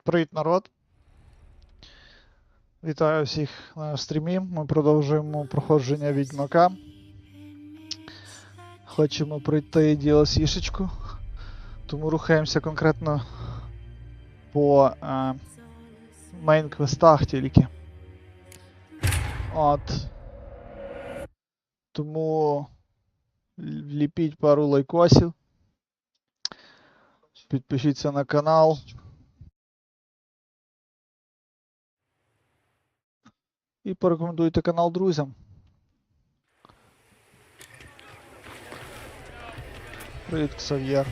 Привіт, народ! Вітаю всіх на стрімі. Ми продовжуємо проходження Відьмака. Хочемо пройти DLC-шечку, тому рухаємося конкретно по мейн-квестах тільки. От. Тому ліпіть пару лайкосів. Підпишіться на канал. І порекомендуйте канал друзям. Привіт, Ксав'єр.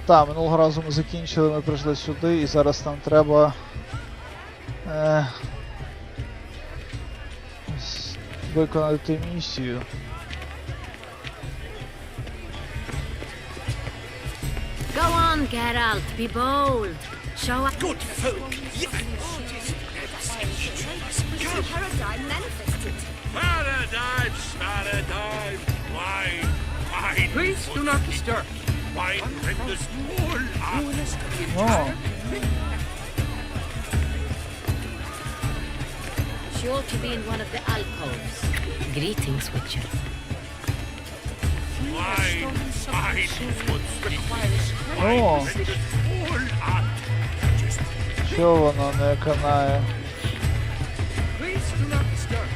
Так, минулого разу ми закінчили, ми прийшли сюди і зараз нам треба виконати місію. Go on, Geralt, be bold. Show up. Good folk, Paradigm manifested. Paradigm, paradigm, wine, wine. Please do not disturb. Wine renders all art. О, Sure to be in one of the alcoves. Greetings, Witcher. Wine, wine is what's required. О. Wine renders all art. що воно не канає? Please do not disturb.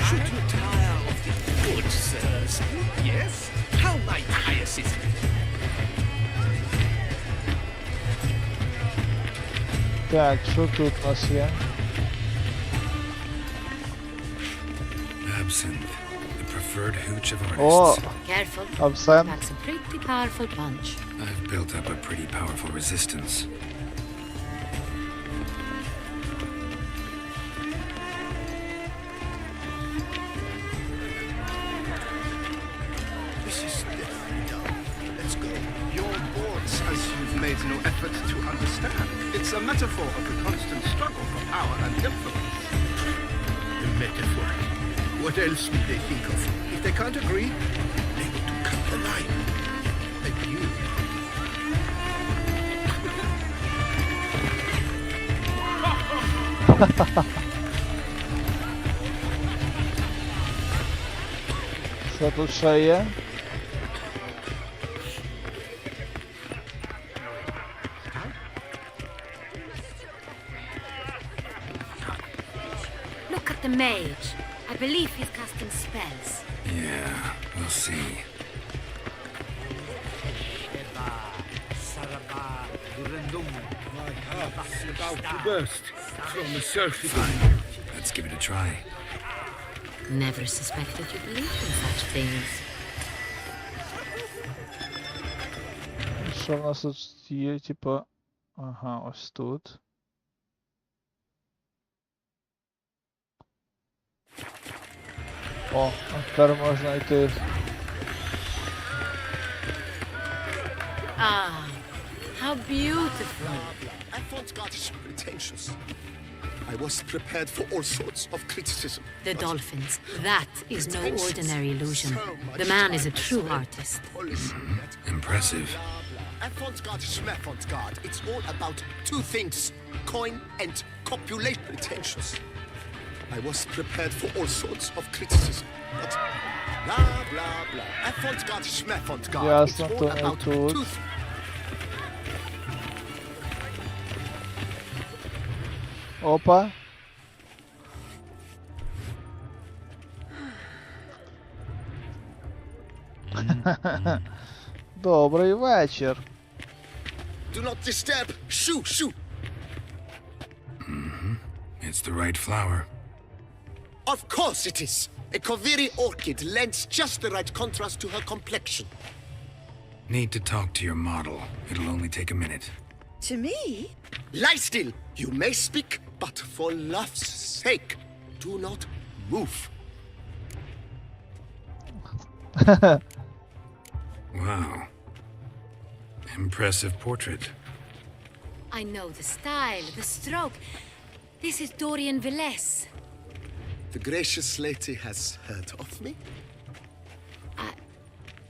Should you tire of the good sirs? Yes? How might I assist? Так, що тут у нас є? Absinthe, the preferred hooch of О, artists. Careful. абсент. That's a pretty powerful punch. I've built up a pretty powerful resistance. This is definitely done. Let's go. Your boards, as you've made no effort to understand. It's a metaphor of the constant struggle for power and influence. A metaphor. What else would they think of? If they can't agree, they need to cut the line. And you. Що тут ще є? Look at the mage. I believe he's casting spells. Yeah, we'll see. About to burst from the surface. Fine, let's give it a try. Never suspected you believed in such things. Що в нас тут є, типа... Ага, ось тут. О, а тепер можна йти. Ah, how beautiful. I thought God is pretentious. I was prepared for all sorts of criticism. The but dolphins. That is no ordinary illusion. The man is a true artist. policy that Impressive. Avant-garde, schmeffant-garde. It's all about two things. Coin and copulation. Pretentious. I was prepared for all sorts of criticism. But blah, blah, blah. Avant-garde, schmeffant-garde. It's Ясно, all то не about тут. two things. Опа. Добрий вечір. Do not disturb. Shoo, shoo. It's the right flower. Of course it is. A Kaviri orchid lends just the right contrast to her complexion. Need to talk to your model. It'll only take a minute. To me? Lie still. You may speak, but for love's sake, do not move. Wow. Impressive portrait. I know the style, the stroke. This is Dorian Villesse. The gracious lady has heard of me.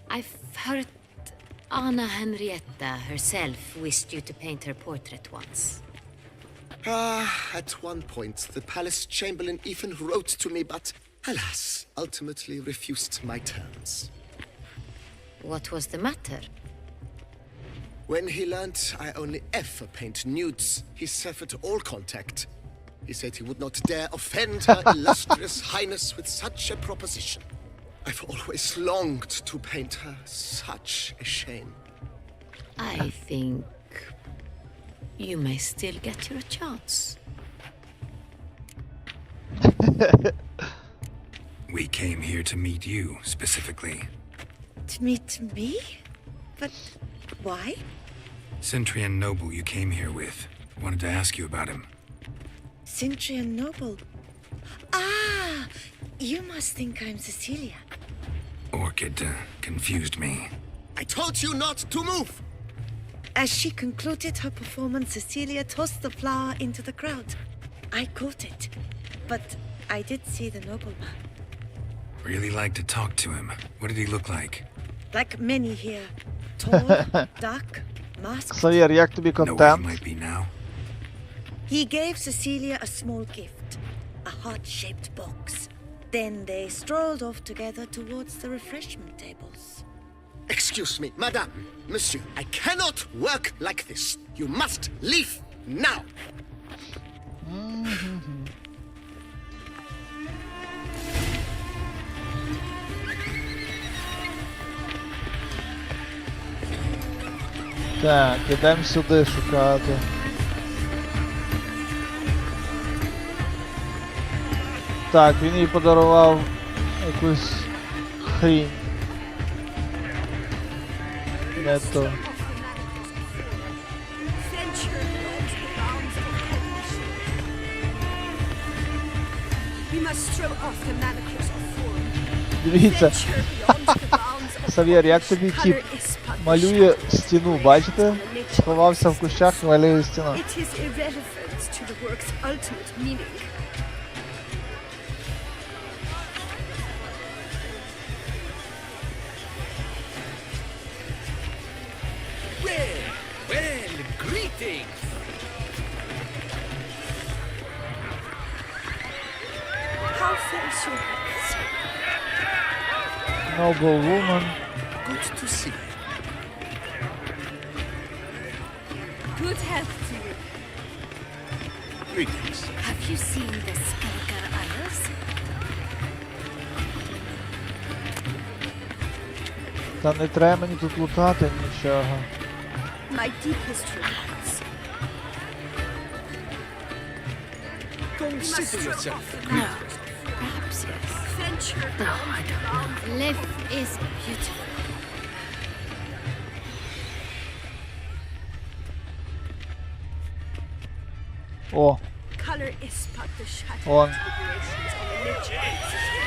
I've heard Anna Henrietta herself wished you to paint her portrait once. At one point, the palace chamberlain even wrote to me, but alas, ultimately refused my terms. What was the matter? When he learned I only ever paint nudes, he severed all contact. He said he would not dare offend her illustrious highness with such a proposition. I've always longed to paint her. Such a shame. I think you may still get your chance. We came here to meet you, specifically. To meet me? But why? Centrian Noble you came here with. Wanted to ask you about him. Centrian Noble. Ah! You must think I'm Cecilia. Orchid confused me. I told you not to move! As she concluded her performance, Cecilia tossed the flower into the crowd. I caught it, but I did see the nobleman. Really like to talk to him. What did he look like? Like many here. Tall, dark, masked. Ксав'єр, як тобі Know where he контент? might be now? He gave Cecilia a small gift, a heart-shaped box. Then they strolled off together towards the refreshment tables. Excuse me, madame, monsieur, I cannot work like this. You must leave now. Так, ідемо сюди шукати. Так, він їй подарував якусь хрінь. Не то. Дивіться, Сав'єр, як тобі тип малює стіну, бачите? Сховався в кущах і малює стіну. It is irrelevant to the work's ultimate meaning. Well, greetings. How fares your health? Noble woman. Good to see you. Good health to you. Greetings. Have you seen the Speaker Isles? Та не треба мені тут лутати нічого. My deepest regards. Consider yourself. Perhaps yes. Venture No, I don't know. Life is beautiful. О, color is but the shadow он. of vibrations on the nature of existence.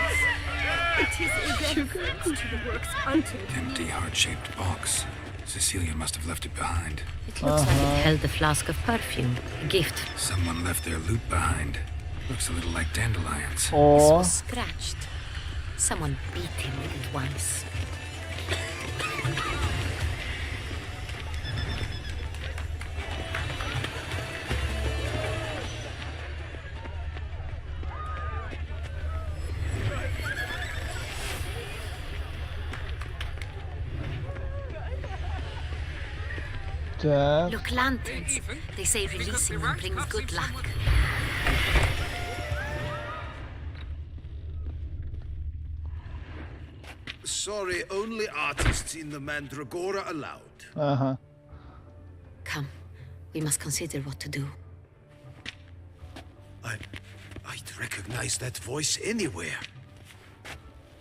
It is irrelevant to the work's ultimate Empty, meaning. heart-shaped box. Cecilia must have left it behind. It looks like it held the flask of perfume, a gift. Someone left their loot behind. Looks a little like dandelions. This О, was scratched. Someone beat him with it once. так. Look, lanterns. They say releasing them brings good luck. Sorry, only artists in the Mandragora allowed. Ага. Come, we must consider what to do. I'd recognize that voice anywhere.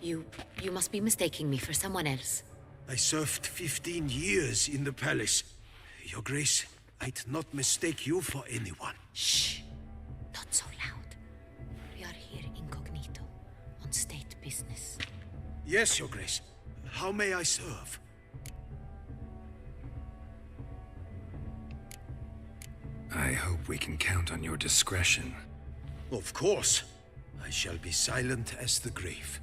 You must be mistaking me for someone else. I served 15 years in the palace. Your Grace, I'd not mistake you for anyone. Shh! Not so loud. We are here incognito, on state business. Yes, Your Grace. How may I serve? I hope we can count on your discretion. Of course. I shall be silent as the grave.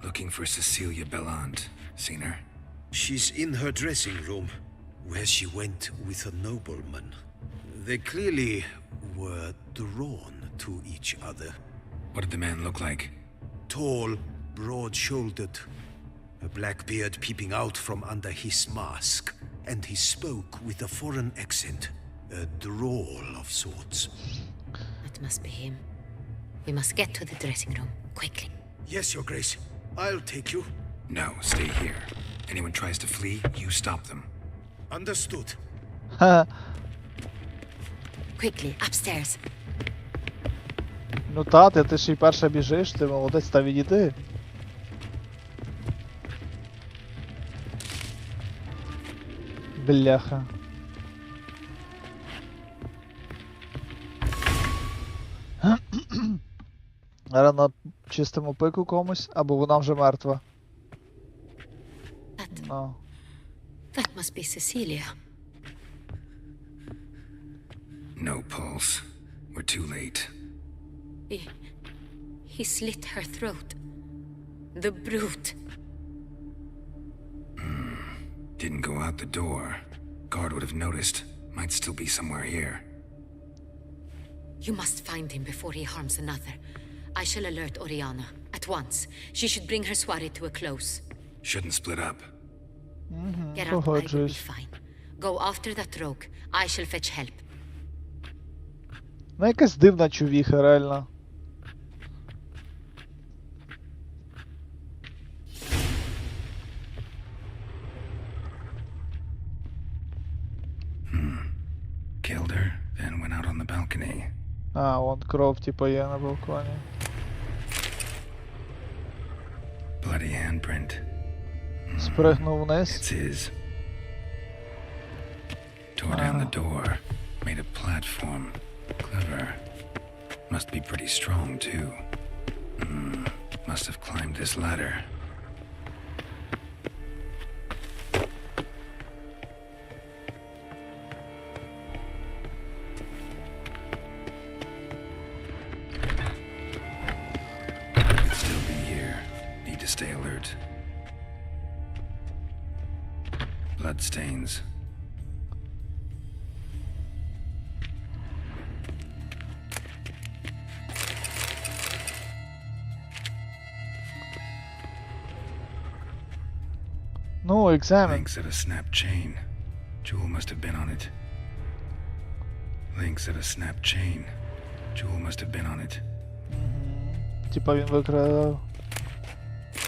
Looking for Cecilia Bellant. Seen her? She's in her dressing room, where she went with a nobleman. They clearly were drawn to each other. What did the man look like? Tall, broad-shouldered, a black beard peeping out from under his mask, and he spoke with a foreign accent, a drawl of sorts. That must be him. We must get to the dressing room, quickly. Yes, Your Grace. I'll take you. No, stay here. Anyone tries to flee, you stop them. Understood. Ха. Quickly, upstairs. Ну та, ти ж і перша біжиш, ти молодець, та відійди. Бляха. Рано чистимо пику комусь, або вона вже мертва. No. That must be Cecilia. No pulse. We're too late. He slit her throat. The brute. Didn't go out the door. Guard would have noticed. Might still be somewhere here. You must find him before he harms another. I shall alert Oriana at once. She should bring her soirée to a close. Shouldn't split up. Get up, I will be Погоджуюсь. fine. Go after that rogue. I shall fetch help. Ну якась дивна чувіха, реально. Killed her, then went out on the balcony. А, вон кров, типа, є на балконі. Bloody handprint. Спригнув вниз. It's his. Tore down the door. Made a platform. Clever. Must be pretty strong, too. Must have climbed this ladder. Could still be here. Need to stay alert. Bloodstains. Ну, екзамен. Links of a snapped chain. Jewel must have been on it. Links of a snapped chain. Jewel must have been on it. Типа він викрадав.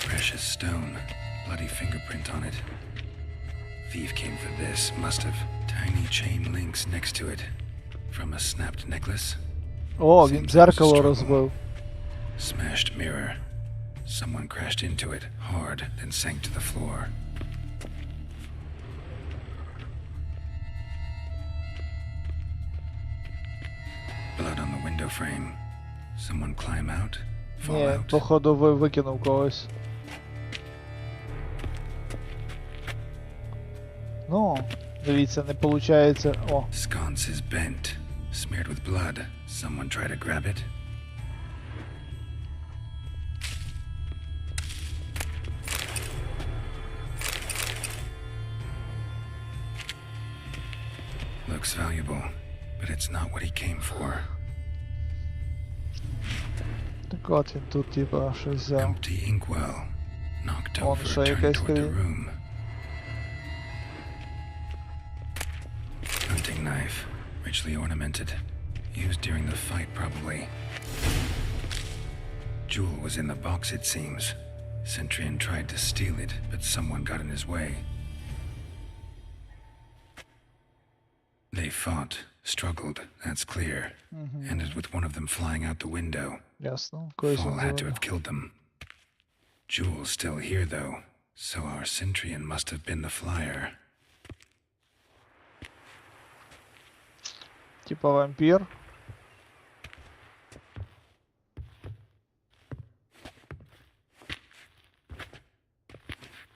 Precious stone. Bloody fingerprint on it. Thief came for this. Must have. Tiny chain links next to it. From a snapped necklace. О, він Seems there was a дзеркало struggle. розбив. Smashed mirror. Someone crashed into it hard, then sank to the floor. Blood on the window frame. Someone climb out? Fall Ні, out? походу викинув когось. Ну, дивіться, не получається. О, Sconce is bent, smeared with blood. Someone try to grab it? Looks valuable, but it's not what he came for. так от він тут, типа, щось взяв. Empty inkwell. Knocked Вон over, ще turned якась toward the крив. room. Hunting knife, richly ornamented. Used during the fight, probably. Jewel was in the box, it seems. Centurion tried to steal it, but someone got in his way. They fought, struggled, that's clear. Ended with one of them flying out the window. Ясно, когось Fall had to вбив. have killed them. Jewel's still here, though, so our Centurion must have been the flyer. Типа вампір.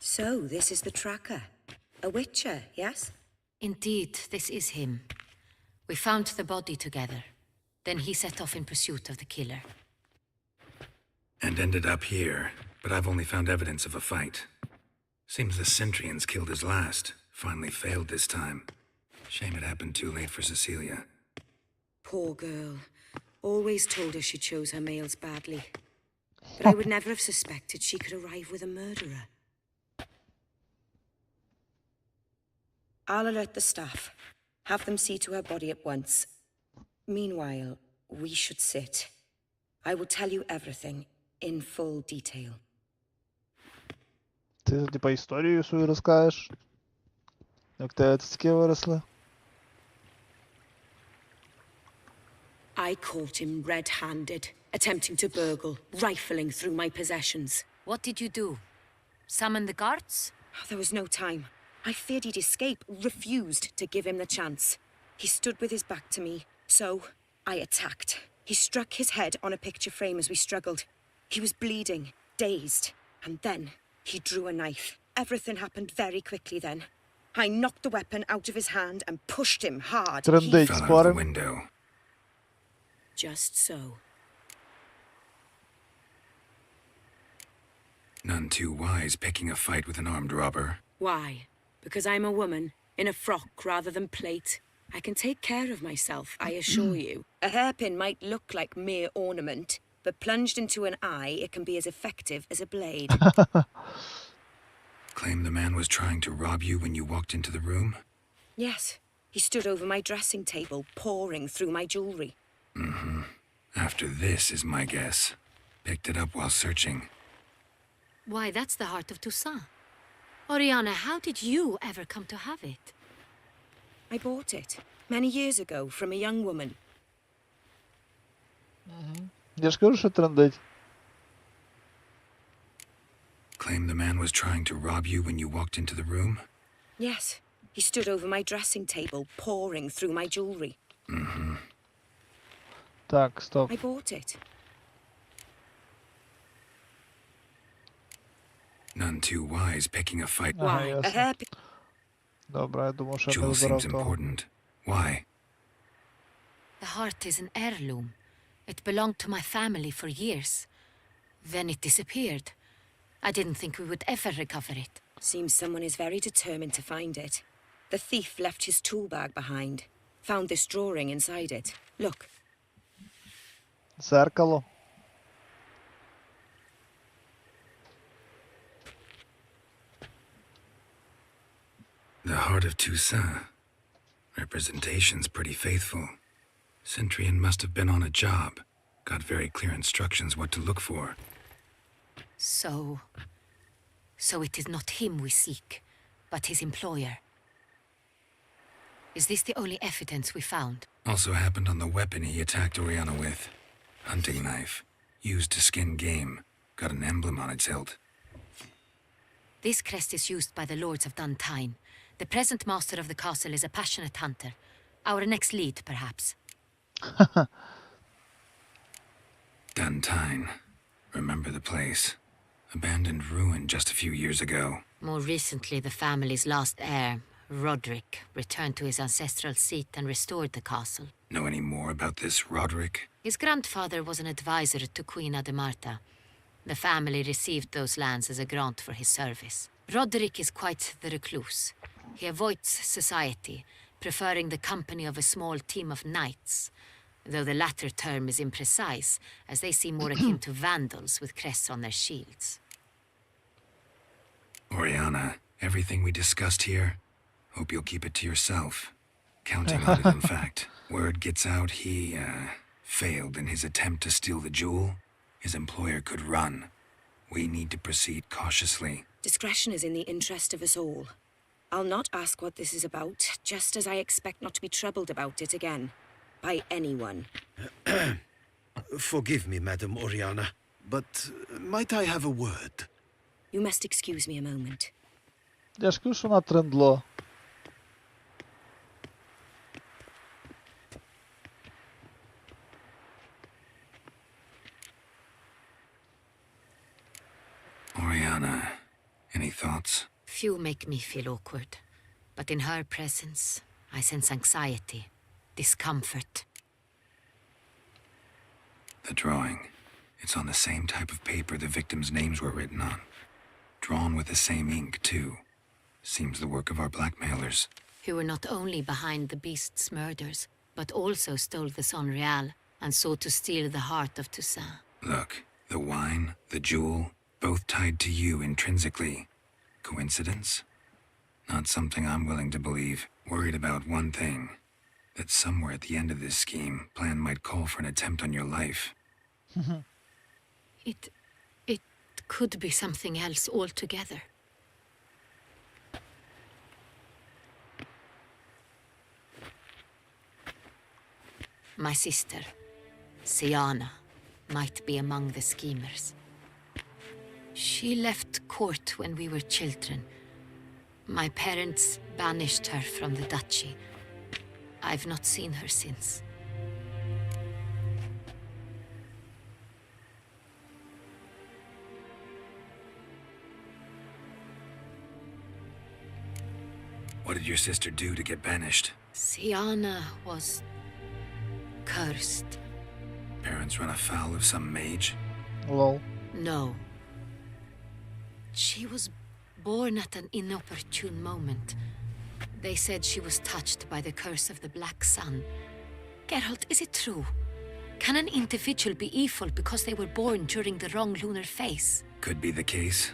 So, this is the tracker. A witcher, yes? Indeed, this is him. We found the body together. Then he set off in pursuit of the killer. And ended up here. but I've only found evidence of a fight. Seems the Centrians killed his last. Finally failed this time. Shame it happened too late for Cecilia. Poor girl. Always told her she chose her males badly. But I would never have suspected she could arrive with a murderer. I'll alert the staff. Have them see to her body at once. Meanwhile, we should sit. I will tell you everything in full detail. Ти, типа, історію свою розкажеш? Як тебе цицьки виросли? I caught him red-handed, attempting to burgle, rifling through my possessions. What did you do? Summon the guards? There was no time. I feared he'd escape, refused to give him the chance. He stood with his back to me, so I attacked. He struck his head on a picture frame as we struggled. He was bleeding, dazed, and then he drew a knife. Everything happened very quickly then. I knocked the weapon out of his hand and pushed him hard. Трендить, Fell out of the спорим? window. Just so. None too wise picking a fight with an armed robber. Why? Because I'm a woman, in a frock rather than plate. I can take care of myself, I assure you. A hairpin might look like mere ornament, but plunged into an eye, it can be as effective as a blade. Claim the man was trying to rob you when you walked into the room? Yes, he stood over my dressing table, poring through my jewelry. Mm-hmm. After this is my guess. Picked it up while searching. Why, that's the heart of Toussaint. Oriana, how did you ever come to have it? I bought it, many years ago, from a young woman. Я ж кажу, що трендить. Claim the man was trying to rob you when you walked into the room? Yes, he stood over my dressing table, poring through my jewelry. Mm-hmm. Так, стоп. I bought it. None too wise picking a fight. Ага, Why? A ясно. hairpin. Добре, я думав, що я не Jewel вибирав seems того. important. Why? The heart is an heirloom. It belonged to my family for years. Then it disappeared. I didn't think we would ever recover it. Seems someone is very determined to find it. The thief left his tool bag behind. Found this drawing inside it. Look. Зеркало. The heart of Toussaint. Representation's pretty faithful. Centurion must have been on a job. Got very clear instructions what to look for. So it is not him we seek, but his employer. Is this the only evidence we found? Also happened on the weapon he attacked Oriana with. Hunting knife. Used to skin game. Got an emblem on its hilt. This crest is used by the Lords of Duntine. The present master of the castle is a passionate hunter. Our next lead, perhaps. Duntine. Remember the place. Abandoned ruin just a few years ago. More recently, the family's last heir, Roderick, returned to his ancestral seat and restored the castle. Know any more about this Roderick? His grandfather was an advisor to Queen Ademarta. The family received those lands as a grant for his service. Roderick is quite the recluse. He avoids society, preferring the company of a small team of knights, though the latter term is imprecise, as they seem more akin to vandals with crests on their shields. Oriana, everything we discussed here, hope you'll keep it to yourself. Counting on it, in fact. Word gets out he, failed in his attempt to steal the jewel. His employer could run. We need to proceed cautiously. Discretion is in the interest of us all. I'll not ask what this is about, just as I expect not to be troubled about it again. By anyone. Forgive me, Madam Oriana, but might I have a word? You must excuse me a moment. Я ж кажу, що вона трендло. Oriana, any thoughts? Few make me feel awkward, but in her presence, I sense anxiety, discomfort. The drawing. It's on the same type of paper the victims' names were written on. Drawn with the same ink, too. Seems the work of our blackmailers. Who were not only behind the beast's murders, but also stole the Son Real and sought to steal the heart of Toussaint. Look, the wine, the jewel, both tied to you intrinsically. Coincidence? Not something I'm willing to believe. Worried about one thing. That somewhere at the end of this scheme, plan might call for an attempt on your life. It could be something else altogether. My sister, Siana, might be among the schemers. She left court when we were children. My parents banished her from the duchy. I've not seen her since. What did your sister do to get banished? Siana was cursed. Parents run afoul of some mage? Lol. No. She was born at an inopportune moment. They said she was touched by the curse of the Black Sun. Geralt, is it true? Can an individual be evil because they were born during the wrong lunar phase? Could be the case.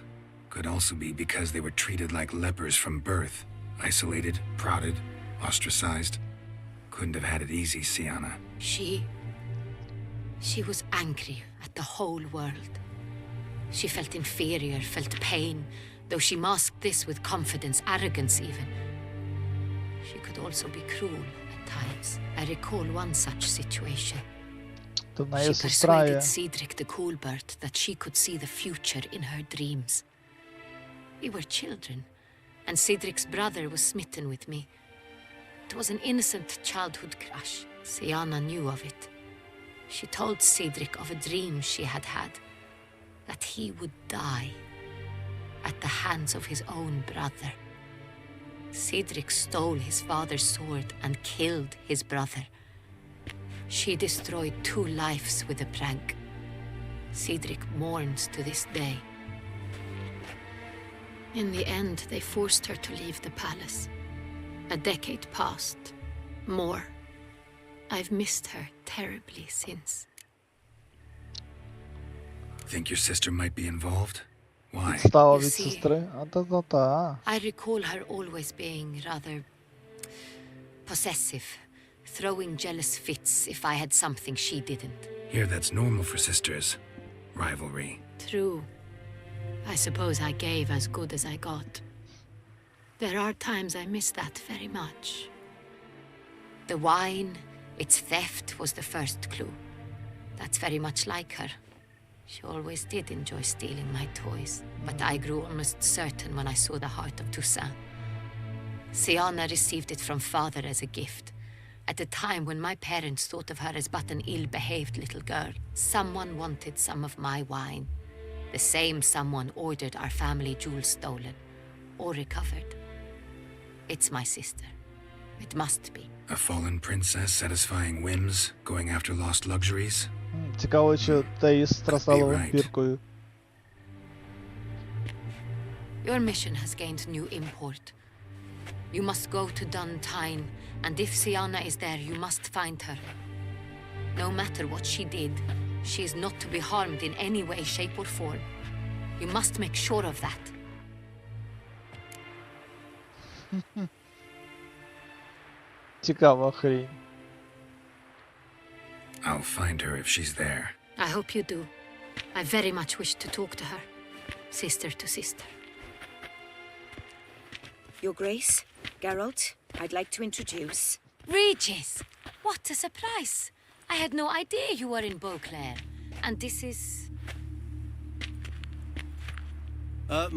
Could also be because they were treated like lepers from birth. Isolated, prodded, ostracized. Couldn't have had it easy, Siana. She was angry at the whole world. She felt inferior, felt pain, though she masked this with confidence, arrogance even. She could also be cruel at times. I recall one such situation. То в She неї сестра є. persuaded Cedric the Coolbird that she could see the future in her dreams. We were children, and Cedric's brother was smitten with me. It was an innocent childhood crush. Siana knew of it. She told Cedric of a dream she had had, that he would die at the hands of his own brother. Cedric stole his father's sword and killed his brother. She destroyed 2 lives with a prank. Cedric mourns to this day. In the end, they forced her to leave the palace. A decade passed. More. I've missed her terribly since. Think your sister might be involved? Why? Стала You від see, сестри. А та-та-та. I recall her always being rather possessive, throwing jealous fits if I had something she didn't. Here, that's normal for sisters. Rivalry. True. I suppose I gave as good as I got. There are times I miss that very much. The wine, its theft was the first clue. That's very much like her. She always did enjoy stealing my toys, but I grew almost certain when I saw the heart of Toussaint. Siana received it from father as a gift. At a time when my parents thought of her as but an ill-behaved little girl, someone wanted some of my wine. The same someone ordered our family jewels stolen, or recovered. It's my sister. It must be. A fallen princess satisfying whims, going after lost luxuries? Цікаво, чи та її сестра стала Be right. вампіркою. Your mission has gained new import. You must go to Duntine, and if Siana is there, you must find her. No matter what she did, she is not to be harmed in any way, shape, or form. You must make sure of that. Цікава хрінь. I'll find her if she's there. I hope you do. I very much wish to talk to her. Sister to sister. Your Grace, Geralt, I'd like to introduce... Regis! What a surprise! I had no idea you were in Beauclair. And this is...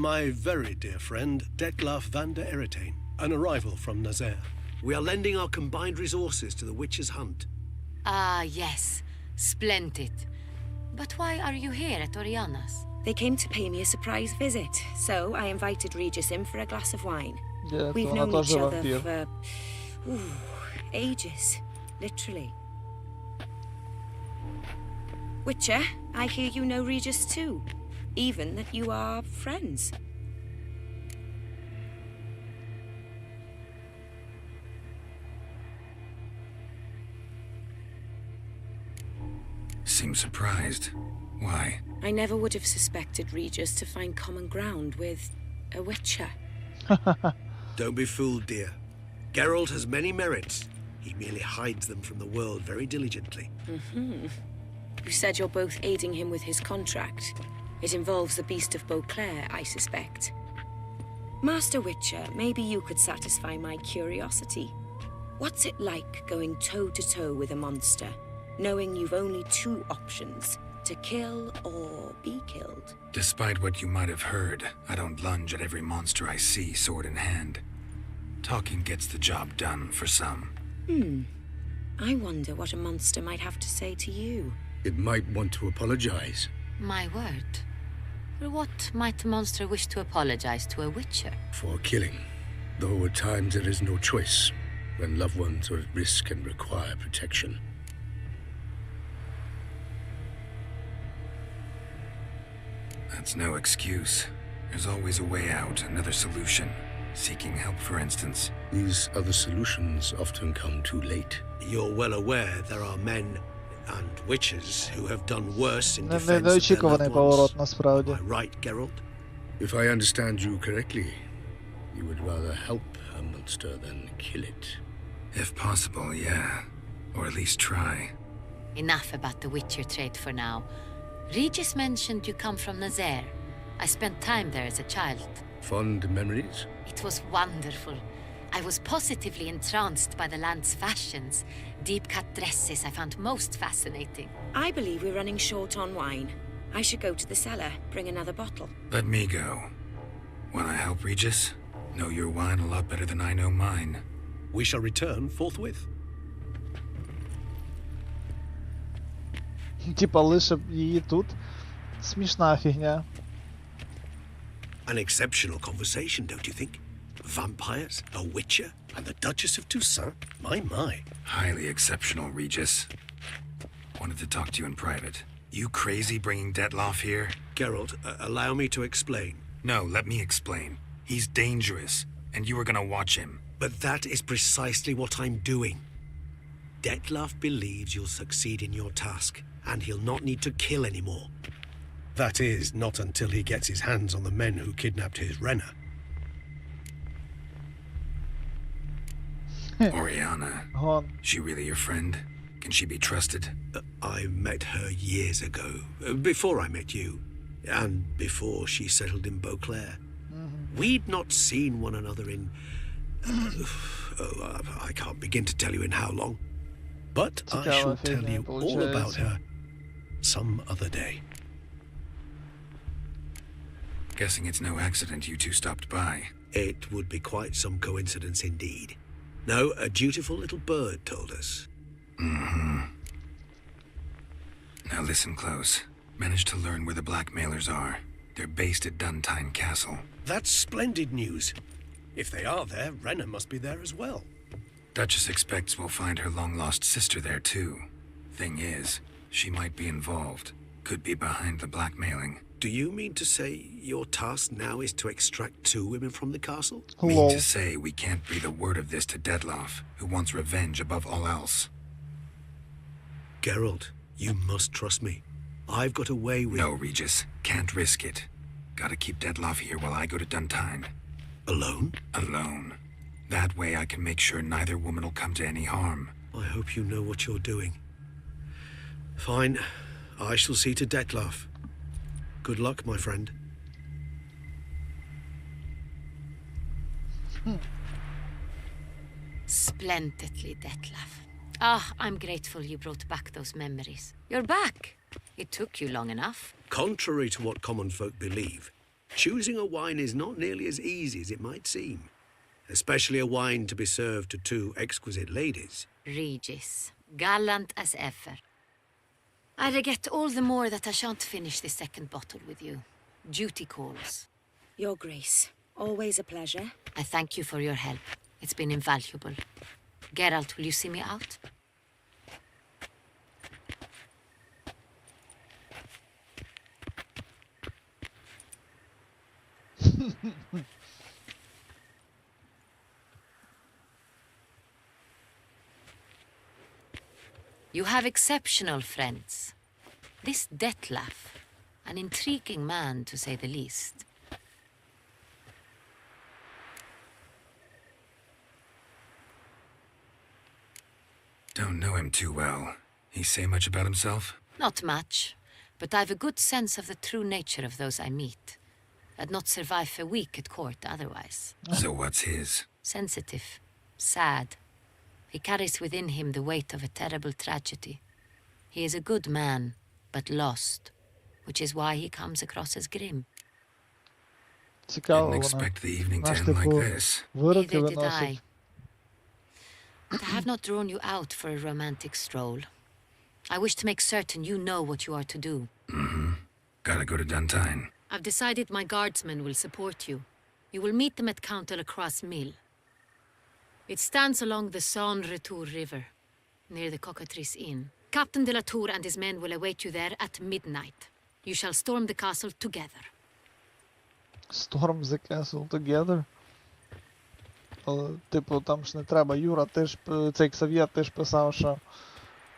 My very dear friend, Detlaf van der Eritane, an arrival from Nazaire. We are lending our combined resources to the witch's hunt. Ah, yes. Splendid. But why are you here at Oriana's? They came to pay me a surprise visit, so I invited Regis in for a glass of wine. Є, We've вона known теж each other вампір. for... ages, literally. Witcher, I hear you know Regis too. Even that you are friends. Seems surprised. Why? I never would have suspected Regis to find common ground with a Witcher. Don't be fooled, dear. Geralt has many merits. He merely hides them from the world very diligently. You said you're both aiding him with his contract. It involves the Beast of Beauclair, I suspect. Master Witcher, maybe you could satisfy my curiosity. What's it like going toe-to-toe with a monster, knowing you've only two options, to kill or be killed? Despite what you might have heard, I don't lunge at every monster I see sword in hand. Talking gets the job done for some. I wonder what a monster might have to say to you. It might want to apologize. My word. For what might a monster wish to apologize to a witcher? For killing. Though at times there is no choice, when loved ones are at risk and require protection. That's no excuse. There's always a way out, another solution. Seeking help, for instance. These other solutions often come too late. You're well aware there are men and witches who have done worse in defense of their Неочікуваний loved поворот, ones. насправді. Am I right, Geralt? If I understand you correctly, you would rather help a monster than kill it. If possible, yeah. Or at least try. Enough about the witcher trade for now. Regis mentioned you come from Nazaire. I spent time there as a child. Fond memories? It was wonderful. I was positively entranced by the land's fashions. Deep-cut dresses I found most fascinating. I believe we're running short on wine. I should go to the cellar, bring another bottle. Let me go. Wanna help, Regis? Know your wine a lot better than I know mine. We shall return forthwith. Типа лише її тут. Смішна фігня. An exceptional conversation, don't you think? Vampires, a witcher, and the Duchess of Toussaint? My. Highly exceptional, Regis. Wanted to talk to you in private. You crazy bringing Detloff here? Geralt, allow me to explain. No, let me explain. He's dangerous, and you were gonna watch him. But that is precisely what I'm doing. Detloff believes you'll succeed in your task, and he'll not need to kill anymore. That is, not until he gets his hands on the men who kidnapped his Renna. Oriana. Гон. She really your friend? Can she be trusted? I met her years ago, before I met you, and before she settled in Beauclair. We'd not seen one another in... I can't begin to tell you in how long. But I shall tell you all about her some other day. Guessing it's no accident you two stopped by. It would be quite some coincidence indeed. No, a dutiful little bird told us. Now listen close. Managed to learn where the blackmailers are. They're based at Duntine Castle. That's splendid news. If they are there, Renna must be there as well. Duchess expects we'll find her long-lost sister there too. Thing is, she might be involved. Could be behind the blackmailing. Do you mean to say your task now is to extract 2 women from the castle? Mean to say we can't breathe a word of this to Detloff, who wants revenge above all else. Geralt, you must trust me. I've got a way with... No, Regis. Can't risk it. Gotta keep Detloff here while I go to Duntine. Alone? Alone. That way I can make sure neither woman will come to any harm. I hope you know what you're doing. Fine. I shall see to Detloff. Good luck, my friend. Splendidly, Detlaff. I'm grateful you brought back those memories. You're back. It took you long enough. Contrary to what common folk believe, choosing a wine is not nearly as easy as it might seem. Especially a wine to be served to 2 exquisite ladies. Regis, gallant as ever. I regret all the more that I shan't finish this second bottle with you. Duty calls. Your Grace, always a pleasure. I thank you for your help. It's been invaluable. Geralt, will you see me out? You have exceptional friends. This Detlef, an intriguing man to say the least. Don't know him too well. He say much about himself? Not much, but I've a good sense of the true nature of those I meet. I'd not survive a week at court otherwise. So what's his? Sensitive, sad. He carries within him the weight of a terrible tragedy. He is a good man, but lost, which is why he comes across as grim. Цікаво Didn't вона. expect the evening to Знаєш, end like типу, this. вироки Neither did I. виносить. But I have not drawn you out for a romantic stroll. I wish to make certain you know what you are to do. Gotta go to Duntine. I've decided my guardsmen will support you. You will meet them at Count de la Croix Mill. It stands along the Saône-Retour River, near the Cockatrice Inn. Captain de la Tour and his men will await you there at midnight. You shall storm the castle together. Storm the Castle Together. Але, типу, там ж не треба. Юра, ти ж, цей Ксав'єр, ти ж писав, що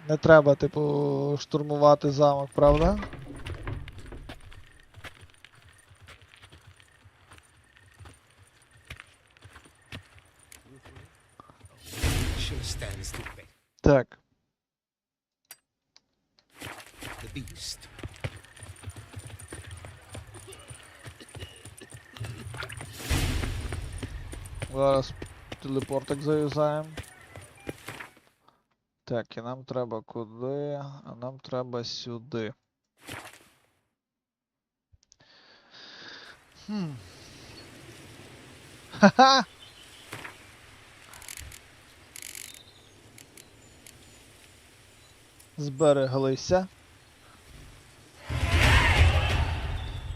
не треба, типу, штурмувати замок, правда? Stands to bet. Так. The beast. Зараз телепортик заюзаємо. Так, і нам треба куди? А нам треба сюди. Ха-ха! Збереглися.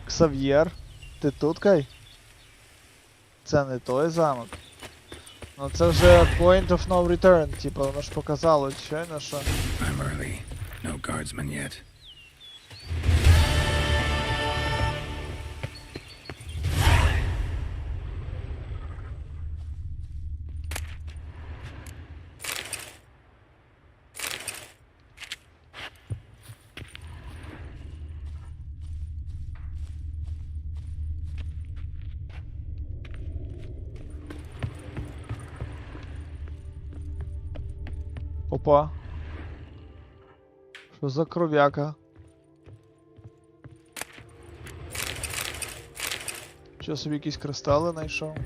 Ксав'єр, ти тут, Кай? Це не той замок. Ну це вже point of no return, типу, воно ж показало щойно, що... I'm early. No guardsmen yet. Опа. Що за кров'яка? Що собі якісь кристали знайшов?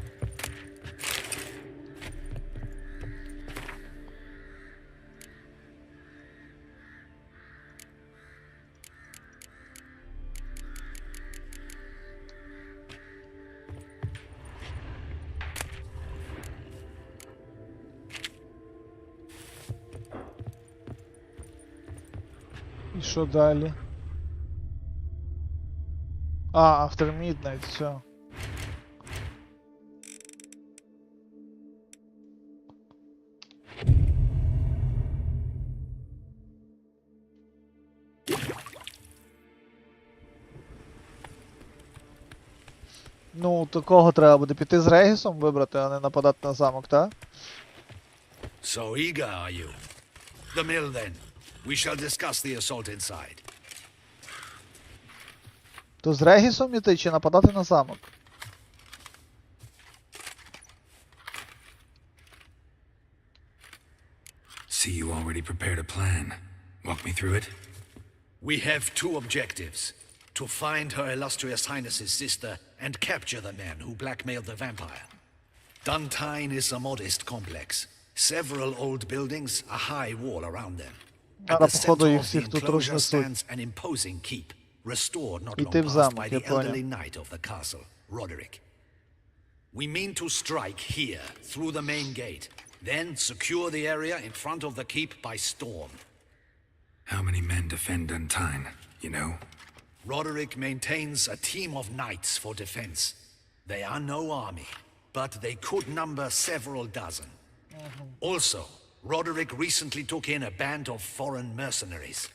І що далі? А, After Midnight, все. Ну, такого треба буде піти з Регісом вибрати, а не нападати на замок, так? So eager are you? The mill then. We shall discuss the assault inside. То з Регісом іти чи нападати на замок? See you already prepared a plan. Walk me through it. We have two objectives. To find Her Illustrious Highness's sister and capture the man who blackmailed the vampire. Duntine is a modest complex. Several old buildings, a high wall around them. At the center of the enclosure stands an imposing keep, restored not long past by the elderly knight of the castle, Roderick. We mean to strike here, through the main gate, then secure the area in front of the keep by storm. How many men defend Duntine, you know? Roderick maintains a team of knights for defense. They are no army, but they could number several dozen. Also, Roderick recently took in a band of foreign mercenaries.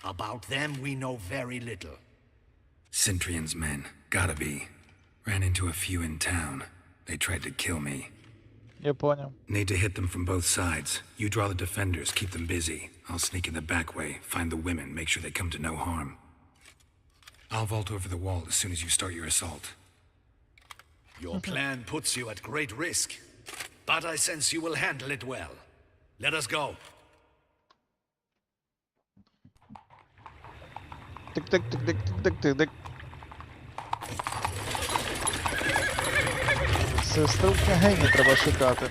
About them we know very little. Cintrian's men, gotta be. Ran into a few in town. They tried to kill me. Я поняв. Need to hit them from both sides. You draw the defenders, keep them busy. I'll sneak in the back way, find the women, make sure they come to no harm. I'll vault over the wall as soon as you start your assault. Your plan puts you at great risk, but I sense you will handle it well. Let us go. Тик-тик-тик-тик-тик-тик-тик. Сестру в княгині треба шукати.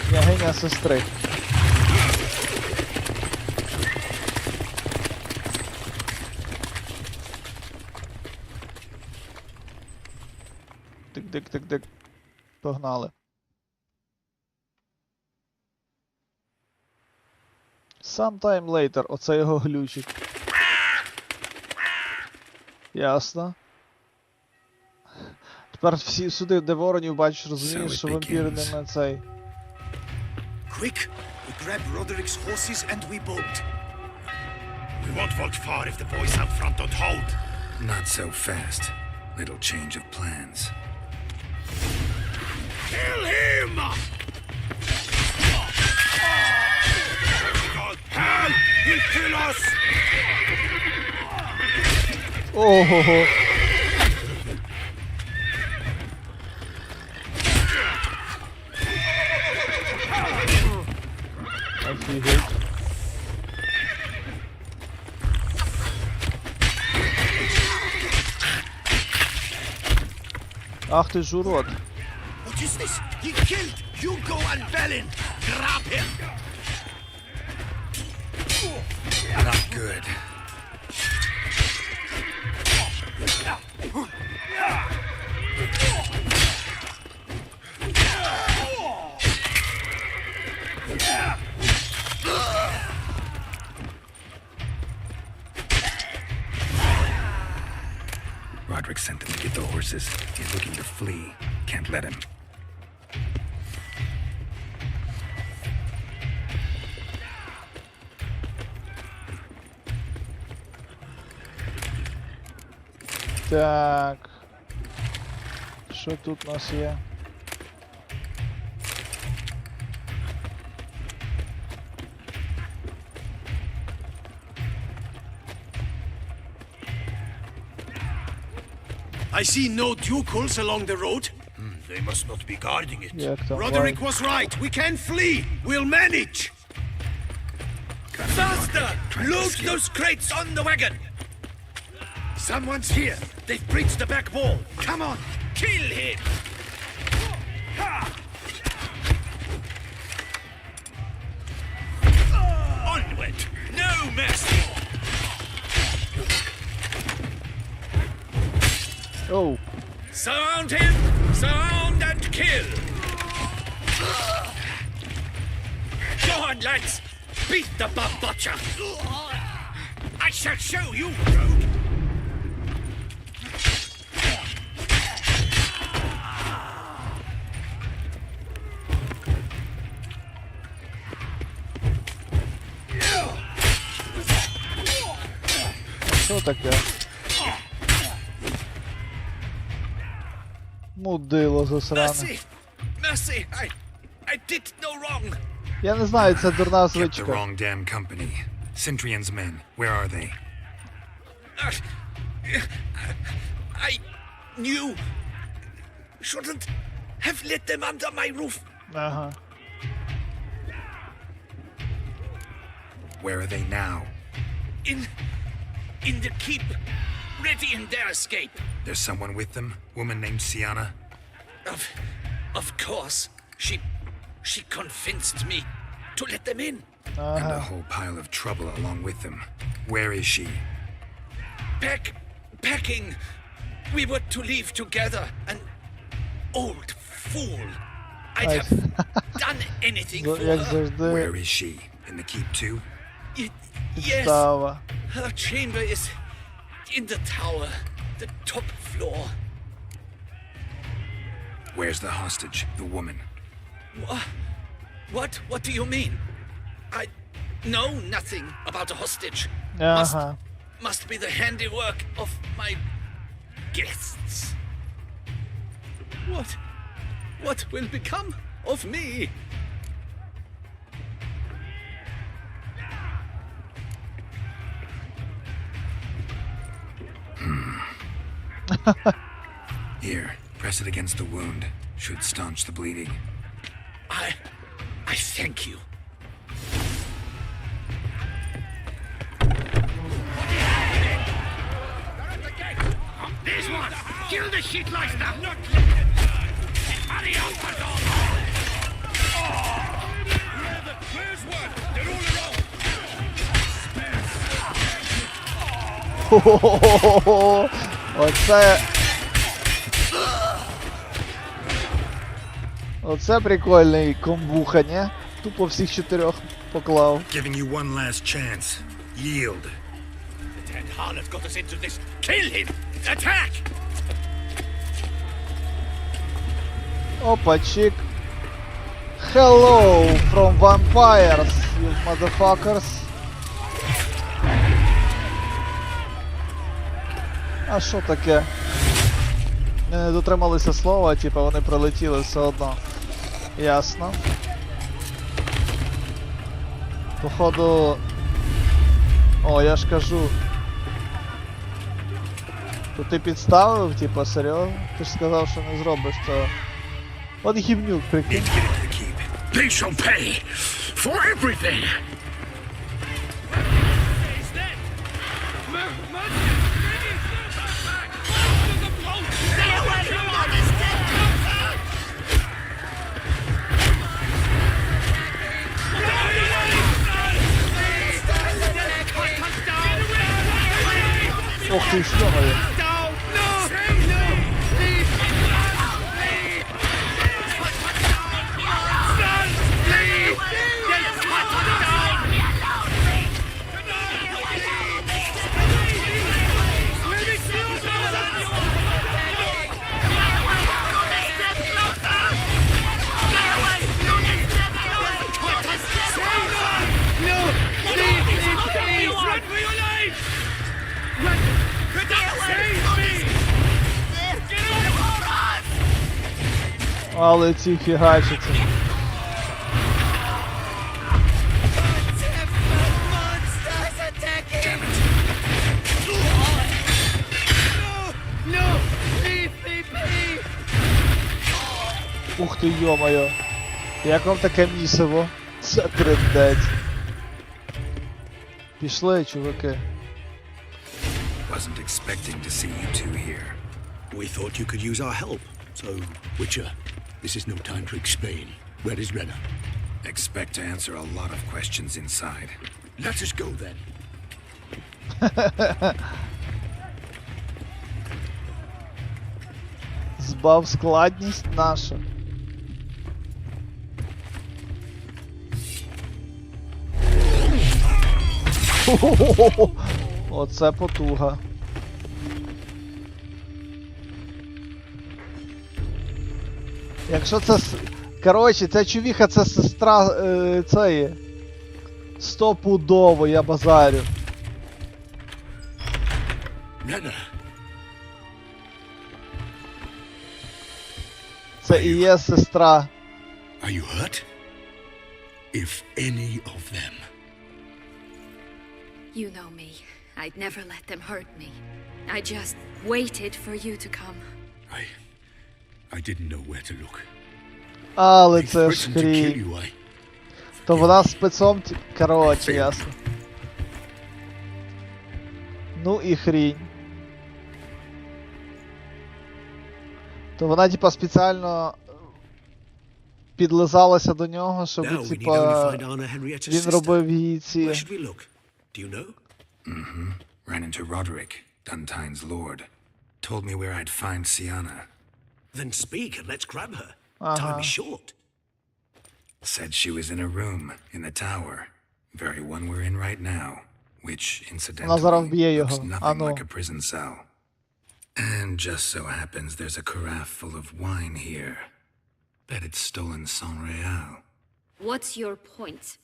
Княгиня сестри. Тик-тик-тик-тик. Погнали. Sometime later. Оце його глючик. Ясно. Тепер всі сюди, де воронів, бачиш, розумієш, що вампіри не на цей. Quick, we grab Roderick's horses and we bolt. We won't vault far if the boys out front don't hold. Not so fast. Little change of plans. Kill him! Help! He'll kill us! Ого-го. Офігеть. Ах ти ж урод. What is this? He killed Hugo and Bellin! Grab him! Not good. Roderick sent them to get the horses. He's looking to flee. Can't let him. Так. Що тут у нас є? I see no ducals along the road. They must not be guarding it. Як там? Roderick was right. We can flee. We'll manage. Faster! Load those crates on the wagon. Someone's here. They've breached the back wall. Come on. Kill him. Onward. No mercy. Oh. Surround him. Surround and kill. Go on, lads. Beat the bum butcher. I shall show you, rogue. Що таке? Мудило засране. Mercy! Mercy! I did no wrong! Я не знаю, це дурна Get the звичка. wrong damn company. Centrion's men. Where are they? I knew... Shouldn't have let them under my roof. Ага. Where are they now? In the keep. Ready in their escape. There's someone with them? Woman named Sienna? Of course. She convinced me to let them in. And a whole pile of trouble along with them. Where is she? Packing. We were to leave together. An old fool. I'd have done anything for Як her. завжди, Where is she? In the keep too? Yes. підстава. Her chamber is in the tower. The top floor. Where's the hostage? The woman? What do you mean? I know nothing about a hostage. Ага. must be the handiwork of my guests. What will become of me? Here, press it against the wound. Should staunch the bleeding. I thank you. This one! Kill the shit like that! Hurry up, Where's one? They're all around! Хо-хо-хо-хо-хо. Оце... Оце прикольний комбуха, не? Тупо всіх 4 поклав. Giving you one last chance. Yield. That harlot got us into this. Kill him! Attack! Опа, чик. Hello from vampires, you motherfuckers. А що таке? Не дотрималися слова, типа вони прилетіли все одно. Ясно. Походу... О, я ж кажу. То ти підставив, типа, серйозно? Ти ж сказав, що не зробиш цього. От гівнюк, прикинь. They shall pay for everything! Ох ти, що моє. Але ці фігачаться. Ух ти, йо-моє. Як вам таке місиво? Це трендець. Пішли, чуваки. Wasn't expecting to see you two here. We thought you could use our help, so... Witcher, this is no time to explain. Where is Renna? Expect to answer a lot of questions inside. Let us go then. Збав складність наша. Оце потуга. Якщо це... Коротше, ця чувіха, це сестра цієї. Стопудово, я базарю. Renna! Це і є сестра. Are you hurt? If any of them. You know me. I'd never let them hurt me. I just waited for you to come. I didn't know where to look. Але They це ж threatened to kill хрінь. you, То вона спецом... Коротше, ясно. Ну і хрінь. То вона, типа, спеціально підлизалася до нього, щоб, Now we need only типа, find Anna Henrietta's він sister. робив її ці... Where should we look? Do you know? Mm-hmm. Ran into Roderick, Duntine's lord. Told me where I'd find Sienna. Then speak and let's grab her. Uh-huh. Time is short. Said she was in a room in the tower. Very one we're in right now. Which, зараз incidentally, вб'є його. looks nothing А ну. like a prison cell. And just so happens there's a carafe full of wine here. Bet it's stolen sans real. What's your point?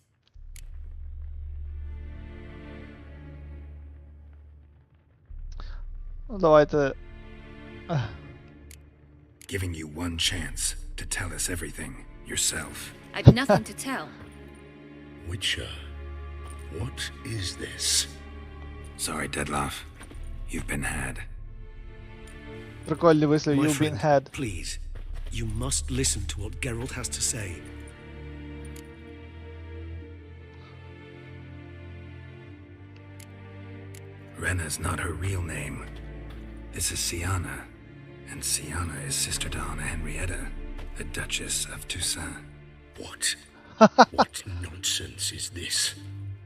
Ну, давайте... Giving you one chance to tell us everything yourself. I've nothing to tell. Witcher, what is this? Sorry, Deadloff. You've been had. Прикольний вислів, My you've been friend, had. please, you must listen to what Geralt has to say. Rena's not her real name. This is Sienna. And Sienna is sister to Anna Henrietta, the Duchess of Toussaint. What? What nonsense is this?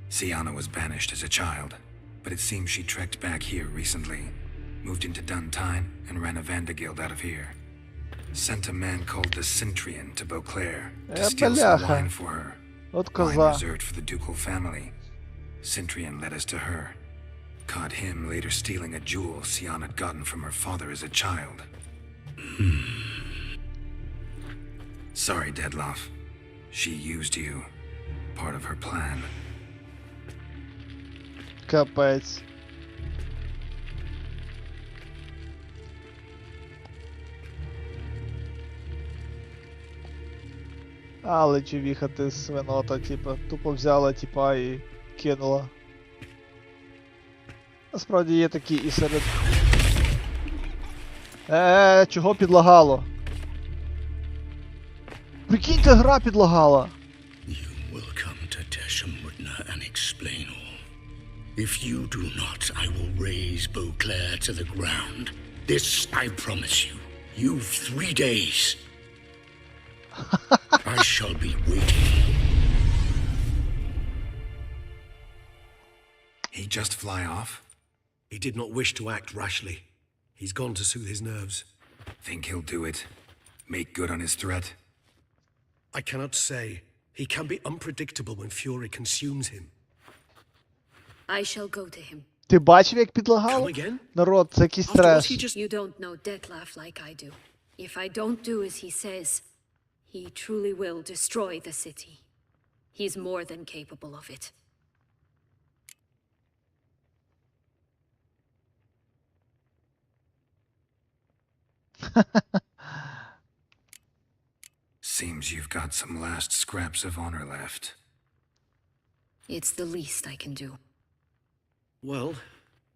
Sienna was banished as a child, but it seems she trekked back here recently, moved into Duntine, and ran a Vandergild out of here. Sent a man called the Centrian to Beauclair to steal some бляха. wine for her. От Wine коза. reserved for the ducal family. Centrian led us to her. Caught him later stealing a jewel Sienna had gotten from her father as a child. Sorry, Deadloff. She used you. Part of her plan. Капець. Але чувіха свинота, типа, тупо взяла, типа, і кинула. Насправді є такі і серед... Чого підлагало? Прикиньте, гра підлагала! You will come to Teshamutna and explain all. If you do not, I will raise Beauclair to the ground. This I promise you. You've 3 days. I shall be waiting. He just fly off? He did not wish to act rashly. He's gone to soothe his nerves. Think he'll do it? Make good on his threat? I cannot say. He can be unpredictable when fury consumes him. I shall go to him. Ти бачив, як підлагало? Come again? Народ, це якийсь After what треш. he just... You don't know Dettlaff like I do. If I don't do as he says, he truly will destroy the city. He's more than capable of it. Seems you've got some last scraps of honor left. It's the least I can do. Well,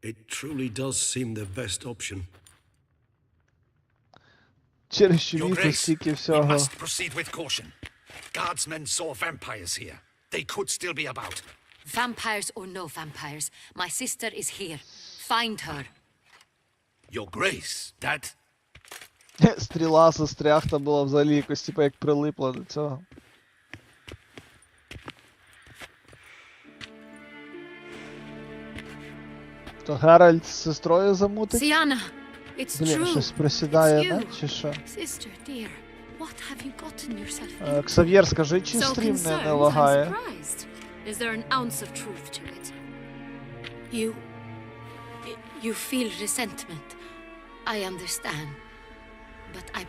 it truly does seem the best option. Через Your чувіху Grace, стільки we всього. must proceed with caution. Guardsmen saw vampires here. They could still be about. Vampires or no vampires, my sister is here. Find her. Your Grace, that... Стріла со стряхта була взагалі якось, типа, як прилипла до цього. То Геральт з сестрою замутить? Sienna, it's Блін, true. щось присідає, It's не? you. Чи що? Sister, dear, what have you gotten yourself into? Ксав'єр, скажи, чи So стрім concerned, не I'm лагає? surprised. Is there an ounce of truth to it? You feel resentment. I understand. But I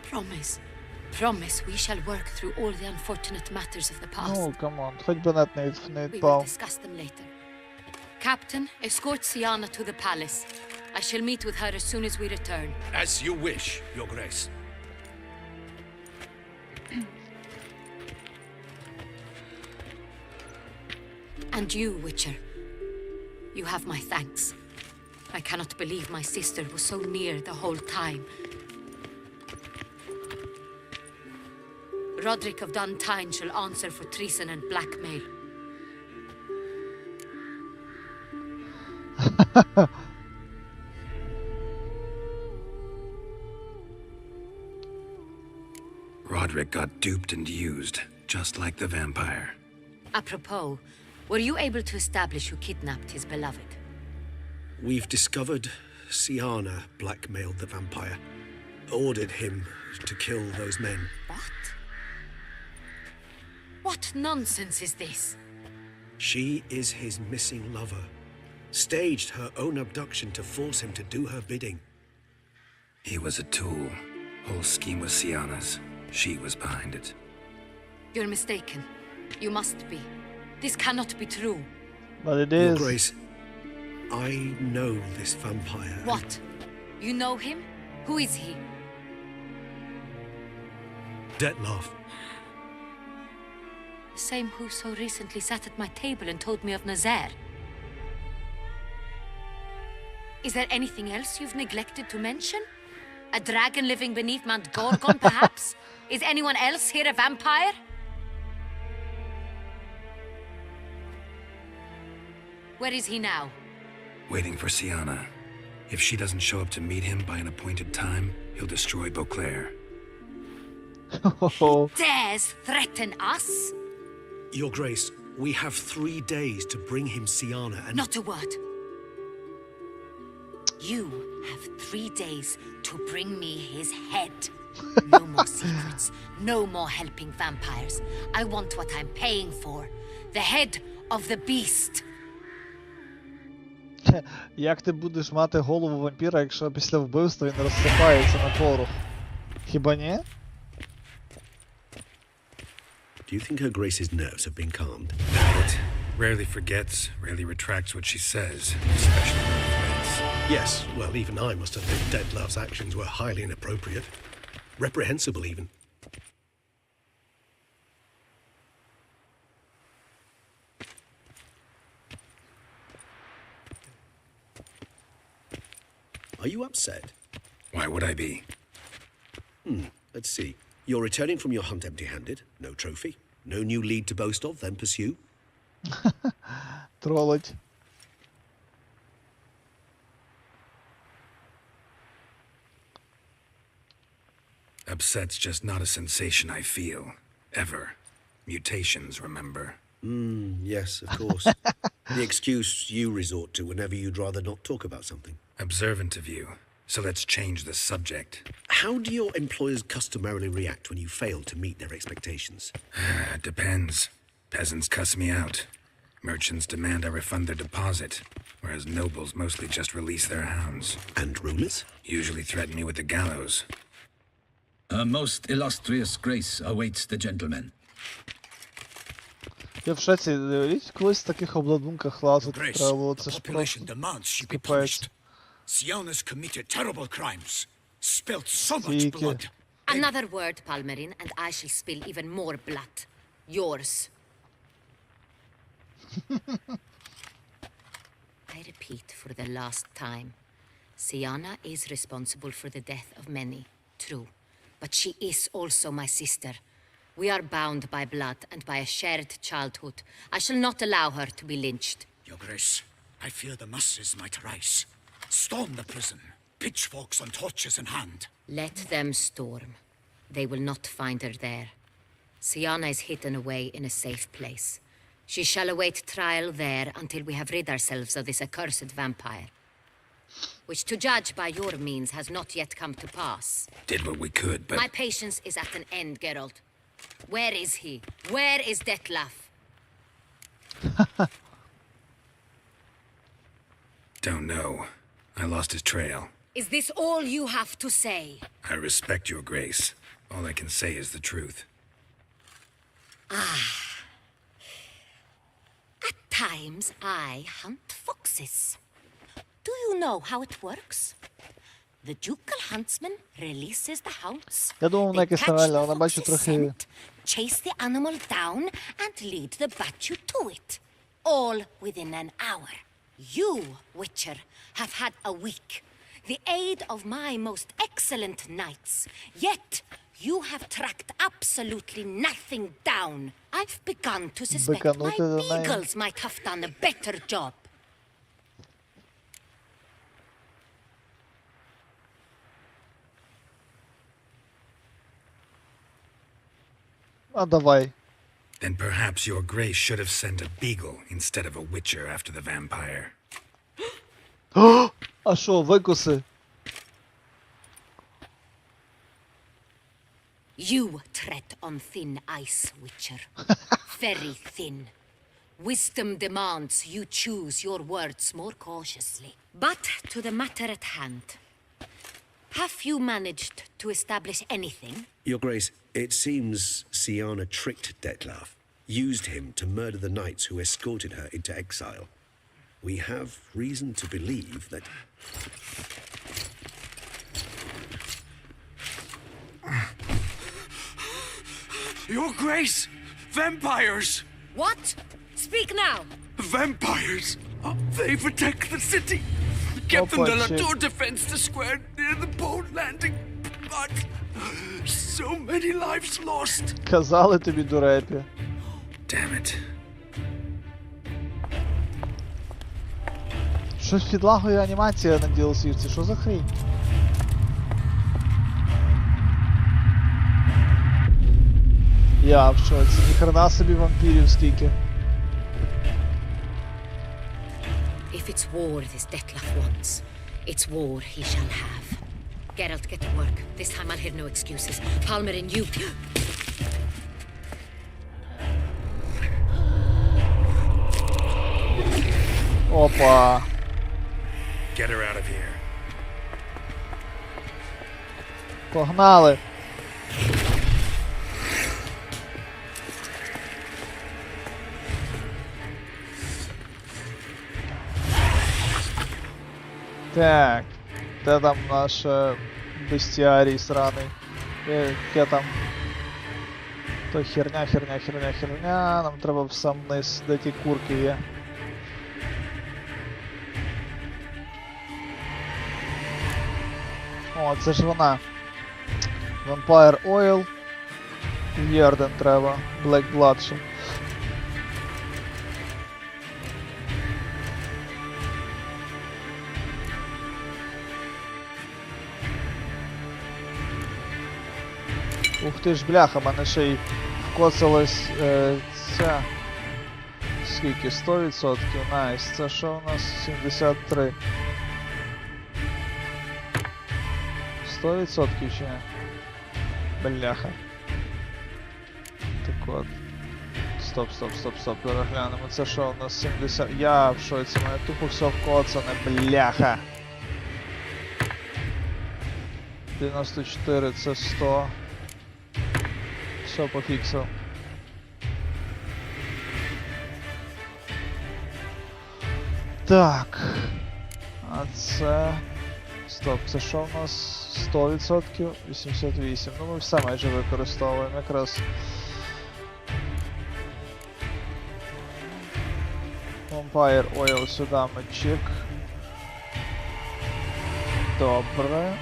promise we shall work through all the unfortunate matters of the past. Ну, камон, хоч би нет не We will відпав. discuss them later. Captain, escort Sienna to the palace. I shall meet with her as soon as we return. As you wish, Your Grace. And you, Witcher, you have my thanks. I cannot believe my sister was so near the whole time. Roderick of Duntine shall answer for treason and blackmail. Roderick got duped and used, just like the vampire. Apropos, were you able to establish who kidnapped his beloved? We've discovered Sienna blackmailed the vampire, ordered him to kill those men. What? What nonsense is this? She is his missing lover. Staged her own abduction to force him to do her bidding. He was a tool. Whole scheme was Sienna's. She was behind it. You're mistaken. You must be. This cannot be true. But it Your is. Grace, I know this vampire. What? You know him? Who is he? Detlef. The same who so recently sat at my table and told me of Nazaire. Is there anything else you've neglected to mention? A dragon living beneath Mount Gorgon, perhaps? Is anyone else here a vampire? Where is he now? Waiting for Sienna. If she doesn't show up to meet him by an appointed time, he'll destroy Beauclair. Dares threaten us? Your Grace, we have 3 days to bring him Sienna and... Not a word. You have 3 days to bring me his head. No more secrets. No more helping vampires. I want what I'm paying for. The head of the beast. Як ти будеш мати голову вампіра, якщо після вбивства він розсипається на порох? Хіба ні? Do you think Her Grace's nerves have been calmed? Doubt. Rarely forgets, rarely retracts what she says, especially when threats. Yes, well, even I must admit Detlef's actions were highly inappropriate. Reprehensible, even. Are you upset? Why would I be? Let's see. You're returning from your hunt empty-handed. No trophy. No new lead to boast of, then pursue. Тролить. Upset's just not a sensation I feel. Ever. Mutations, remember? Yes, of course. The excuse you resort to whenever you'd rather not talk about something. Observant of you. So let's change the subject. How do your employers customarily react when you fail to meet their expectations? Depends. Peasants cuss me out. Merchants demand I refund their deposit, whereas nobles mostly just release their hounds. And rulers? Usually threaten me with the gallows. A most illustrious grace awaits the gentleman. Я в шоці, дивіться, колись в таких обладунках лазити Grace, треба було, the це ж population просто demands she be капець. punished. Sienna's committed terrible crimes, spilt so much Тільки. blood. Another word, Palmerin, and I shall spill even more blood. Yours. I repeat for the last time. Sienna is responsible for the death of many, true. But she is also my sister. We are bound by blood and by a shared childhood. I shall not allow her to be lynched. Your Grace, I fear the masses might rise. Storm the prison, pitchforks and torches in hand. Let them storm. They will not find her there. Sienna is hidden away in a safe place. She shall await trial there until we have rid ourselves of this accursed vampire. Which, to judge by your means, has not yet come to pass. Did what we could, but... My patience is at an end, Geralt. Where is he? Where is Detlef? Don't know. I lost his trail. Is this all you have to say? I respect your grace. All I can say is the truth. At times, I hunt foxes. Do you know how it works? The ducal huntsman releases the hounds. Я думав, вона They якась catch реальна, the вона бачу fox's трохи... scent, chase the animal down, and lead the battue to it. All within an hour. You, Witcher, have had a week. The aid of my most excellent knights. Yet, you have tracked absolutely nothing down. I've begun to suspect my Быканутый за нами. beagles might have done a better job. А давай. Then perhaps your grace should have sent a beagle instead of a witcher after the vampire. А що, викуси? You tread on thin ice, Witcher. Very thin. Wisdom demands you choose your words more cautiously. But to the matter at hand. Have you managed to establish anything? Your Grace, it seems Sienna tricked Detlef, used him to murder the knights who escorted her into exile. We have reason to believe that... Your Grace! Vampires! What? Speak now! Vampires! They protect the city! Get them to La shit. Tour Defense to Square near the boat landing! But so many lives lost! Казали тобі, дурепі. Damn it. Щось підлагує анімація на DLC-вці, що за хрінь? Я в шоці, ніхрена собі вампірів скільки. If it's war this Detlef wants, it's war he shall have. Geralt, get to work. This time I'll hear no excuses. Palmer and you... Опа. Get her out of here. Погнали. Так. Де там наш бестіарій сраний? Яке там? То херня. Нам треба в сам низ, де ті курки є. О, це ж вона. Vampire Oil. Єрден треба. Black Blood ще. Ух ти ж, бляха, мене ще й вкоцалась ця. Скільки? 100%? Найс. Це що у нас? 73. 100% чи не? Бляха. Так от. Стоп. Переглянемо. Це що у нас 70? Я в шоці, мене тупо все вкоцане, бляха. 94, це 100. Все, пофіксив. Так. А це... Стоп, це що в нас? 100%? 88. Ну ми все майже використовуємо якраз. Vampire Oil сюди ми чек. Добре.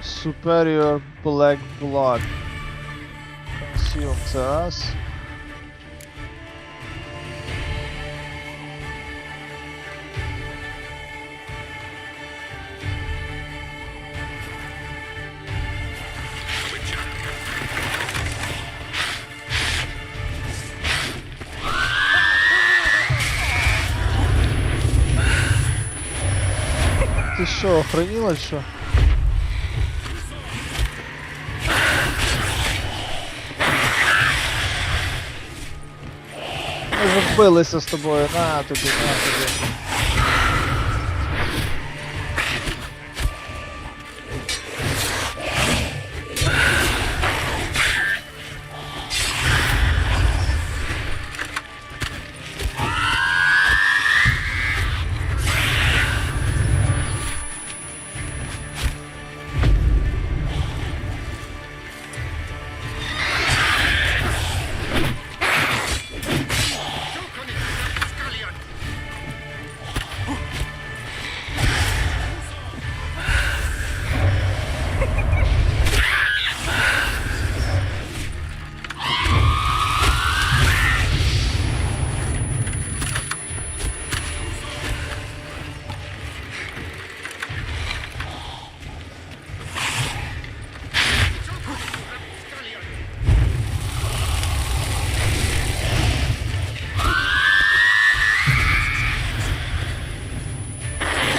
Superior Black Blood. Consume це раз. Ти що, охреніла, що? Ми вже вбилися з тобою, на тобі.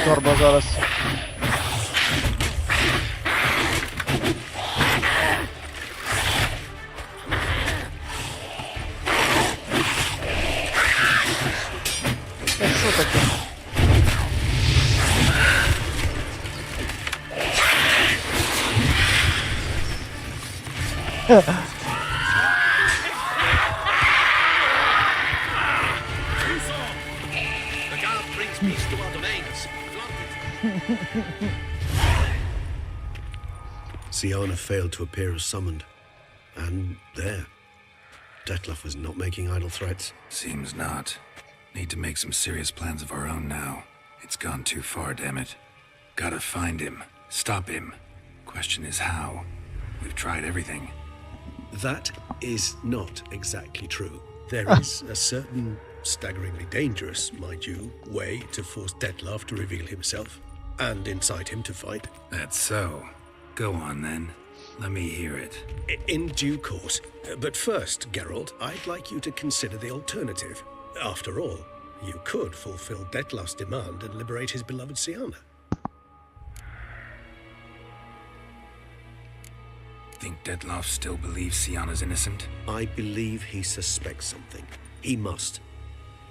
Торба зараз. Що таке? Sienna failed to appear as summoned. And there. Detlef was not making idle threats. Seems not. Need to make some serious plans of our own now. It's gone too far, damn it. Gotta find him. Stop him. Question is how. We've tried everything. That is not exactly true. There is a certain, staggeringly dangerous, mind you, way to force Detlef to reveal himself and incite him to fight. That's so. Go on then. Let me hear it. In due course. But first, Geralt, I'd like you to consider the alternative. After all, you could fulfill Detlef's demand and liberate his beloved Siana. Think Detlef still believes Siana's innocent? I believe he suspects something. He must.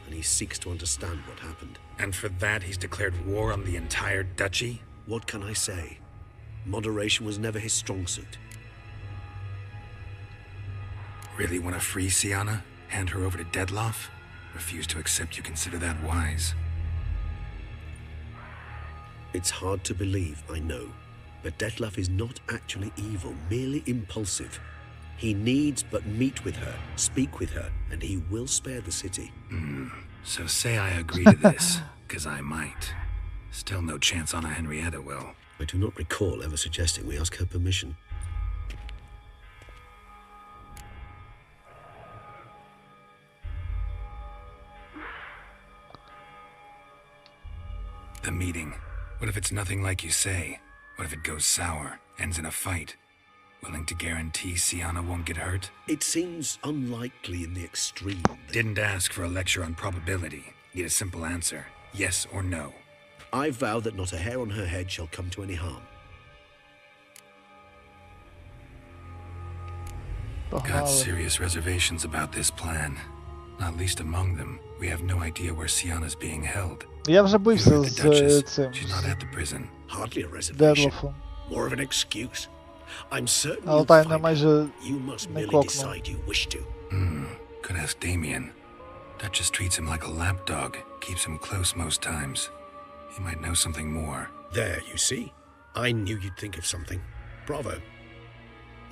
And he seeks to understand what happened. And for that he's declared war on the entire duchy? What can I say? Moderation was never his strong suit. Really want to free Siana? Hand her over to Detlef? Refuse to accept you consider that wise. It's hard to believe, I know. But Detlef is not actually evil, merely impulsive. He needs but meet with her, speak with her, and he will spare the city. So say I agree to this, because I might. Still no chance Anna Henrietta will. I do not recall ever suggesting we ask her permission. The meeting. What if it's nothing like you say? What if it goes sour, ends in a fight? Willing to guarantee Siana won't get hurt? It seems unlikely in the extreme. Didn't ask for a lecture on probability. Need a simple answer. Yes or no. I vow that not a hair on her head shall come to any harm. Got serious reservations about this plan. Not least among them, we have no idea where Siana's being held. Я вже You бився heard the з Duchess. цим, She's not at the prison. Hardly a reservation. Дедлофом. More of an excuse. I'm certain Але you'll тайна find майже her. You must не merely кокнув. decide you wish to. Could ask Damien. Duchess treats him like a lapdog. Keeps him close most times. He might know something more. There, you see? I knew you'd think of something. Bravo.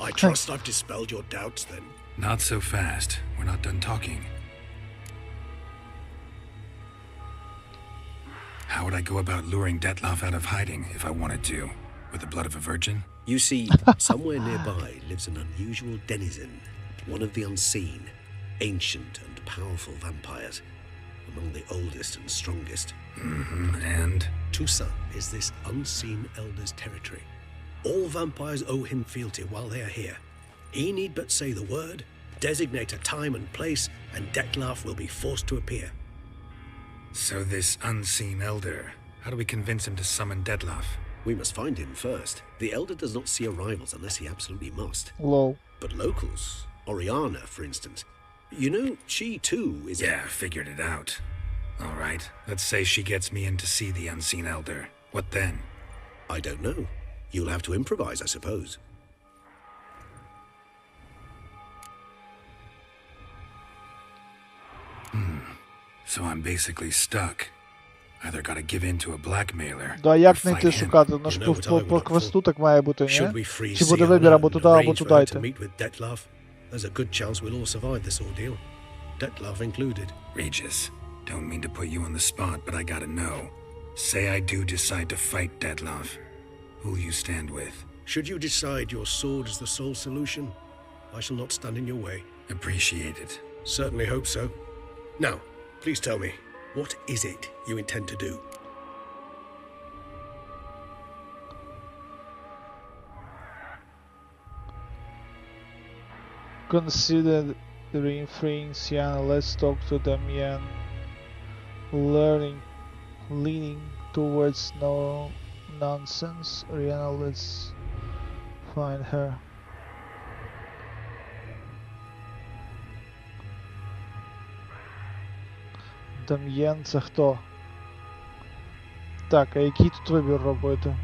I trust I've dispelled your doubts then. Not so fast. We're not done talking. How would I go about luring Detlef out of hiding if I wanted to? With the blood of a virgin? You see, somewhere nearby lives an unusual denizen, one of the unseen, ancient and powerful vampires, among the oldest and strongest. And? Tusa is this unseen elder's territory. All vampires owe him fealty while they are here. He need but say the word, designate a time and place, and Detlef will be forced to appear. So this unseen elder, how do we convince him to summon Detlef? We must find him first. The elder does not see arrivals unless he absolutely must. Лоу. But locals, Oriana, for instance, you know, she too is... Yeah, figured it out. All right, let's say she gets me in to see the unseen elder. What then? I don't know. You'll have to improvise, I suppose. So I'm basically stuck. Either gotta give in to a blackmailer, Да, or як fight знайти him. шукати? Ну ж по квесту так має бути, Should we ні? free Чи буде Siana вибір або and туди, або arrange туди for her to йти? meet with Detlef? There's a good chance we'll all survive this ordeal. Detlef included. Regis, don't mean to put you on the spot, but I gotta know. Say I do decide to fight Detlef. Who'll you stand with? Should you decide your sword is the sole solution, I shall not stand in your way. Appreciate it. Certainly hope so. Now, please tell me, what is it you intend to do? Considering freeing Siana, let's talk to Damien. Leaning towards no nonsense. Rihanna, let's find her. Дам'єн це хто? Так, а який тут вибір робити?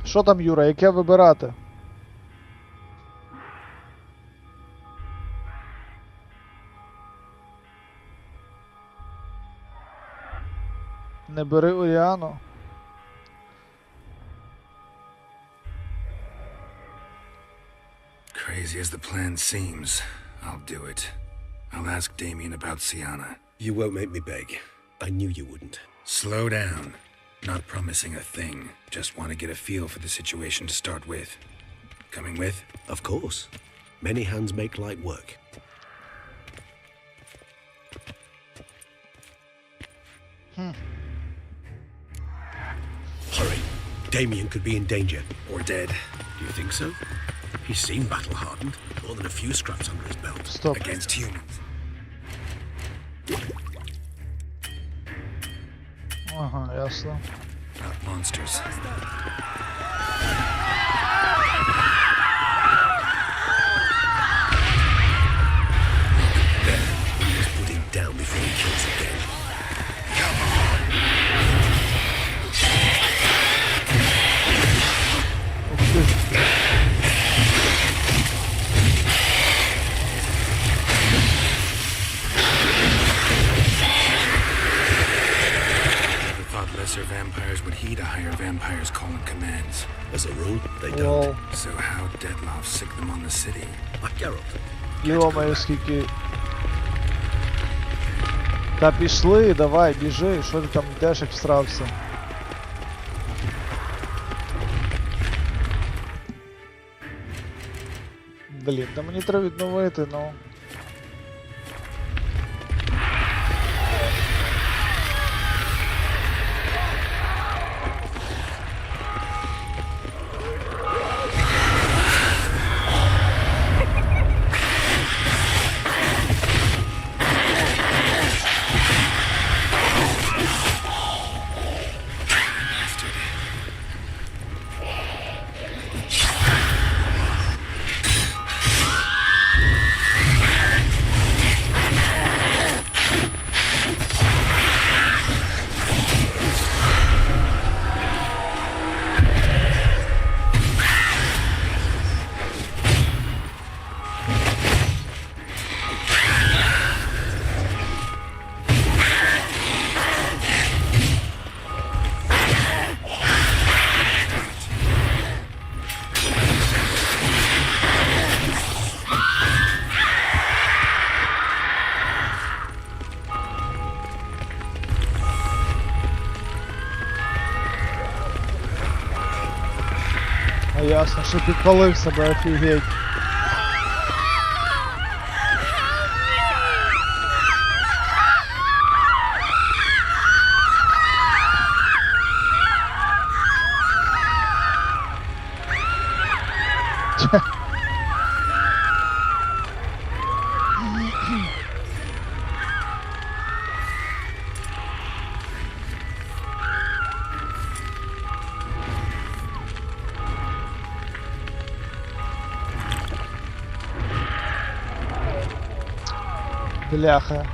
Що там, Юра, яке вибирати? Не бери Оріану. Crazy as the plan seems, I'll do it. I'll ask Damien about Sienna. You won't make me beg. I knew you wouldn't. Slow down. Not promising a thing. Just want to get a feel for the situation to start with. Coming with? Of course. Many hands make light work. Hurry. Damien could be in danger. Or dead. Do you think so? He's seen battle-hardened. More than a few scraps under his belt. Стоп. Against humans. Ага, ясно. Not monsters. Just put him down before he kills again. Never thought lesser vampires would heed a higher vampire's calling commands. As a rule, they Whoa. don't. So how Deadloff sick them on the city? Like Geralt. Йо-моє, скільки... Та пішли, давай, біжи, що ти там йдеш, як всрався? Блін, та мені треба відновити, ну... Ясно, що підпалив себе, офігеть. Бляха.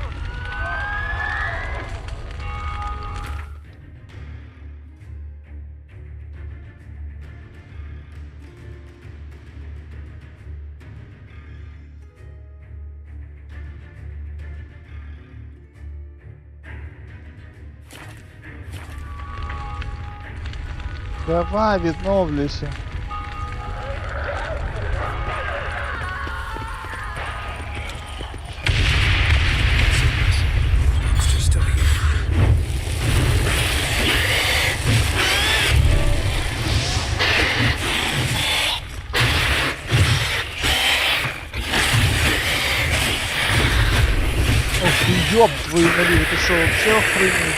Давай, відновлюйся. Йоп твою наліву, ти що, вообще охренів?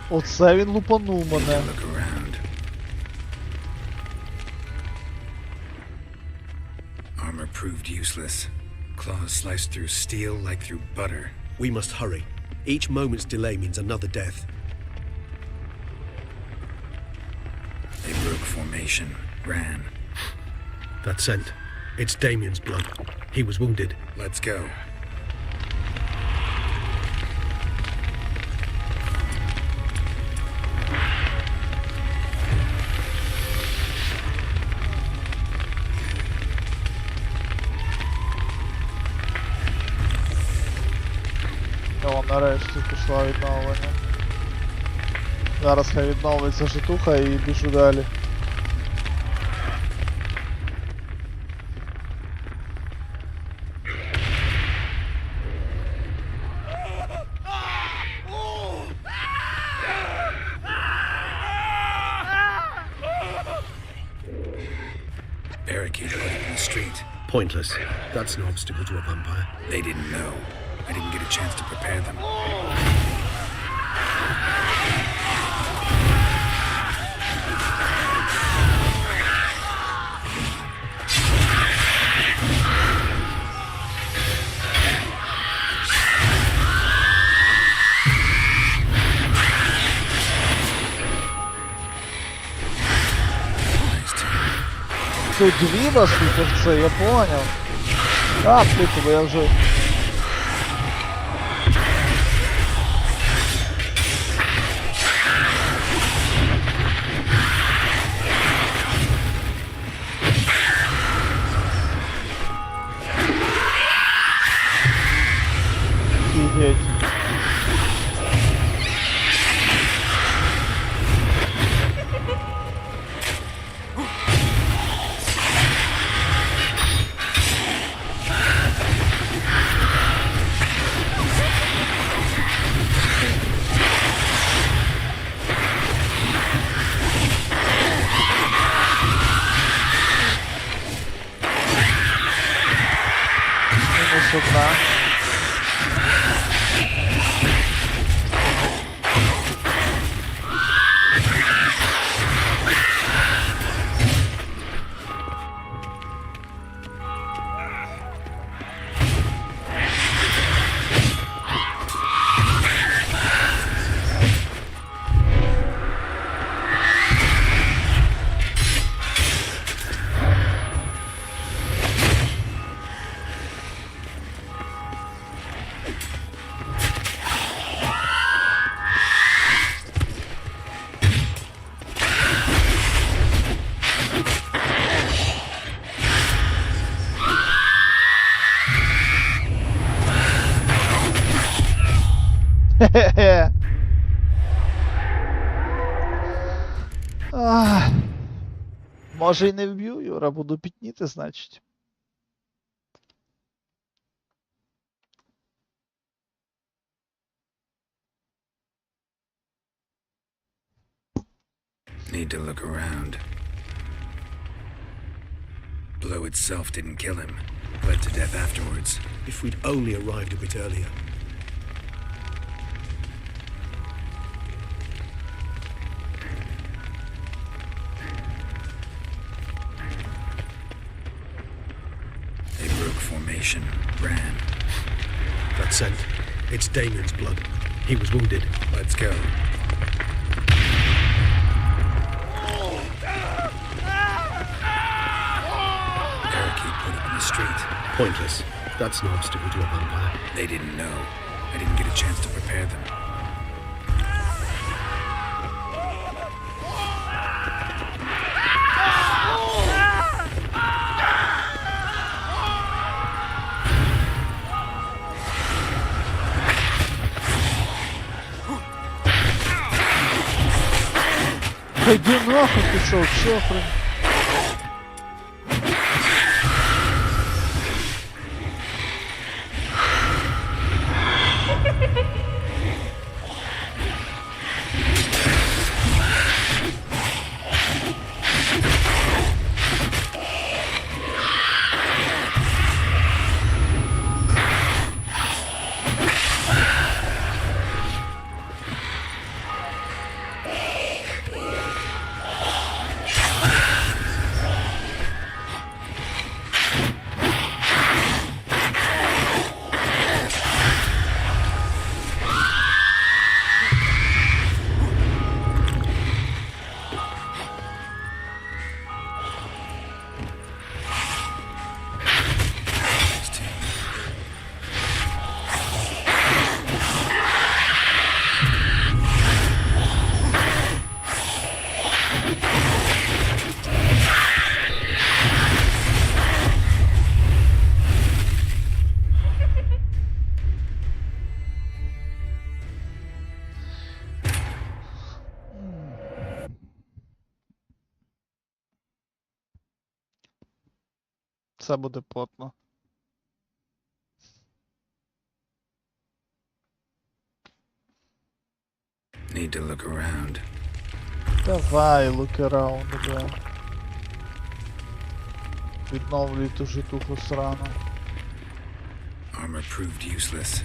Оце він лупанув мене. Armor proved useless. Claws sliced through steel like through butter. We must hurry. Each moment's delay means another death. They broke formation, ran. That scent. It's Damien's blood. He was wounded. Let's go. О, нарешті пішла відновлення. Зараз хай відновиться житуха і біжу далі. Barricaded right in the street. Pointless. That's no obstacle to a vampire. They didn't know. I didn't get a chance to prepare them. Тут дві вас тут це, я поняв. А, тихо, бо я вже... Офігеть. Мінус одна. Хе-хе-хе. Ах. Може і не вб'ю, Юра, буду пітніти, значить. Need to look around. Blow itself didn't kill him. Bled to death afterwards. If we'd only arrived a bit earlier. They broke formation, ran. That scent. It's Damien's blood. He was wounded. Let's go. Barricade put up in the street. Pointless. That's no obstacle to a vampire. They didn't know. I didn't get a chance to prepare them. Та йди нахуй пішов, що хрень? Це буде потно. Need to look around. Давай, look around, бля. Відновлюй ту житуху срану. Armor proved useless.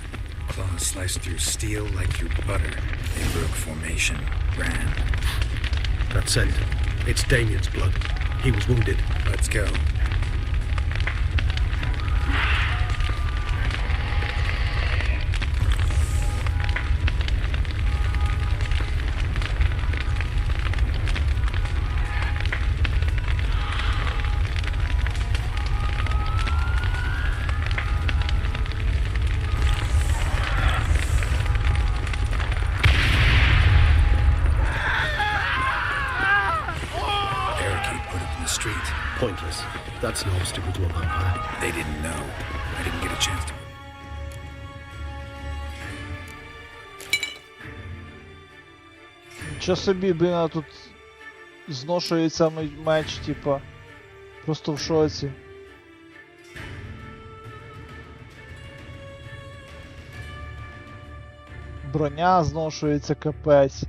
Claws sliced through steel like through butter. They broke formation, ran. That's scent. It's Damien's blood. He was wounded. Let's go. Pointless. That's no obstacle to a vampire. They didn't know. I didn't get a chance to. Нічого собі, блін, тут зношується меч, типа. Просто в шоці. Броня зношується, капець.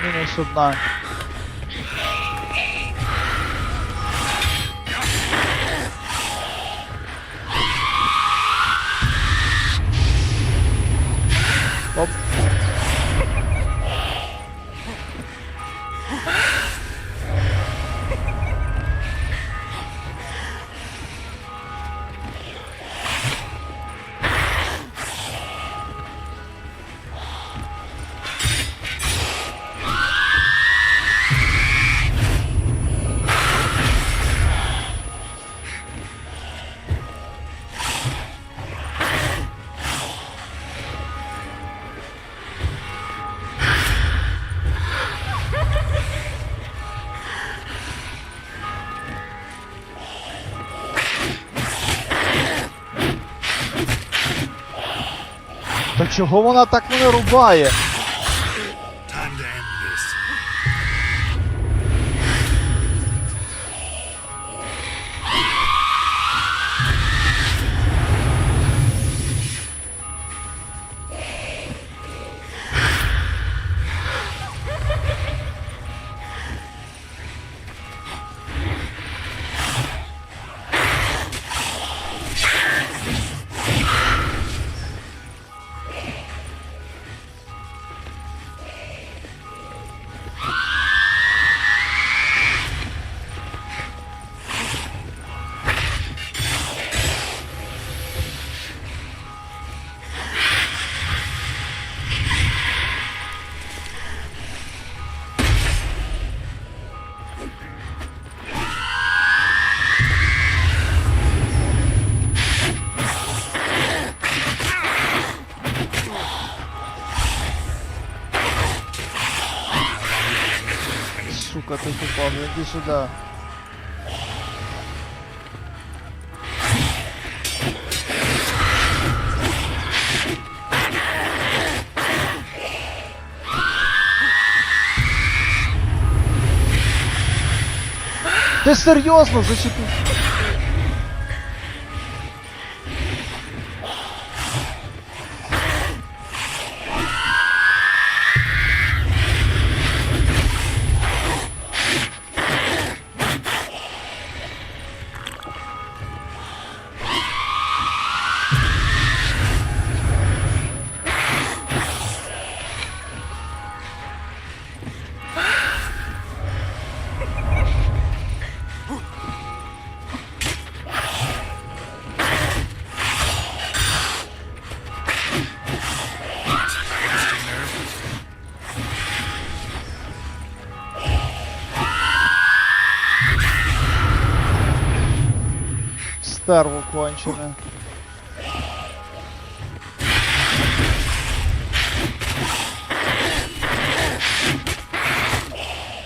Мінус одна. Оп. Та чого вона так мене рубає? Time to end this. Сука, ты тупо, иди сюда. Ты серьезно зачепил? стерву кончене.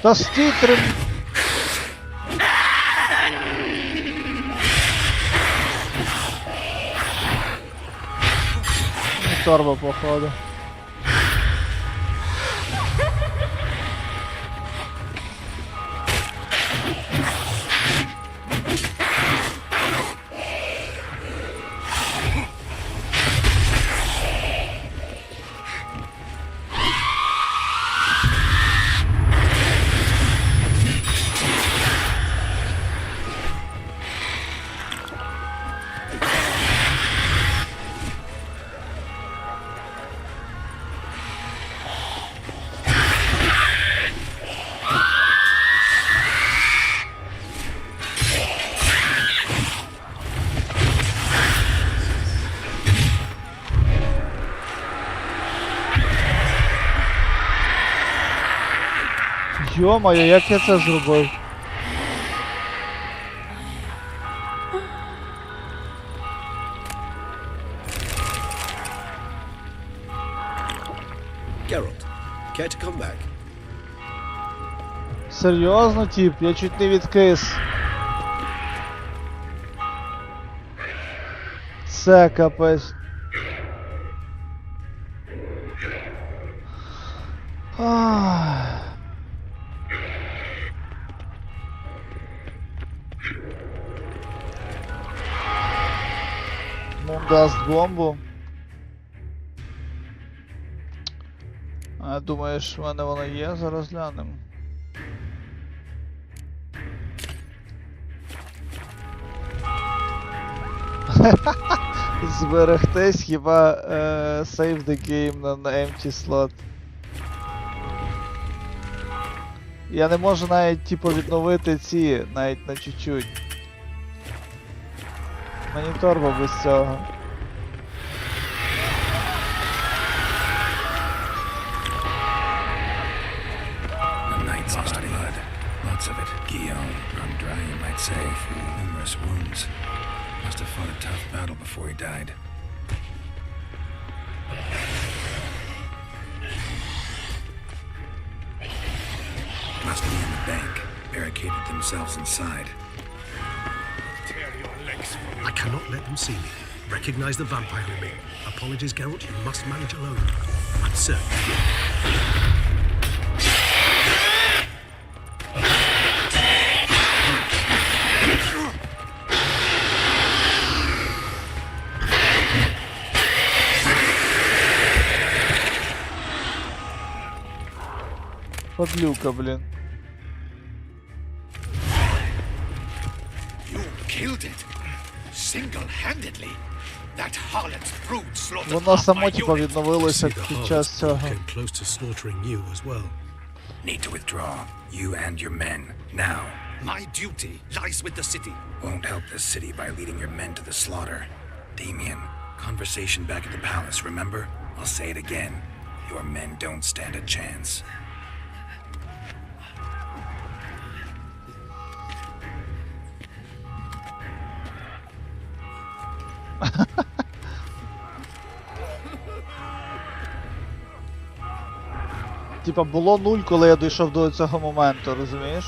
Та стій трим... Торба, походу. Йо-моє, як я це зробив? Geralt, care to come back? Серйозно, тіп? Я чуть не відкис. Це капець. Ах. Ну, дасть бомбу. А думаєш, в мене воно є? Зараз глянемо. Зберегтись, хіба save the game на empty slot. Я не можу навіть типу відновити ці, навіть на чуть-чуть. Мені торба без цього. The night's lost blood. Lots of it. Guillaume, run dry, you might say. Numerous wounds. Must have fought a tough battle before he died. Must be in the bank. Barricaded themselves inside. I cannot let them see me. Recognize the vampire in me. Apologies, Geralt, you must manage alone. I'm certain. Подлюка, блін. You killed it. Single-handedly. That harlot's brood slaughtered Воно half само my типа unit. відновилося See, the під harlots час цього. came close to slaughtering you as well. Need to withdraw. You and your men. Now. My duty lies with the city. Won't help the city by leading your men to the slaughter. Damien, conversation back at the palace, remember? I'll say it again. Your men don't stand a chance. Типа було 0, коли я дійшов до цього моменту, розумієш?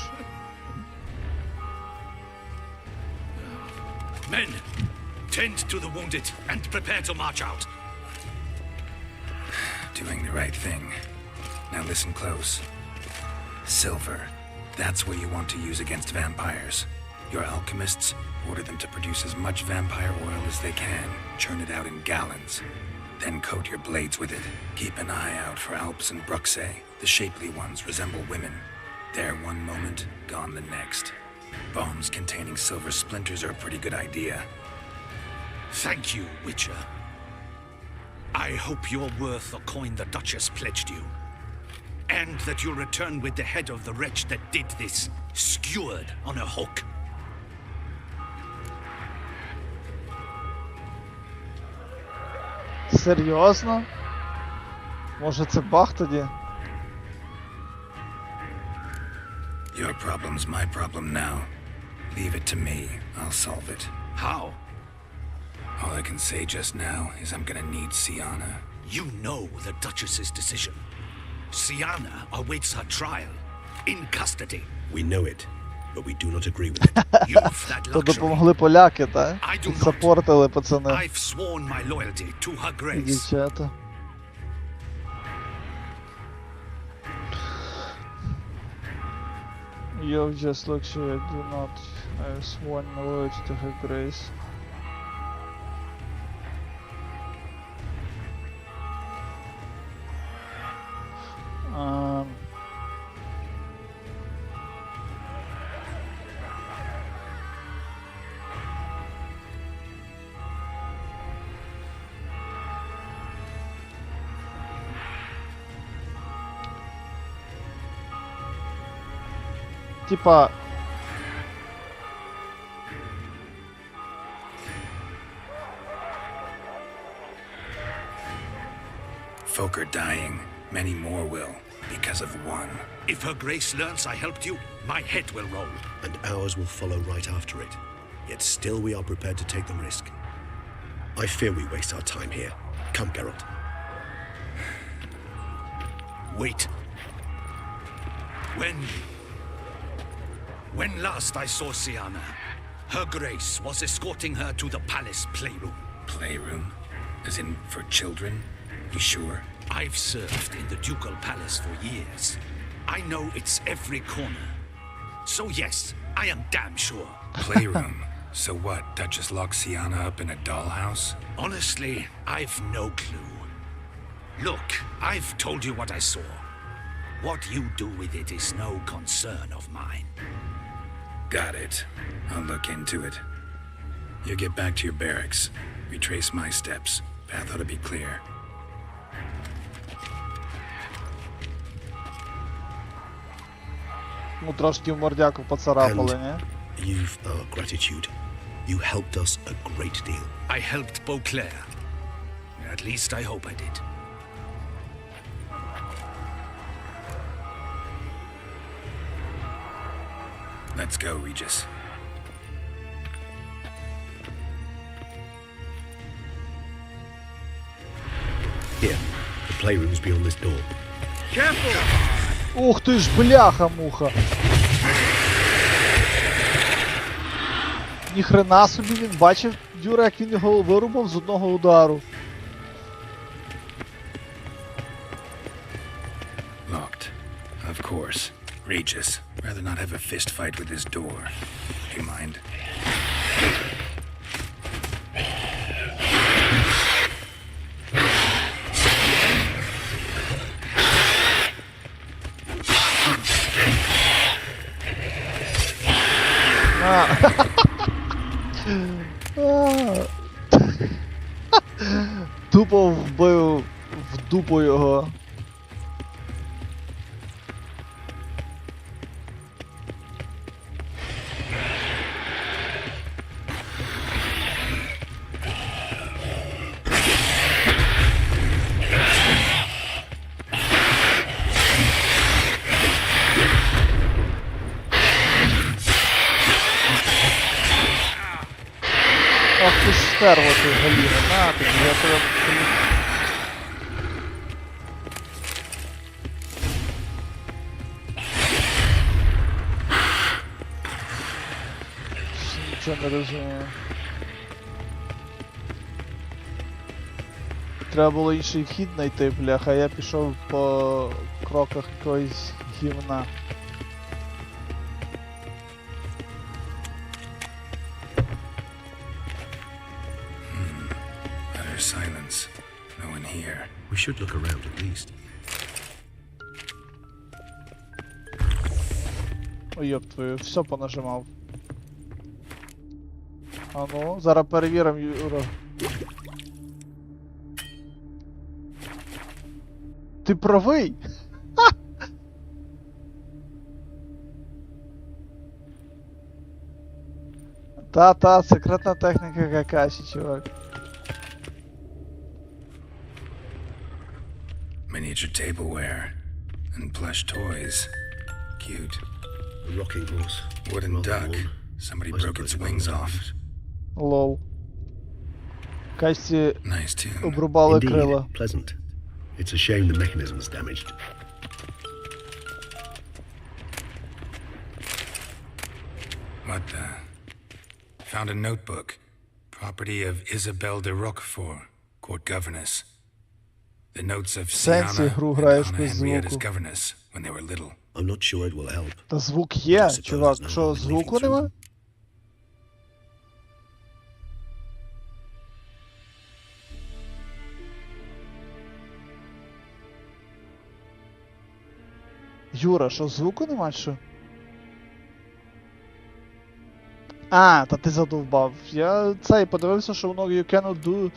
Men, tend to the wounded and prepare to march out. Doing the right thing. Now listen close. Silver. That's what you want to use against vampires. Your alchemists, order them to produce as much vampire oil as they can. Churn it out in gallons. Then coat your blades with it. Keep an eye out for Alps and Bruxay. The shapely ones resemble women. There one moment, gone the next. Bombs containing silver splinters are a pretty good idea. Thank you, Witcher. I hope you're worth the coin the Duchess pledged you. And that you'll return with the head of the wretch that did this, skewered on a hook. Серйозно? Може це баг тоді? Your problem's my problem now. Leave it to me. I'll solve it. How? All I can say just now is I'm gonna need Sienna. You know the Duchess's decision. Sienna awaits her trial. In custody. We know it, but we do not agree with it. You've that То luxury. допомогли поляки, так? I do not. Саппортили пацани I've sworn my loyalty to her і grace. дівчата. You've just luxury, I do not. I sworn my loyalty to her grace. Типа... Folk are dying. Many more will, because of one. If her grace learns I helped you, my head will roll. And ours will follow right after it. Yet still we are prepared to take the risk. I fear we waste our time here. Come, Geralt. Wait. When last I saw Sienna, her grace was escorting her to the palace playroom. Playroom? As in for children? You sure? I've served in the ducal palace for years. I know its every corner. So yes, I am damn sure. Playroom? So what, Duchess locked Sienna up in a dollhouse? Honestly, I've no clue. Look, I've told you what I saw. What you do with it is no concern of mine. Got it. I'll look into it. You get back to your barracks. Retrace my steps. Path ought to be clear. Ну трошки в мордяку поцарапали, ні? You've our gratitude. You helped us a great deal. I helped Beauclair. At least I hope I did. Let's go, Regis. Here, the playroom's beyond this door. Ух ти ж, бляха-муха! Ніхрена собі він бачив, Юра, як він його вирубав з одного удару. Locked. Of course. Regis, rather not have a fist fight with this door. Do you mind? Тупо вбив в дупу його. Ах ти стерво ти, Галіна, на тобі, я тебе... Нічого не розумію. Треба було інший вхід знайти, бляха, я пішов по кроках якогось гівна. Silence. No one here. We should look around at least. Ой, ёб твою, все понажимав. А ну, зараз перевіримо, Юра. Ти правий! Ха! Та, секретна техніка Какаші, чувак. Miniature tableware. And plush toys. Cute. A rocking horse. Wooden Rather duck. worn. Somebody I broke suppose its it wings was off. Лол. Касті Nice tune. обрубали Indeed, крила. pleasant. It's a shame the mechanism's damaged. What the? Found a notebook. Property of Isabelle de Roquefort, court governess. The notes of Сенсі Siana гру and граєш Anna без Henrietta's звуку. governess when they were little. I'm not sure it will help. Та звук є, I suppose чувак. there's no Що, harm in звуку leafing through нема? them. Юра, що, звуку нема, що? А, та ти задовбав. Я цей подивився, що воно you cannot do...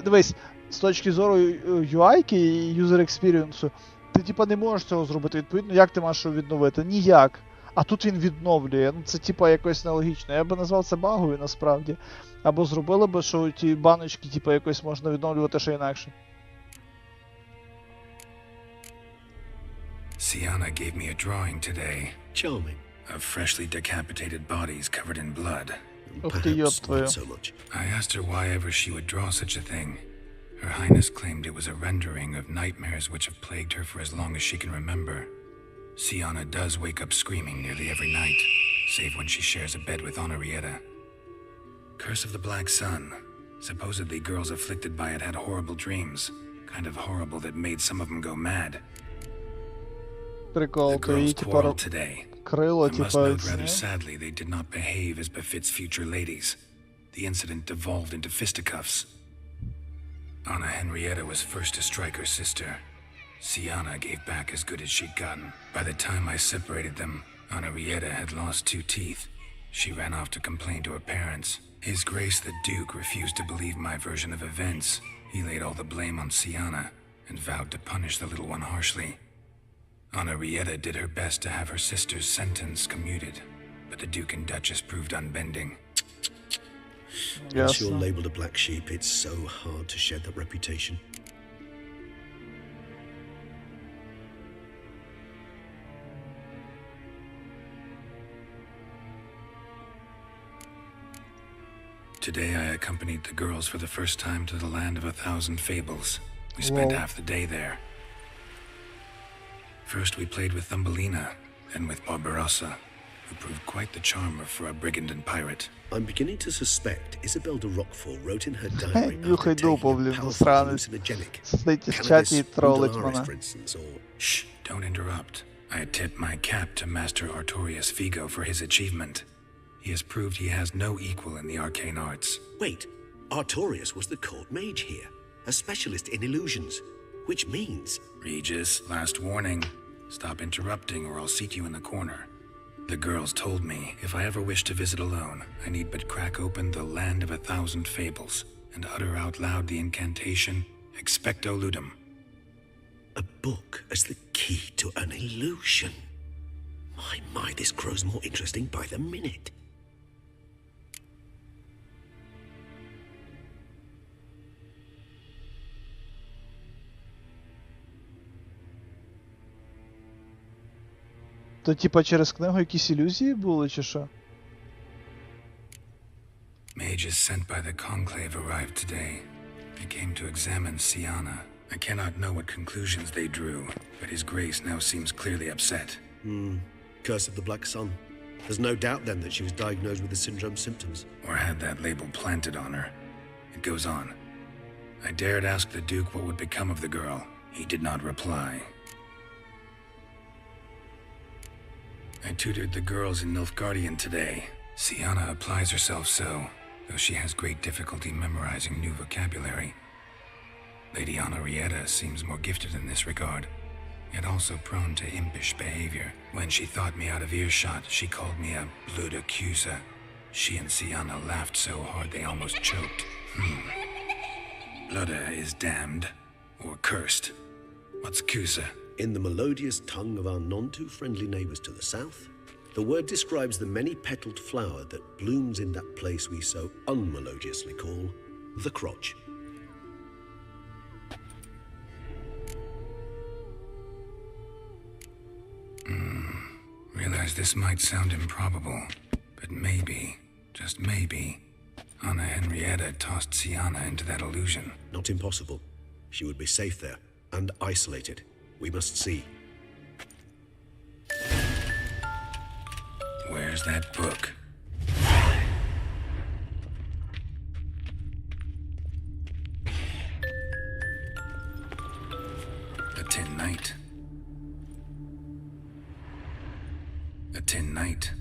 Дивись, з точки зору UI-ки і user experience, ти типа не можеш цього зробити. Відповідно, як ти маєш його відновити? Ніяк. А тут він відновлює. Ну це типа якось нелогічно. Я би назвав це багою насправді. Або зробили би, що ті баночки типа якось можна відновлювати ще інакше. Siana gave me a drawing today Charming. of freshly decapitated bodies covered in blood. Ух ти, ёб Perhaps твою. not so much. I asked her why ever she would draw such a thing. Her Highness claimed it was a rendering of nightmares which have plagued her for as long as she can remember. Siana does wake up screaming nearly every night, save when she shares a bed with Henrietta. Curse of the Black Sun. Supposedly girls afflicted by it had horrible dreams, kind of horrible that made some of them go mad. Прикол, The то її girls типа quarreled today. крило, I must типа. note rather sadly they did not behave as befits future ladies. The incident devolved into fisticuffs. Anna Henrietta was first to strike her sister. Siana gave back as good as she'd gotten. By the time I separated them, Henrietta had lost 2 teeth. She ran off to complain to her parents. His Grace the Duke refused to believe my version of events. He laid all the blame on Siana and vowed to punish the little one harshly. Henrietta did her best to have her sister's sentence commuted, but the Duke and Duchess proved unbending. Once you're Ясно. labelled a black sheep, it's so hard to shed that reputation. Today I accompanied the girls for the first time to the land of 1,000 fables. We spent Whoa. half the day there. First we played with Thumbelina, then with Barbarossa, who proved quite the charmer for a brigand and pirate. I'm beginning to suspect Isabelle de Roquefort wrote in her diary about Нюхай taking дупу, a блін, powerful засранець. hallucinogenic. Сидить в чаті і Cannabis тролить undularis, мене. for instance, or... Shh, don't interrupt. I tip my cap to Master Artorius Figo for his achievement. He has proved he has no equal in the arcane arts. Wait, Artorius was the court mage here, a specialist in illusions, which means... Regis, last warning. Stop interrupting or I'll seat you in the corner. The girls told me if I ever wish to visit alone, I need but crack open the land of 1,000 fables and utter out loud the incantation, Expecto Ludum. A book as the key to an illusion. My, this grows more interesting by the minute. То типа через книгу якісь ілюзії були, чи що? Mages sent by the conclave arrived today. They came to examine Siana. I cannot know what conclusions they drew, but His Grace now seems clearly upset. Curse of the Black Sun. There's no doubt then that she was diagnosed with the syndrome symptoms. Or had that label planted on her. It goes on. I dared ask the Duke what would become of the girl. He did not reply. I tutored the girls in Nilfgaardian today. Siana applies herself so, though she has great difficulty memorizing new vocabulary. Lady Henrietta seems more gifted in this regard, yet also prone to impish behavior. When she thought me out of earshot, she called me a blood accuser. She and Siana laughed so hard they almost choked. Blooda is damned, or cursed. What's Cusa? In the melodious tongue of our none-too-friendly neighbours to the south, the word describes the many-petaled flower that blooms in that place we so unmelodiously call the crotch. Realize this might sound improbable, but maybe, just maybe, Anna Henrietta tossed Sienna into that illusion. Not impossible. She would be safe there, and isolated. We must see. Where's that book? A tin knight. A tin knight.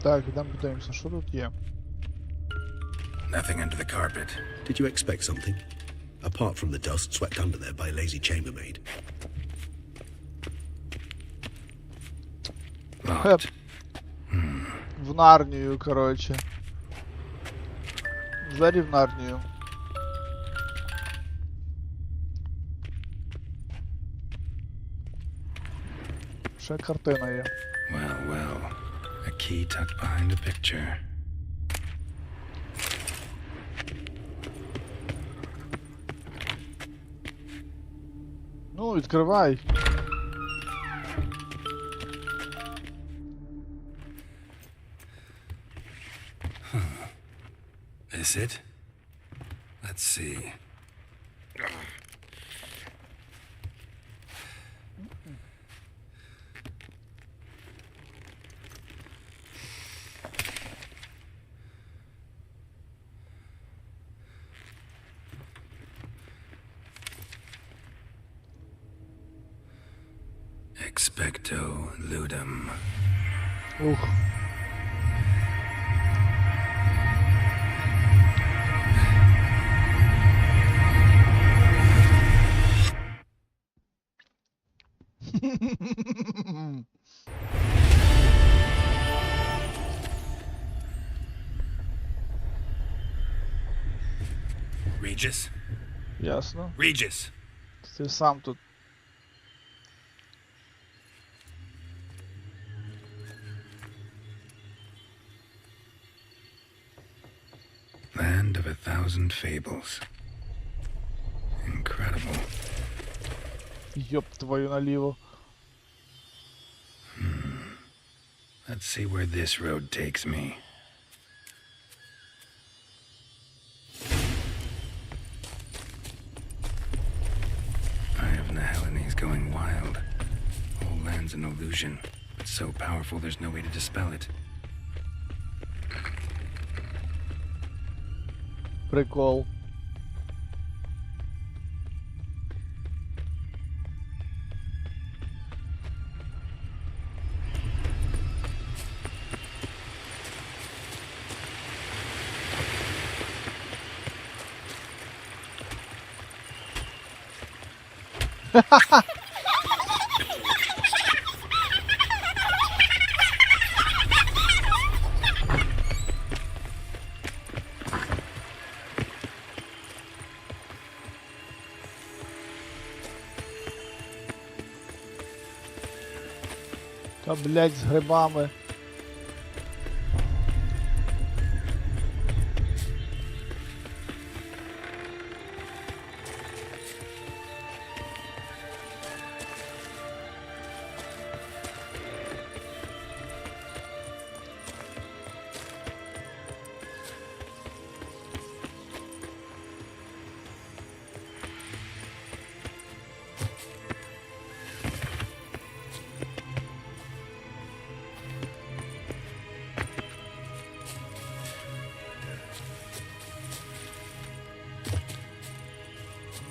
Так, ідемо подивимося, що тут є. Nothing under the carpet. Did you expect something? Apart from the dust swept under there by a lazy chambermaid. Locked. В Нарнію, коротше. Двері в Нарнію. Ще картина є. Well, well. A key tucked behind a picture. Ну, відкривай. This it? Let's see. Expecto ludum. Ух. Regis? Ясно. Regis! Ти сам тут. Land of 1,000 fables. Incredible. Йоп твою наліво. Let's see where this road takes me. Eye of Nahelen is going wild. Whole land's an illusion. It's so powerful there's no way to dispel it. Прикол. Та, блядь, з грибами.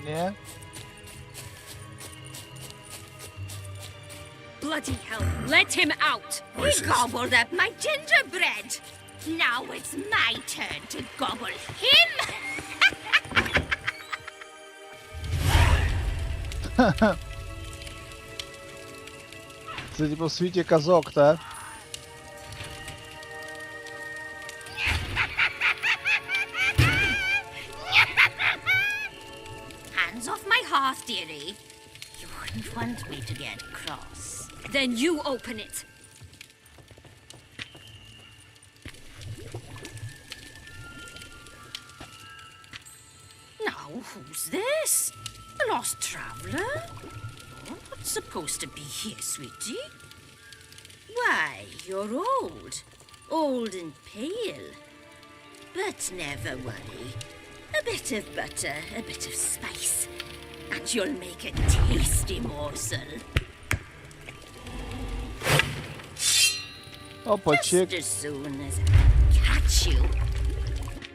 Ні? Bloody hell, let him out! Voices. He gobbled up my gingerbread. Now it's my turn to gobble him. Це типу в світі казок, так? Hands off my hearth, dearie. You wouldn't want me to get cross. Then you open it. Now, who's this? Lost traveller? You're not supposed to be here, sweetie. Why, you're old. Old and pale. But never worry. A bit of butter, a bit of spice, and you'll make a tasty morsel. Опа, чек. Just as soon as I catch you.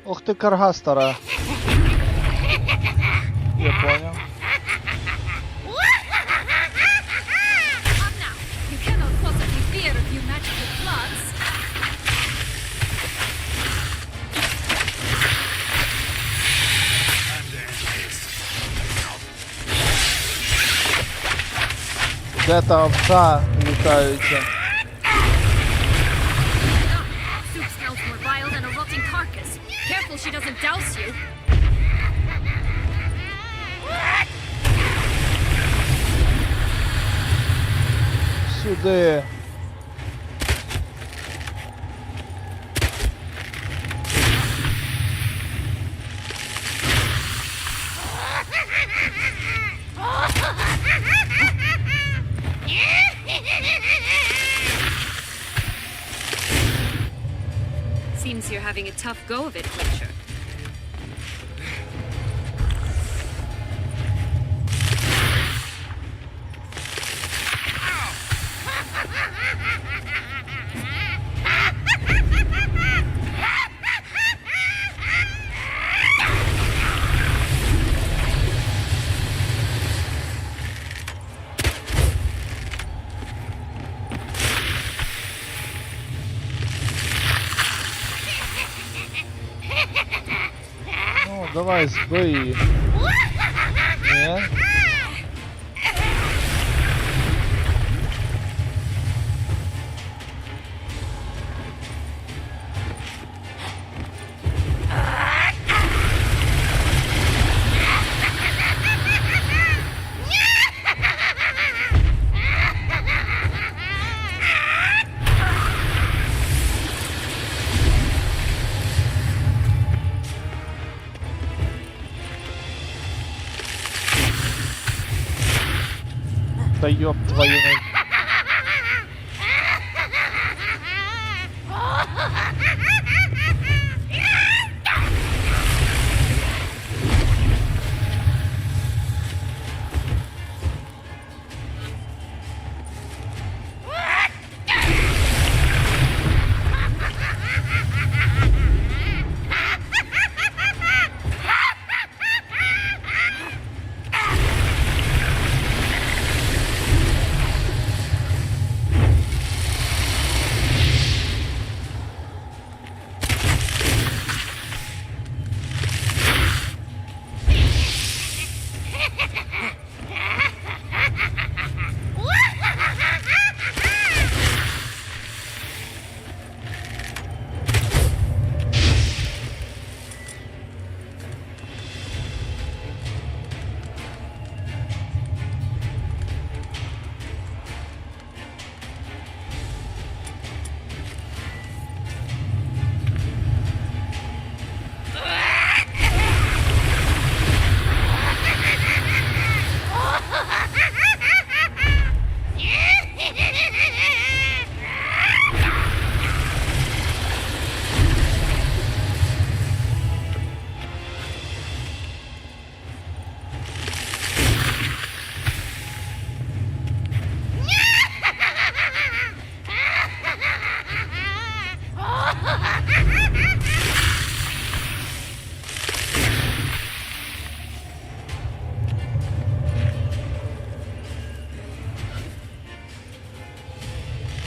Ох ти, карга стара. Я понял. Come now. You cannot possibly fear a few magical floods. Де та овца літаюча? Soup smells more vile than a rotting carcass. Careful she doesn't douse you. Сюди. Seems you're having a tough go of it, Fletcher. Ну, давай, збий її. Ні? Та ёб твою мать.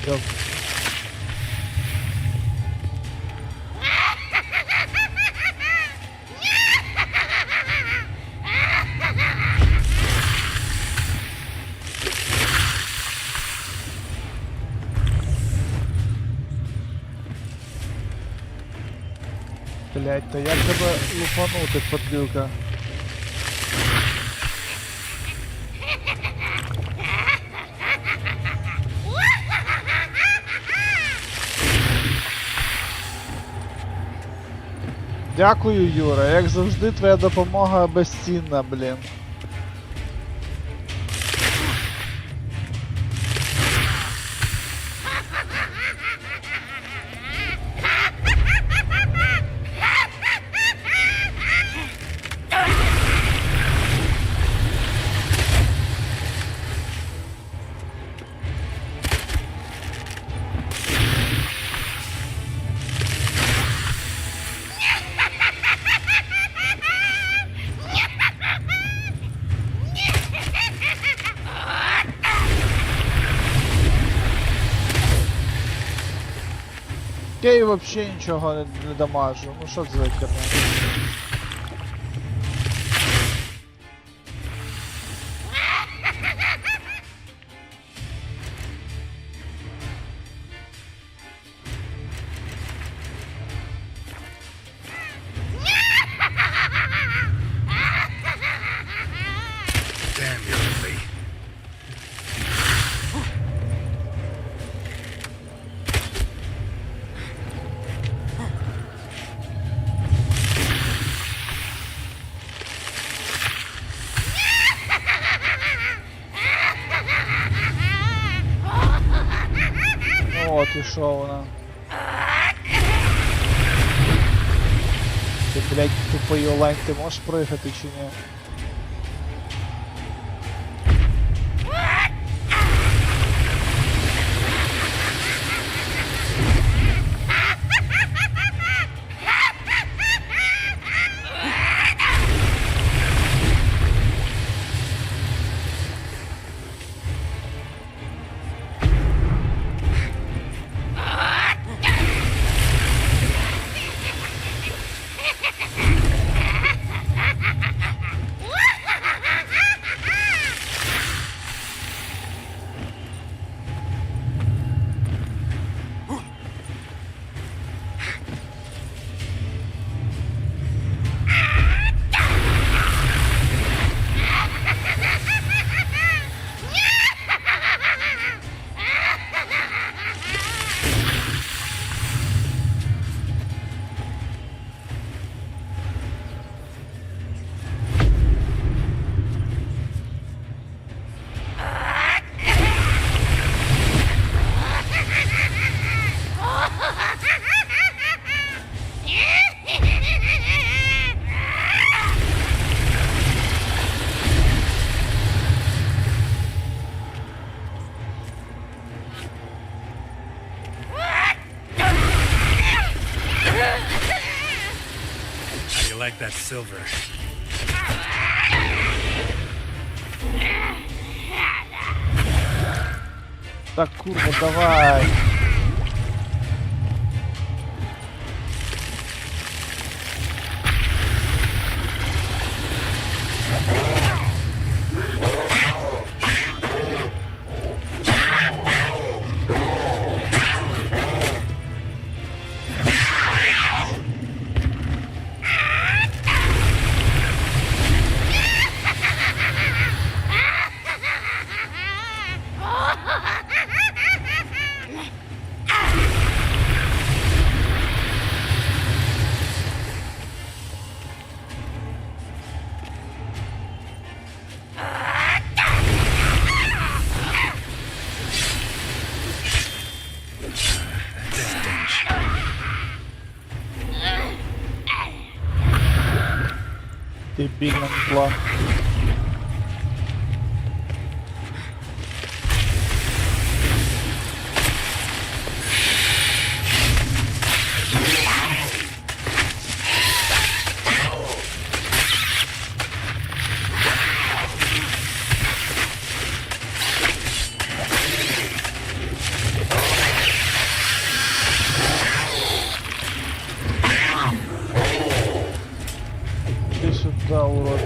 Йоп. Блять, та як тебе лупанути, подлюка? Дякую, Юра, як завжди, твоя допомога безцінна, блін. Я їй взагалі нічого не дамажу. Ну що це за керня? Damn, you're ugly. Ну от і що вона. Ти, блядь, тупий олень, ти можеш пригати чи ні? Like that silver. Так, курва, давай. Дебільна мтла. Иди сюда, урод.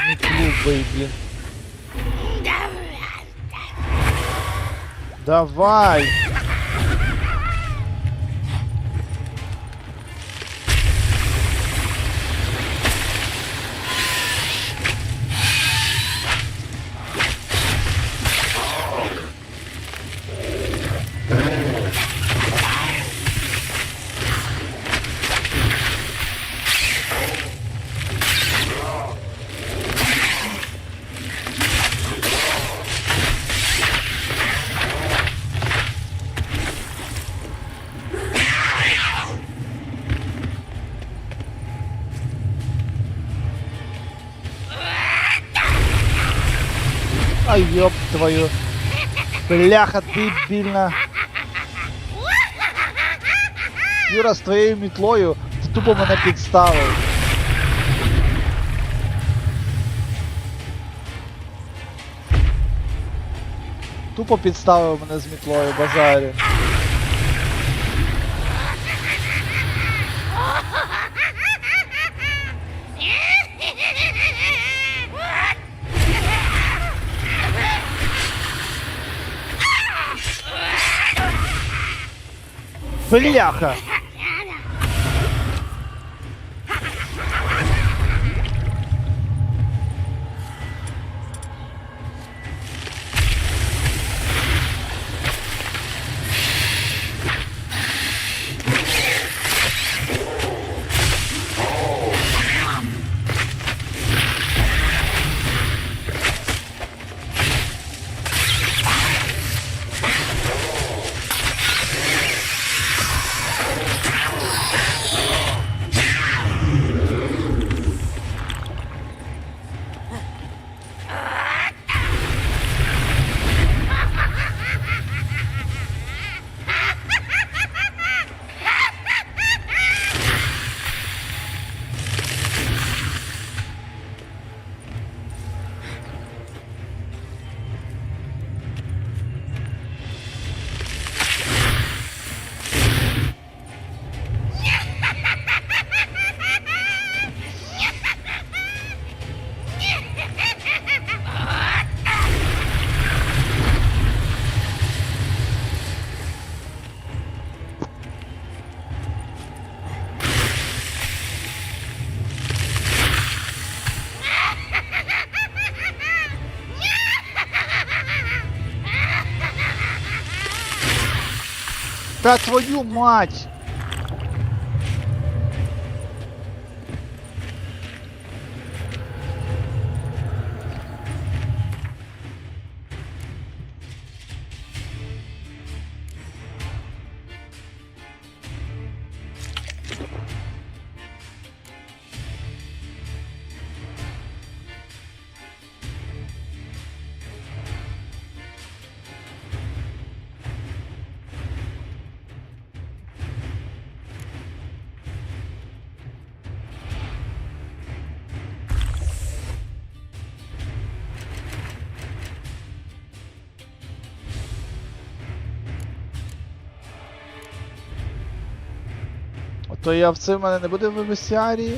Не клубай, блин. Давай! Ай, ёб твою. Бляха, ти більна. Юра, з твоєю мітлою ти тупо мене підставив. Тупо підставив мене з мітлою, базарі. Бляха! Та твою мать! То я в це в мене не буде в бестіарії.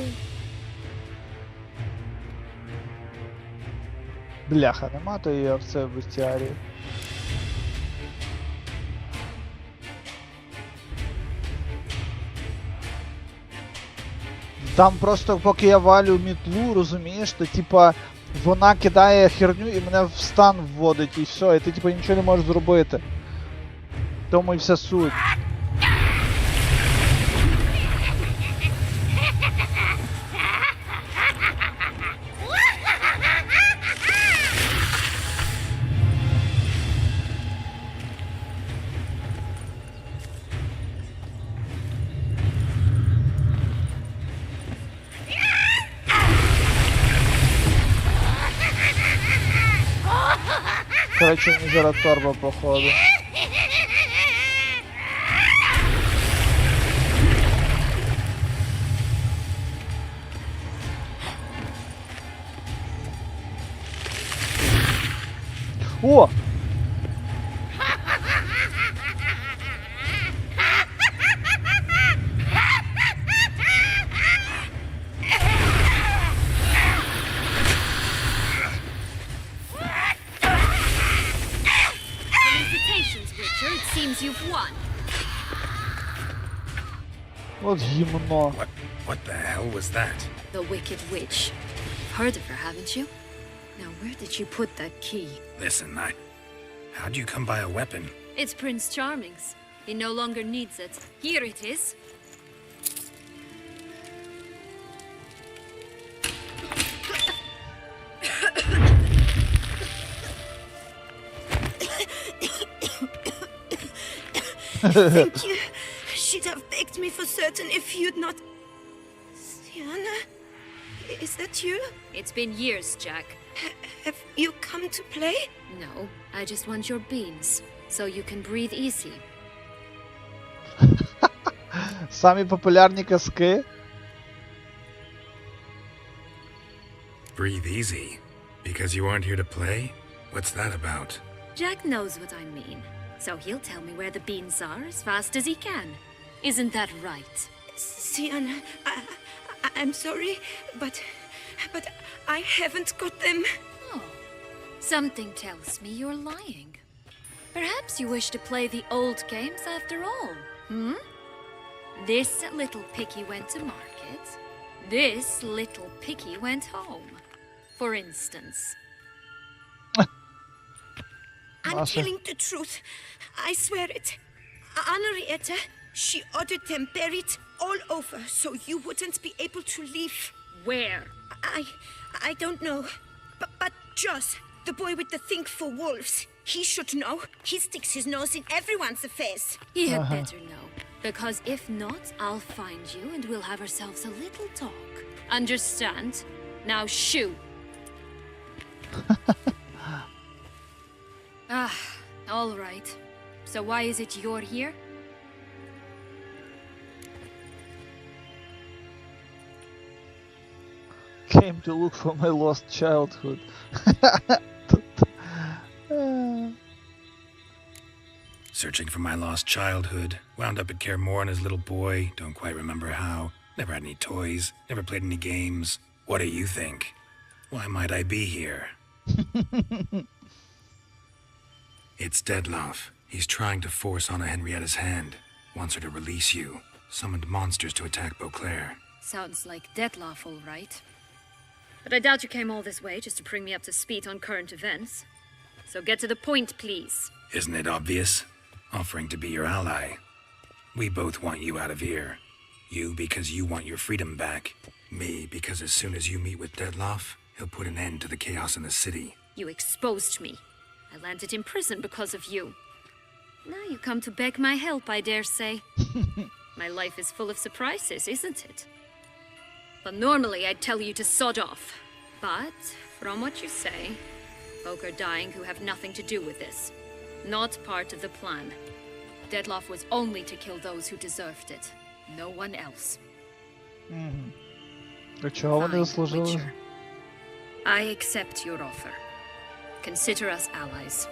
Бляха, нема, то я в це в бестіарії. Там просто поки я валю мітлу, розумієш, то типа вона кидає херню і мене в стан вводить і все, і ти типа нічого не можеш зробити. Тому і вся суть. Короче, мені зараз торба, походу. О! What гімно. What the hell was that? The Wicked Witch. Heard of her, haven't you? Now, where did she put that key? Listen, how'd you come by a weapon? It's Prince Charming's. He no longer needs it. Here it is. Thank you. She'd have begged me for certain if you'd not... Sienna? Is that you? It's been years, Jack. Have you come to play? No, I just want your beans, so you can breathe easy. Самі популярні казки. Breathe easy. Because you aren't here to play? What's that about? Jack knows what I mean, so he'll tell me where the beans are as fast as he can. Isn't that right? Sienna, I'm sorry, but I haven't got them. Oh, something tells me you're lying. Perhaps you wish to play the old games after all, hmm? This little piggy went to market. This little piggy went home, for instance. I'm Masha. telling the truth. I swear it. Henrietta, she ordered them buried all over so you wouldn't be able to leave. Where? I don't know. But Joss, the boy with the thing for wolves, he should know. He sticks his nose in everyone's affairs. He had better know. Because if not, I'll find you and we'll have ourselves a little talk. Understand? Now shoo! All right. So why is it you're here? Came to look for my lost childhood. Searching for my lost childhood. Wound up at Care More as a little boy. Don't quite remember how. Never had any toys. Never played any games. What do you think? Why might I be here? It's Dettlaff. He's trying to force Anna Henrietta's hand. Wants her to release you. Summoned monsters to attack Beauclair. Sounds like Dettlaff, all right. But I doubt you came all this way just to bring me up to speed on current events. So get to the point, please. Isn't it obvious? Offering to be your ally. We both want you out of here. You because you want your freedom back. Me because as soon as you meet with Dettlaff, he'll put an end to the chaos in the city. You exposed me. I landed in prison because of you. Now you come to beg my help, I dare say. My life is full of surprises, isn't it? But normally I'd tell you to sod off. But, from what you say, folk are dying who have nothing to do with this. Not part of the plan. Dettlaff was only to kill those who deserved it. No one else. До чого вони Fine, заслужили? Witcher. I accept your offer. Consider us allies.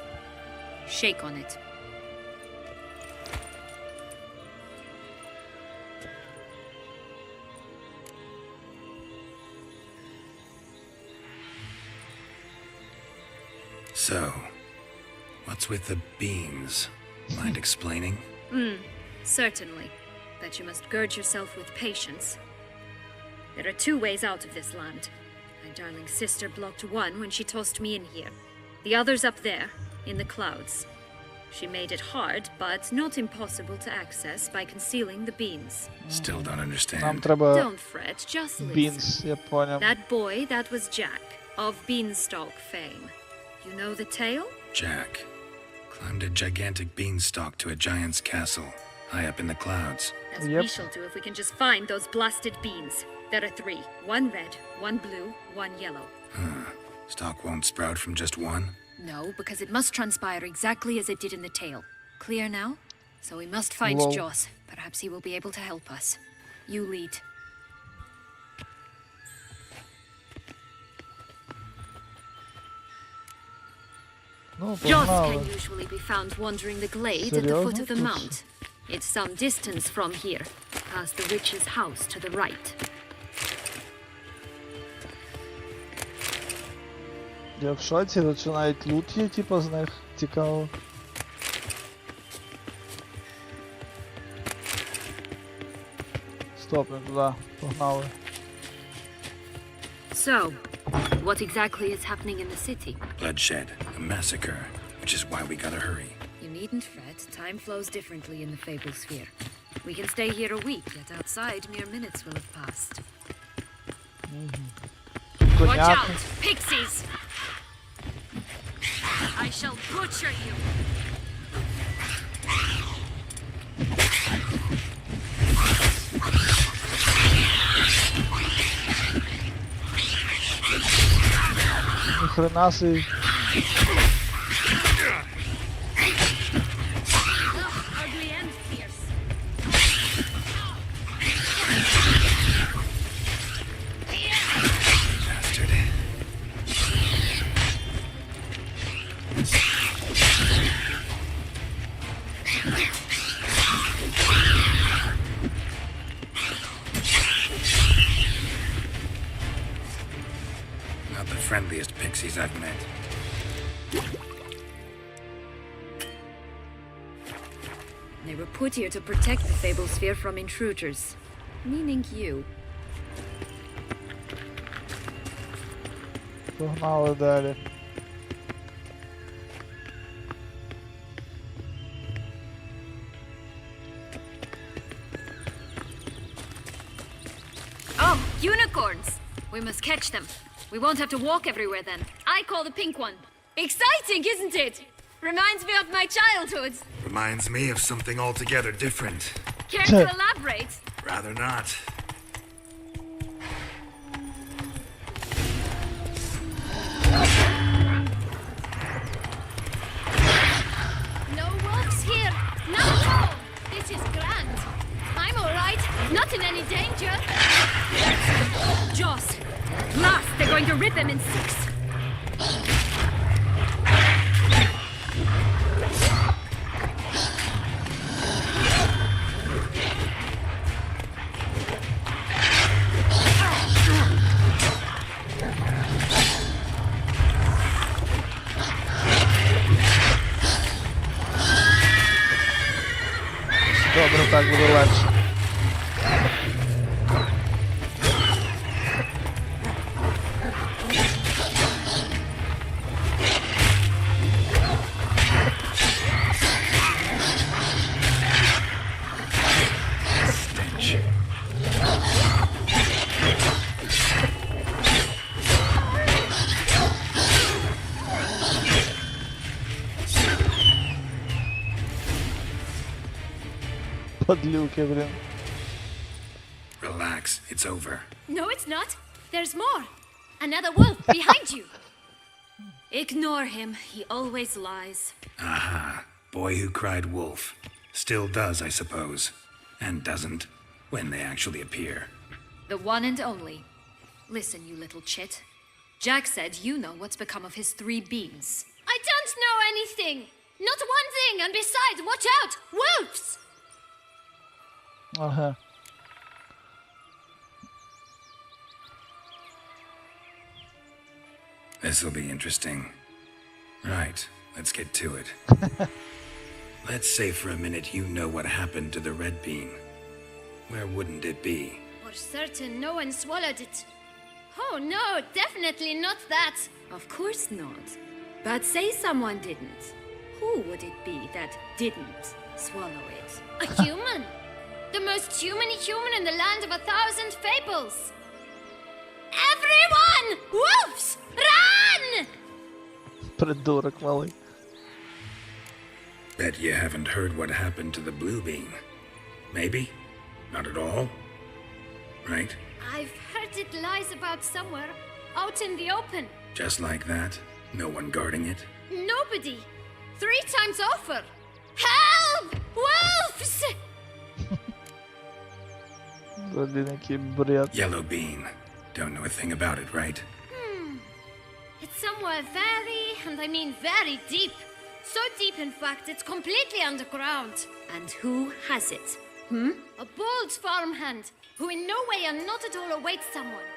Shake on it. So, what's with the beans? Mind explaining? Certainly. But you must gird yourself with patience. There are two ways out of this land. My darling sister blocked one when she tossed me in here. The other's up there, in the clouds. She made it hard, but not impossible to access by concealing the beans. Still don't Нам understand. треба Don't fret, just listen. beans, я понял. That boy, that was Jack, of Beanstalk fame. You know the tale? Jack climbed a gigantic beanstalk to a giant's castle, high up in the clouds. As we Yep. shall do if we can just find those blasted beans. There are three. One red, one blue, one yellow. Stalk won't sprout from just one? No, because it must transpire exactly as it did in the tale. Clear now? So we must find Lol. Joss. Perhaps he will be able to help us. You lead. Ну, Joss погнали. can usually be found wandering the glade at the foot of the Серьезно? mount. It's some distance from here, past the witch's house to the right. Я в шоці, тут що навіть лут є, типу, з них. Цікаво. Стоп, не туди. Погнали. So, what exactly is happening in the city? Bloodshed, a massacre, which is why we gotta hurry. You needn't fret. Time flows differently in the Fable Sphere. We can stay here a week, yet outside mere minutes will have passed. Watch out! Понятно. Pixies! I shall butcher you! Ніхрена собі. Ugly and fierce. Bastard. Not the friendliest pixies I've met. They were put here to protect the Fable Sphere from intruders. Meaning you. Погнали далі. Oh, unicorns! We must catch them. We won't have to walk everywhere then. I call the pink one. Exciting, isn't it? Reminds me of my childhood. Reminds me of something altogether different. Care to elaborate? Rather not. No wolves here. Not at all. This is grand. I'm all right. Not in any danger. Joss. Last, they're going to rip them in six. Добре, так буде легше. Stench. Подлюки, блін. Relax, it's over. No, it's not. There's more. Another wolf behind you. Ignore him. He always lies. Aha, boy who cried wolf. Still does, I suppose. And doesn't, when they actually appear. The one and only. Listen, you little chit. Jack said you know what's become of his 3 beans. I don't know anything. Not one thing, and besides, watch out! Wolves! Ага. This'll be interesting. Right, let's get to it. Let's say for a minute you know what happened to the red bean. Where wouldn't it be? For certain, no one swallowed it. Oh no, definitely not that. Of course not. But say someone didn't. Who would it be that didn't swallow it? A human! The most human-y human in the land of 1,000 fables! Everyone! Wolves! Run! Придурок малий. Bet you haven't heard what happened to the blue bean. Maybe? Not at all? Right? I've heard it lies about somewhere, out in the open. Just like that? No one guarding it? Nobody. 3 times over. Help! Wolves! Блін, який бред. Yellow bean. Don't know a thing about it, right? It's somewhere very, and I mean very deep. So deep, in fact, it's completely underground. And who has it? A bold farmhand, who in no way and not at all awaits someone.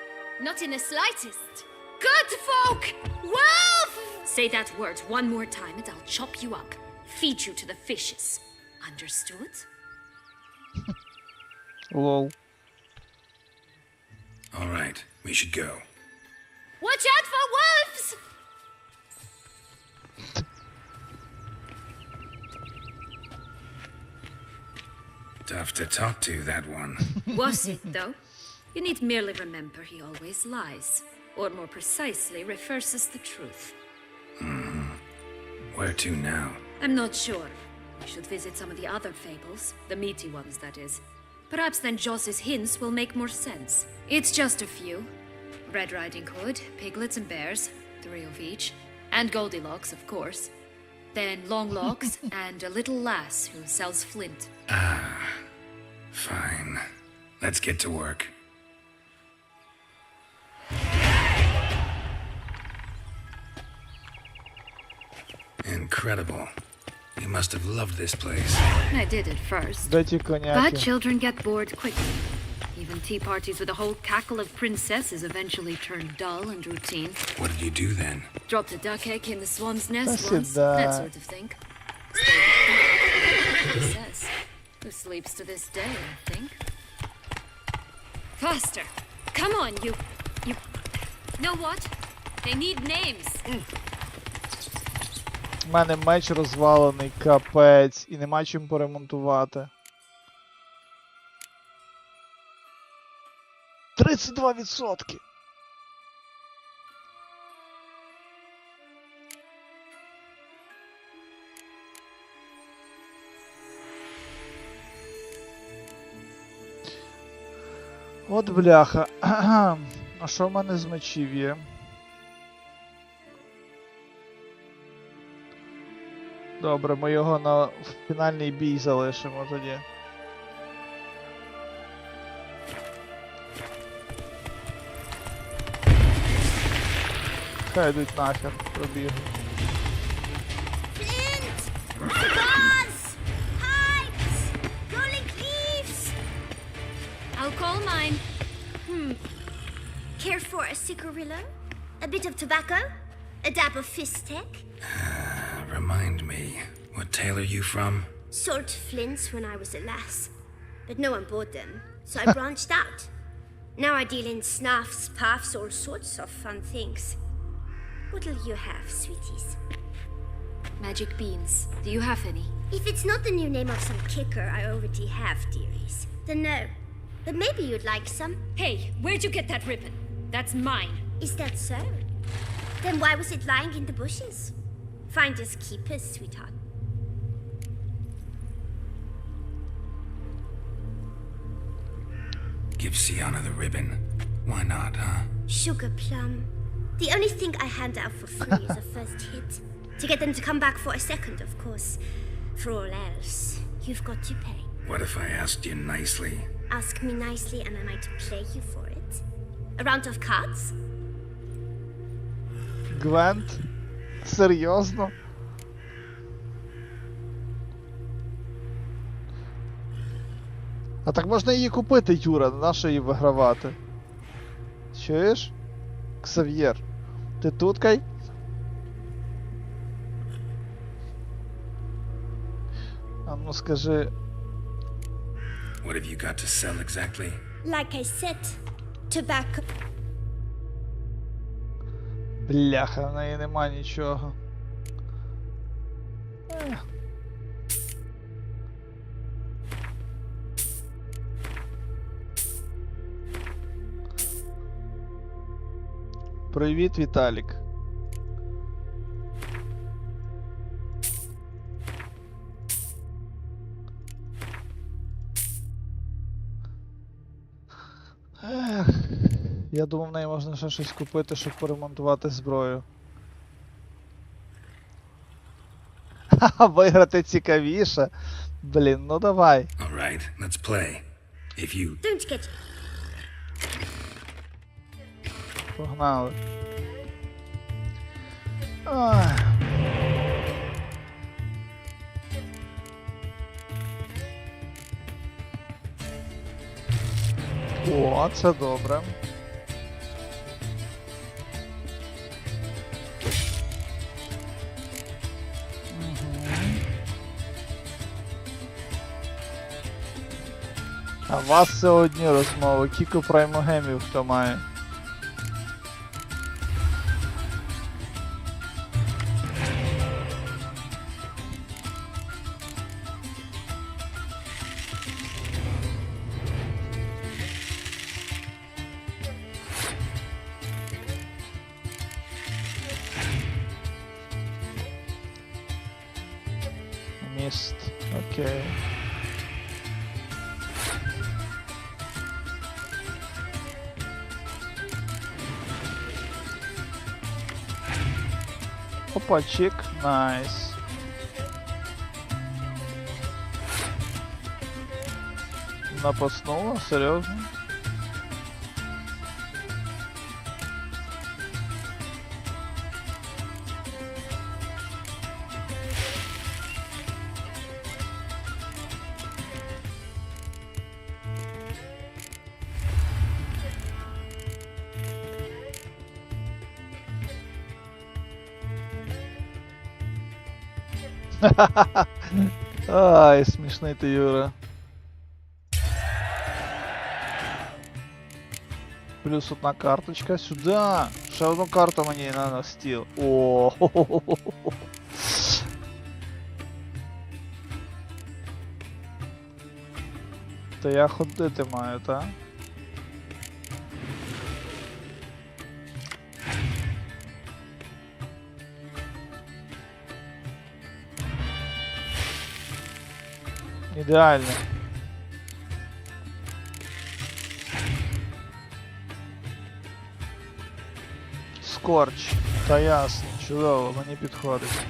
Not in the slightest. Good folk! Wolf! Say that word one more time and I'll chop you up. Feed you to the fishes. Understood? Лол. All right, we should go. Watch out for wolves! Tough to talk to, that one. Was it, though? You need merely remember he always lies. Or more precisely, reverses the truth. Where to now? I'm not sure. We should visit some of the other fables. The meaty ones, that is. Perhaps then Joss's hints will make more sense. It's just a few. Red Riding Hood, piglets and bears. 3 of each. And Goldilocks, of course. Then Longlocks and a little lass who sells flint. Fine. Let's get to work. Incredible. You must have loved this place. I did at first. Де ті But коняки? children get bored quickly. Even tea parties with a whole cackle of princesses eventually turn dull and routine. What did you do then? Dropped a duck egg in the swan's nest That's once, it, that sort of thing. Stayed with the princess, who sleeps to this day, I think. Faster! Come on, you... Know what? They need names. У мене меч розвалений, капець, і нема чим поремонтувати. 32%! От бляха. А що в мене з мечів є? Добре, ми його на фінальний бій залишимо тоді. Хай йдуть нахер, пробігли. Flint! Cigars! Pipes! Rolling leaves! I'll call mine. Care for a cigarillo? A bit of tobacco? A dab of fistek? Remind me, what tale are you from? Sold flints when I was a lass. But no one bought them, so I branched out. Now I deal in snuffs, puffs, all sorts of fun things. What'll you have, sweeties? Magic beans. Do you have any? If it's not the new name of some kicker I already have, dearies, then no. But maybe you'd like some. Hey, where'd you get that ribbon? That's mine. Is that so? Then why was it lying in the bushes? Finders keepers, sweetheart. Give Sienna the ribbon. Why not, huh? Sugar plum. The only thing I hand out for free is a first hit. To get them to come back for a second, of course. For all else, you've got to pay. What if I asked you nicely? Ask me nicely and I might play you for it. A round of cards? Гвент? Серйозно? А так можна її купити, Юра, на що її вигравати? Чуєш? Ксав'єр, ти тут, кай? А ну скажи... What have you got to sell exactly? Like I said, tobacco. Бляха, в неї нема нічого. Привіт, Віталік. Я думав, в неї можна ще щось купити, щоб поремонтувати зброю. Ха-ха, виграти цікавіше. Блін, ну давай. All right, let's play. If you... Don't get... Погнали. Ах. О, це добре. А у вас це одні розмови. Кілька праймогемів хто має. Міст. Окей. Опа, чик, найс. Напаснула, серйозно? Ай, смішний ти, Юра. Плюс одна карточка. Сюда! Ще одну карту мені на стіл. О, то я ходити маю, так? Ідеально. Скорч. Та ясно, чудово, мені підходить.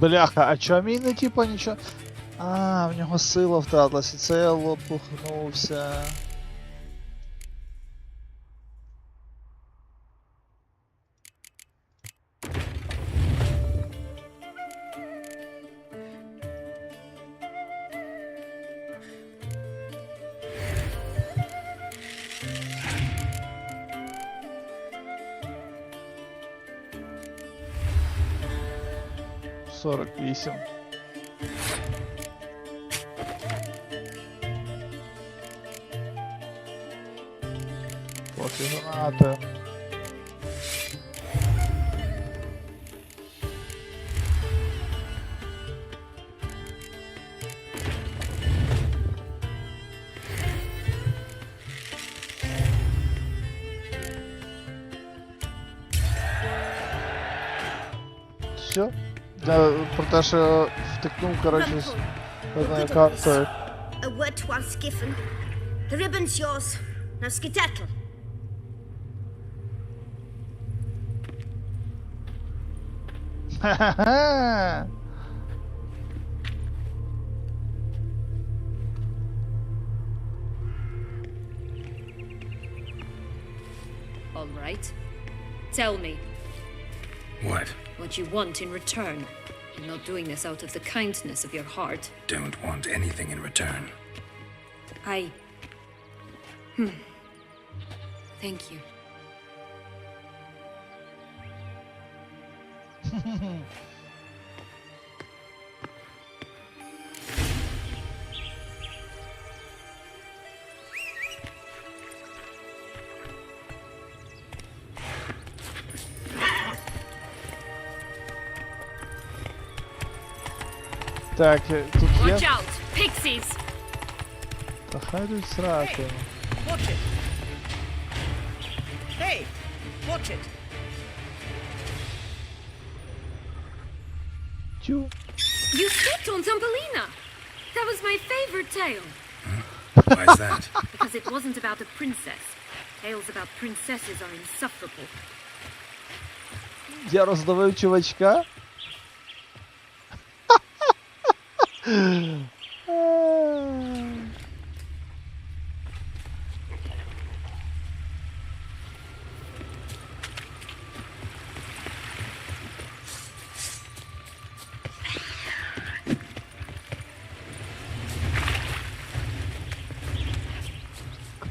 Бляха, а чо мій не типа нічого? А, в нього сила втратилась, і це я лопухнувся. Сорок 48. Поки гранати. Все. Да, про те, що втикнув, коротше, з одної карти. A word once given. The ribbon's yours. Now skedaddle. Ха-ха-ха! All right. Tell me What? what you want in return. You're not doing this out of the kindness of your heart. Don't want anything in return. Thank you. Так, тут є. Watch out! Pixies! Та хай тут сраку. Watch it. Hey, watch it. Тю. You stepped on Thumbelina! That was my favorite tale. Why's that? Because it wasn't about a princess. Tales about princesses are insufferable. Я роздавив чувачка.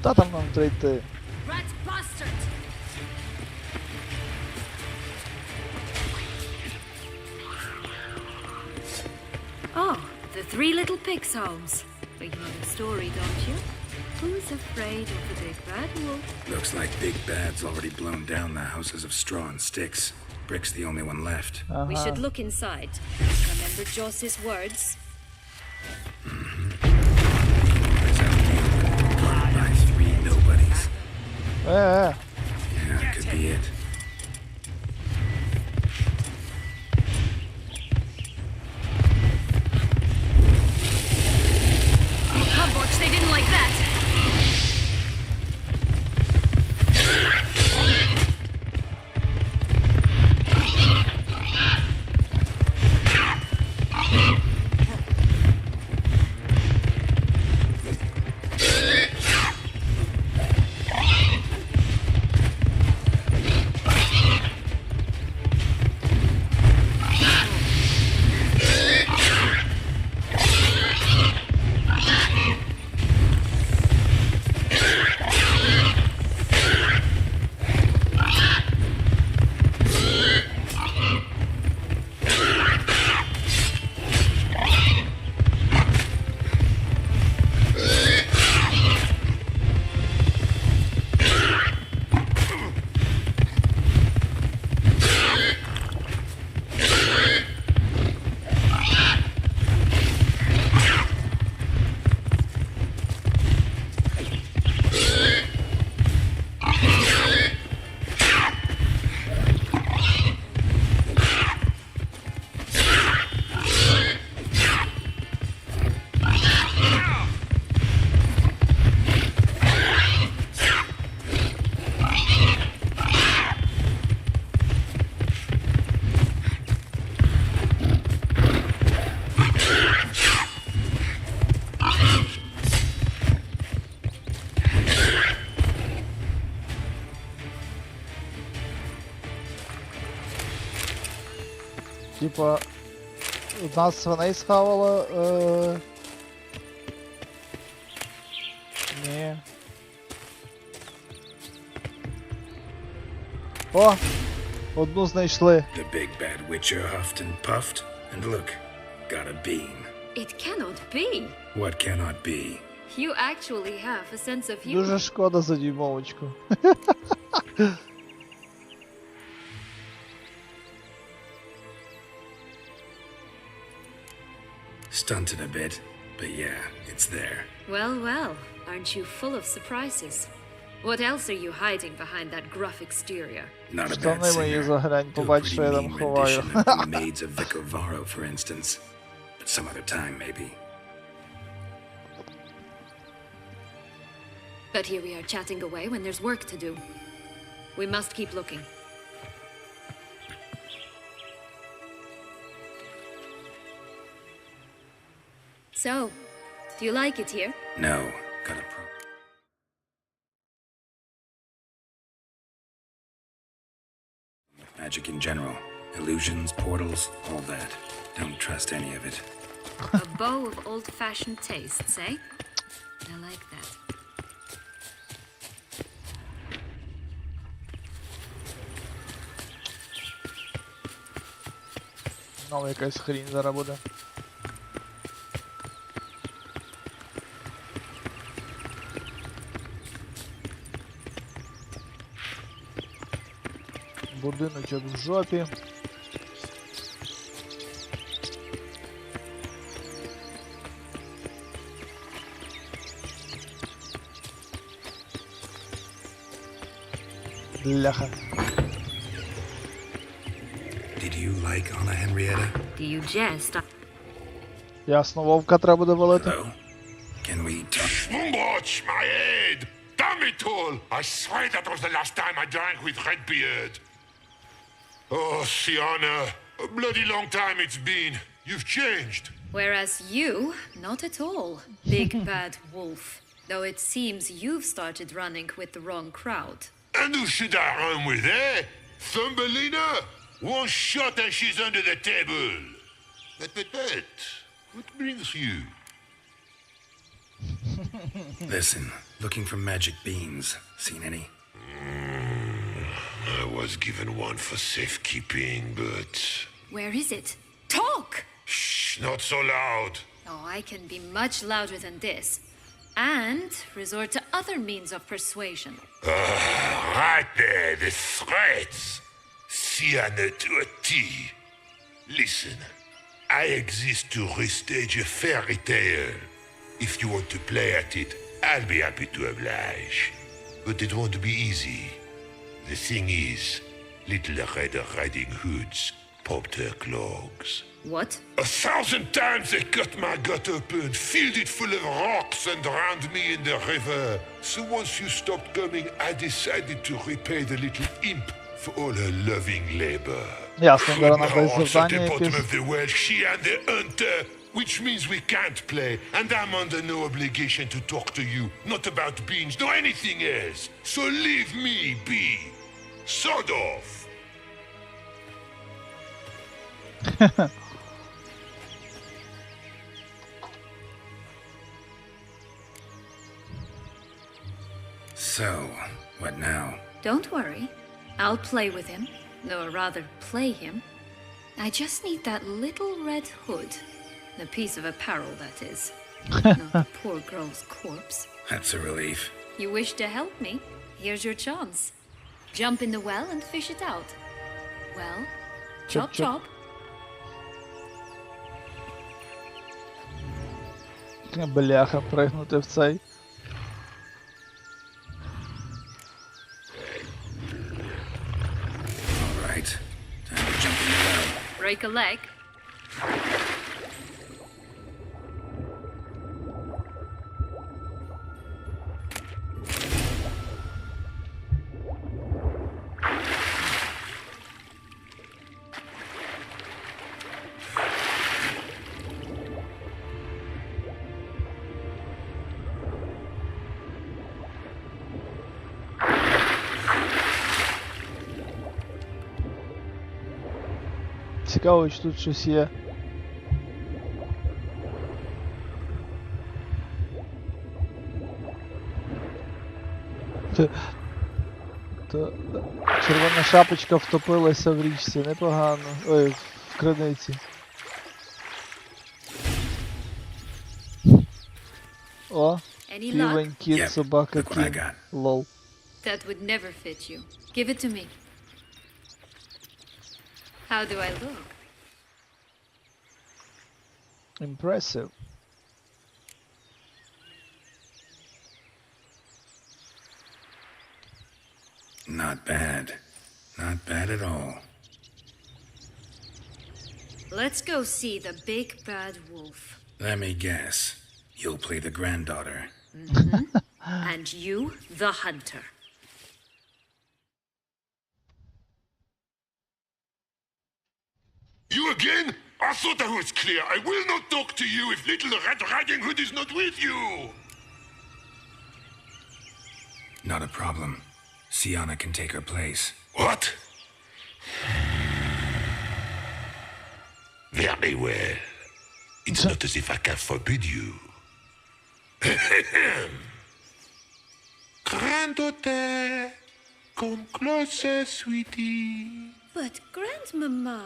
Та там нам треба йти? Rat bastard! Oh, the three little pigs' homes. But you know the story, don't you? Who's afraid of the big bad wolf? Looks like Big Bad's already blown down the houses of straw and sticks. Brick's the only one left. We should look inside. Remember Joss's words? Guarded by three nobodies. Yeah. Yeah, could be it. Hogwatch, they didn't like that! Типа, нас свиней схавало, Ні. О! Одну знайшли. The big bad witcher huffed and puffed, and look, got a beam. It cannot be! What cannot be? You actually have a sense of humor. Дуже шкода за дюймовочку. Stunted a bit, but yeah, it's there. Well, well, aren't you full of surprises? What else are you hiding behind that gruff exterior? Not a Штани bad мої singer. заглянь, Do a побач, pretty що я там mean ховаю. rendition of the Maids of Vicovaro, for instance. But some other time, maybe. But here we are chatting away when there's work to do. We must keep looking. So, do you like it here? No, got a pro. Magic in general. Illusions, portals, all that. Don't trust any of it. A bow of old-fashioned tastes, eh? I like that. Ну, якась хрінь зараз буде. Будиночок в жопі. Бляха. Did you like Anna Henrietta? Do you jest? Ясно, вовка треба буде валити. Hello? Can we talk? Watch my head! Damn it all! I swear that was the last time I drank with Redbeard. Oh, Sienna, a bloody long time it's been. You've changed. Whereas you, not at all, big bad wolf. Though it seems you've started running with the wrong crowd. And who should I run with, eh? Thumbelina? One shot and she's under the table. But, what brings you? Listen, looking for magic beans. Seen any? I was given one for safekeeping, but... Where is it? Talk! Shh, not so loud. Oh, I can be much louder than this. And resort to other means of persuasion. Right there, the threats. Sienna to a T. Listen, I exist to restage a fairy tale. If you want to play at it, I'll be happy to oblige. But it won't be easy. The thing is, Little Red Riding Hoods popped her clogs. What? 1,000 times they cut my gut open, filled it full of rocks, and drowned me in the river. So once you stopped coming, I decided to repay the little imp for all her loving labor. Ясно, But бере now на on the завдання bottom якесь. of the well, she and the hunter, which means we can't play, and I'm under no obligation to talk to you, not about beans, nor anything else. So leave me be. Sod off. So, what now? Don't worry. I'll play with him. Or rather, play him. I just need that little red hood. The piece of apparel, that is. Not the poor girl's corpse. That's a relief. You wish to help me? Here's your chance. Jump in the well and fish it out. Well, chop chop. Бляха, пригнути в цей. All right. Time to jump in the well. Break a leg. Цікаво, чи тут щось є. То червона шапочка втопилася в річці, непогано. Ой, в криниці. О, Any luck? півень, кіт, Yep, собака, look what I кінь. got. Лол. That would never fit you. Give it to me. How do I look? Impressive. Not bad. Not bad at all. Let's go see the big bad wolf. Let me guess. You'll play the granddaughter. And you, the hunter. You again? I thought I was clear. I will not talk to you if Little Red Riding Hood is not with you. Not a problem. Sienna can take her place. What? Very well. It's not as if I can forbid you. Granddaughter, come closer, sweetie. But, Grandmama,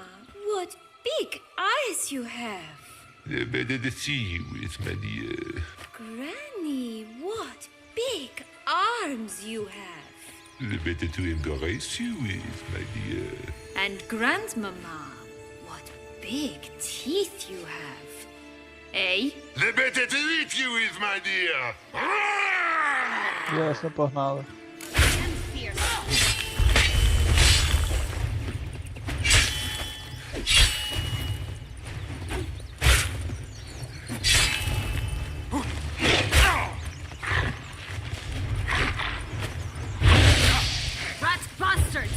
what big eyes you have. The better to see you with, my dear. Granny, what big arms you have. The better to embrace you with, my dear. And Grandmama, what big teeth you have. Eh? The better to eat you with, my dear. Ясно, погнали. Rat bastard!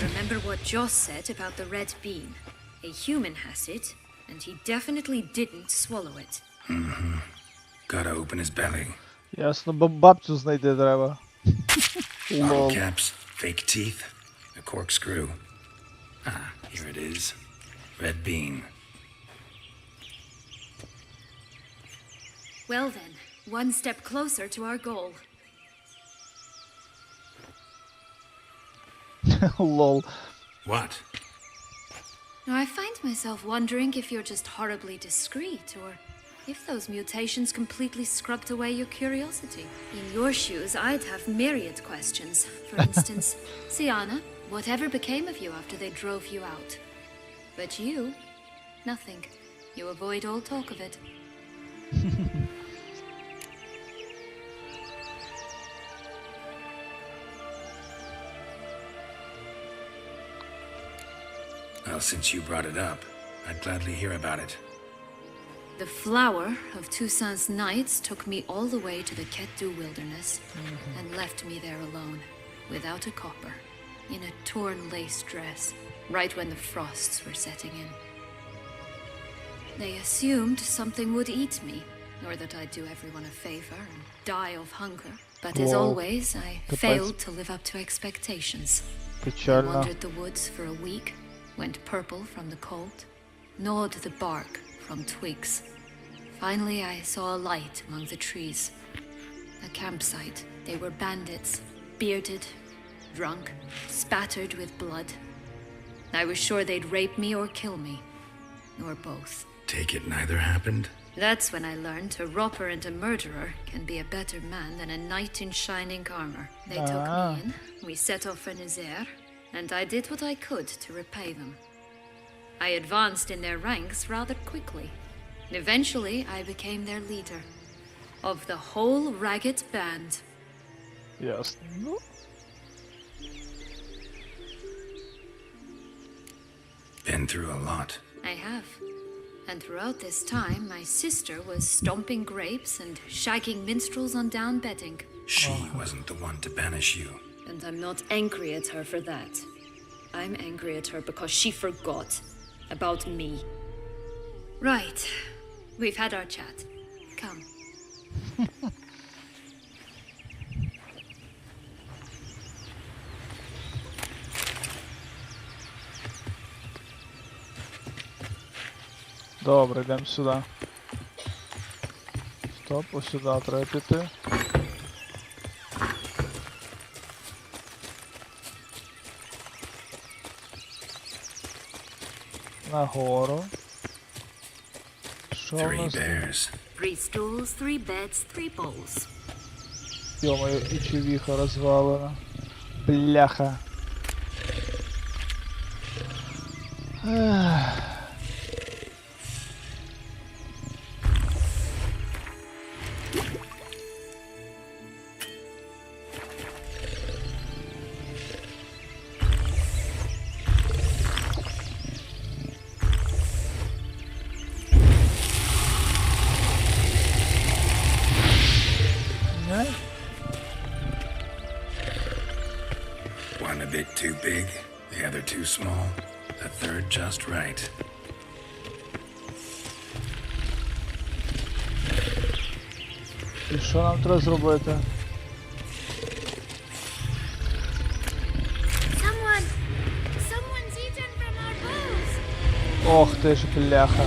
Remember what Joss said about the red bean. A human has it, and he definitely didn't swallow it. Gotta open his belly. Ясно, бабцю знайти треба. Bottle Лол. caps, fake teeth, a corkscrew. Ah, here it is. Red bean. Well then, one step closer to our goal. Лол. What? Now, I find myself wondering if you're just horribly discreet, or if those mutations completely scrubbed away your curiosity. In your shoes, I'd have myriad questions. For instance, Sienna, whatever became of you after they drove you out? But you, nothing. You avoid all talk of it. Well, since you brought it up, I'd gladly hear about it. The flower of Toussaint's Knights took me all the way to the Ketu wilderness and left me there alone, without a copper, in a torn lace dress, right when the frosts were setting in. They assumed something would eat me, or that I'd do everyone a favor and die of hunger. But as Whoa. always, I failed to live up to expectations. I Печально. wandered the woods for a week, went purple from the cold, gnawed the bark from twigs. Finally, I saw a light among the trees. A campsite. They were bandits, bearded, drunk, spattered with blood. I was sure they'd rape me or kill me, or both. Take it neither happened? That's when I learned a robber and a murderer can be a better man than a knight in shining armor. They took me in, we set off for Nazaire, and I did what I could to repay them. I advanced in their ranks rather quickly. Eventually, I became their leader. Of the whole ragged band. Ясно. Been through a lot. I have. And throughout this time, my sister was stomping grapes and shagging minstrels on down bedding. She wasn't the one to banish you. And I'm not angry at her for that. I'm angry at her because she forgot about me. Right. We've had our chat. Come. Добре, йдемо сюди. Стоп, ось сюди треба піти. Нагору. Що в Three нас? bears. 3 stools, 3 beds, 3 bowls. Йо-моє, і човіха розвалена. Бляха. Ех. Не? One a bit too big, the other too small, the third just right. І що нам треба зробити? Someone's eaten from our bowls. Ох ти ж, бляха.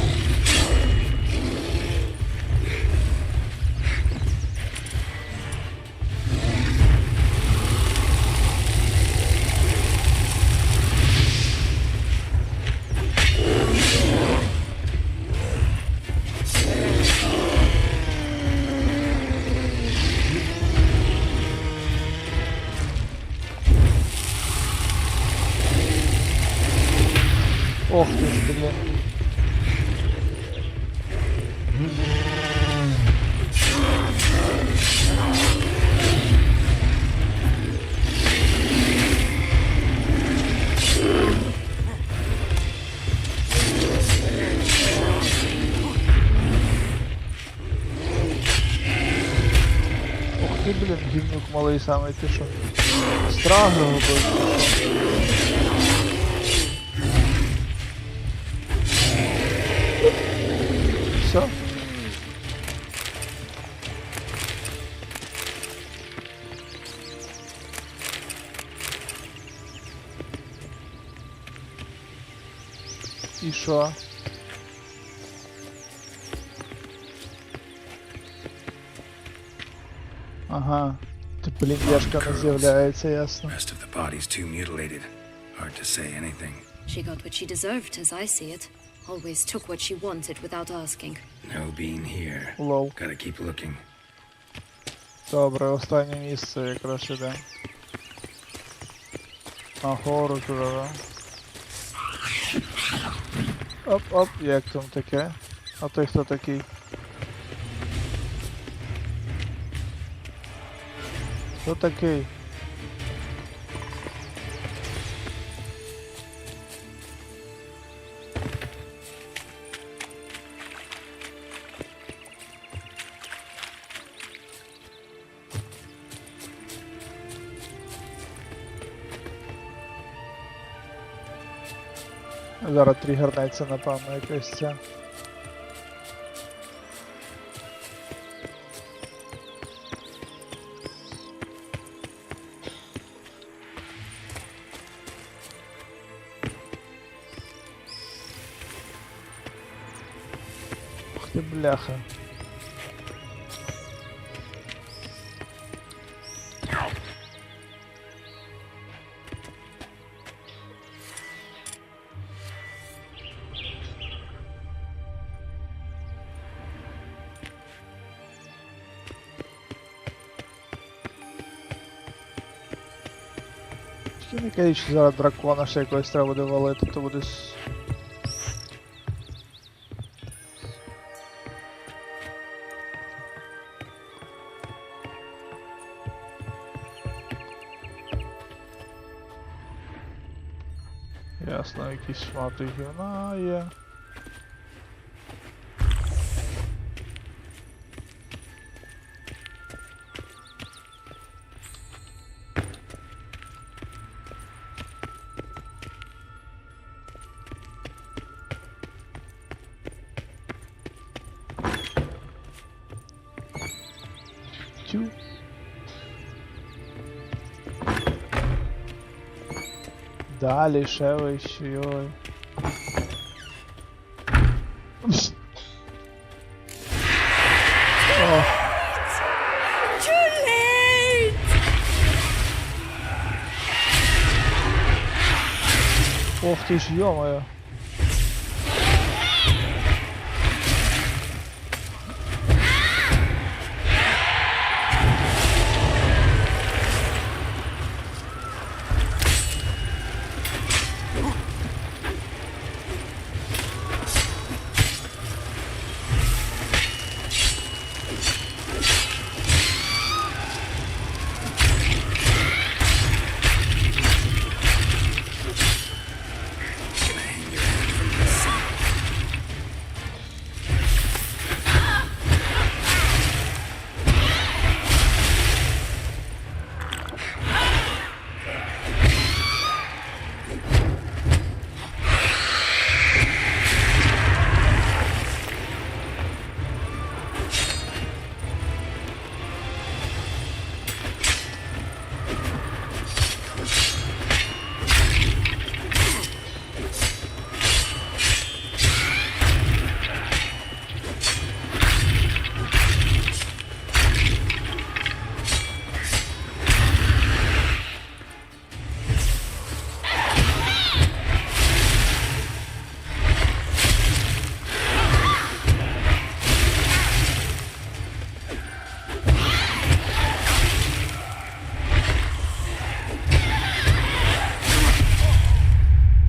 Ох ти ж, блін. Ох ти, блін, гівнюк малий самий, ти що? Страх загубив? І що? Ага. Ти, блін, яшка не з'являється, ясно. Rest of the body's too mutilated. Hard to say anything. She got what she deserved, as I see it. Always took what she wanted without asking. No being here. Лол. Gotta keep looking. Добре, останнє місце якраз іде. Нагору туди, да? Оп-оп, як там таке? А той хто такий? Хто такий? Зараз тригернеться, напевно, якась ця. Ух ти, бляха. Не кажуть, що зараз дракона ще якогось треба буде валити, то буде... Ясно, якісь шмати гівна є. Далі, ще вище, йой. Ох ти ж, ё-моё.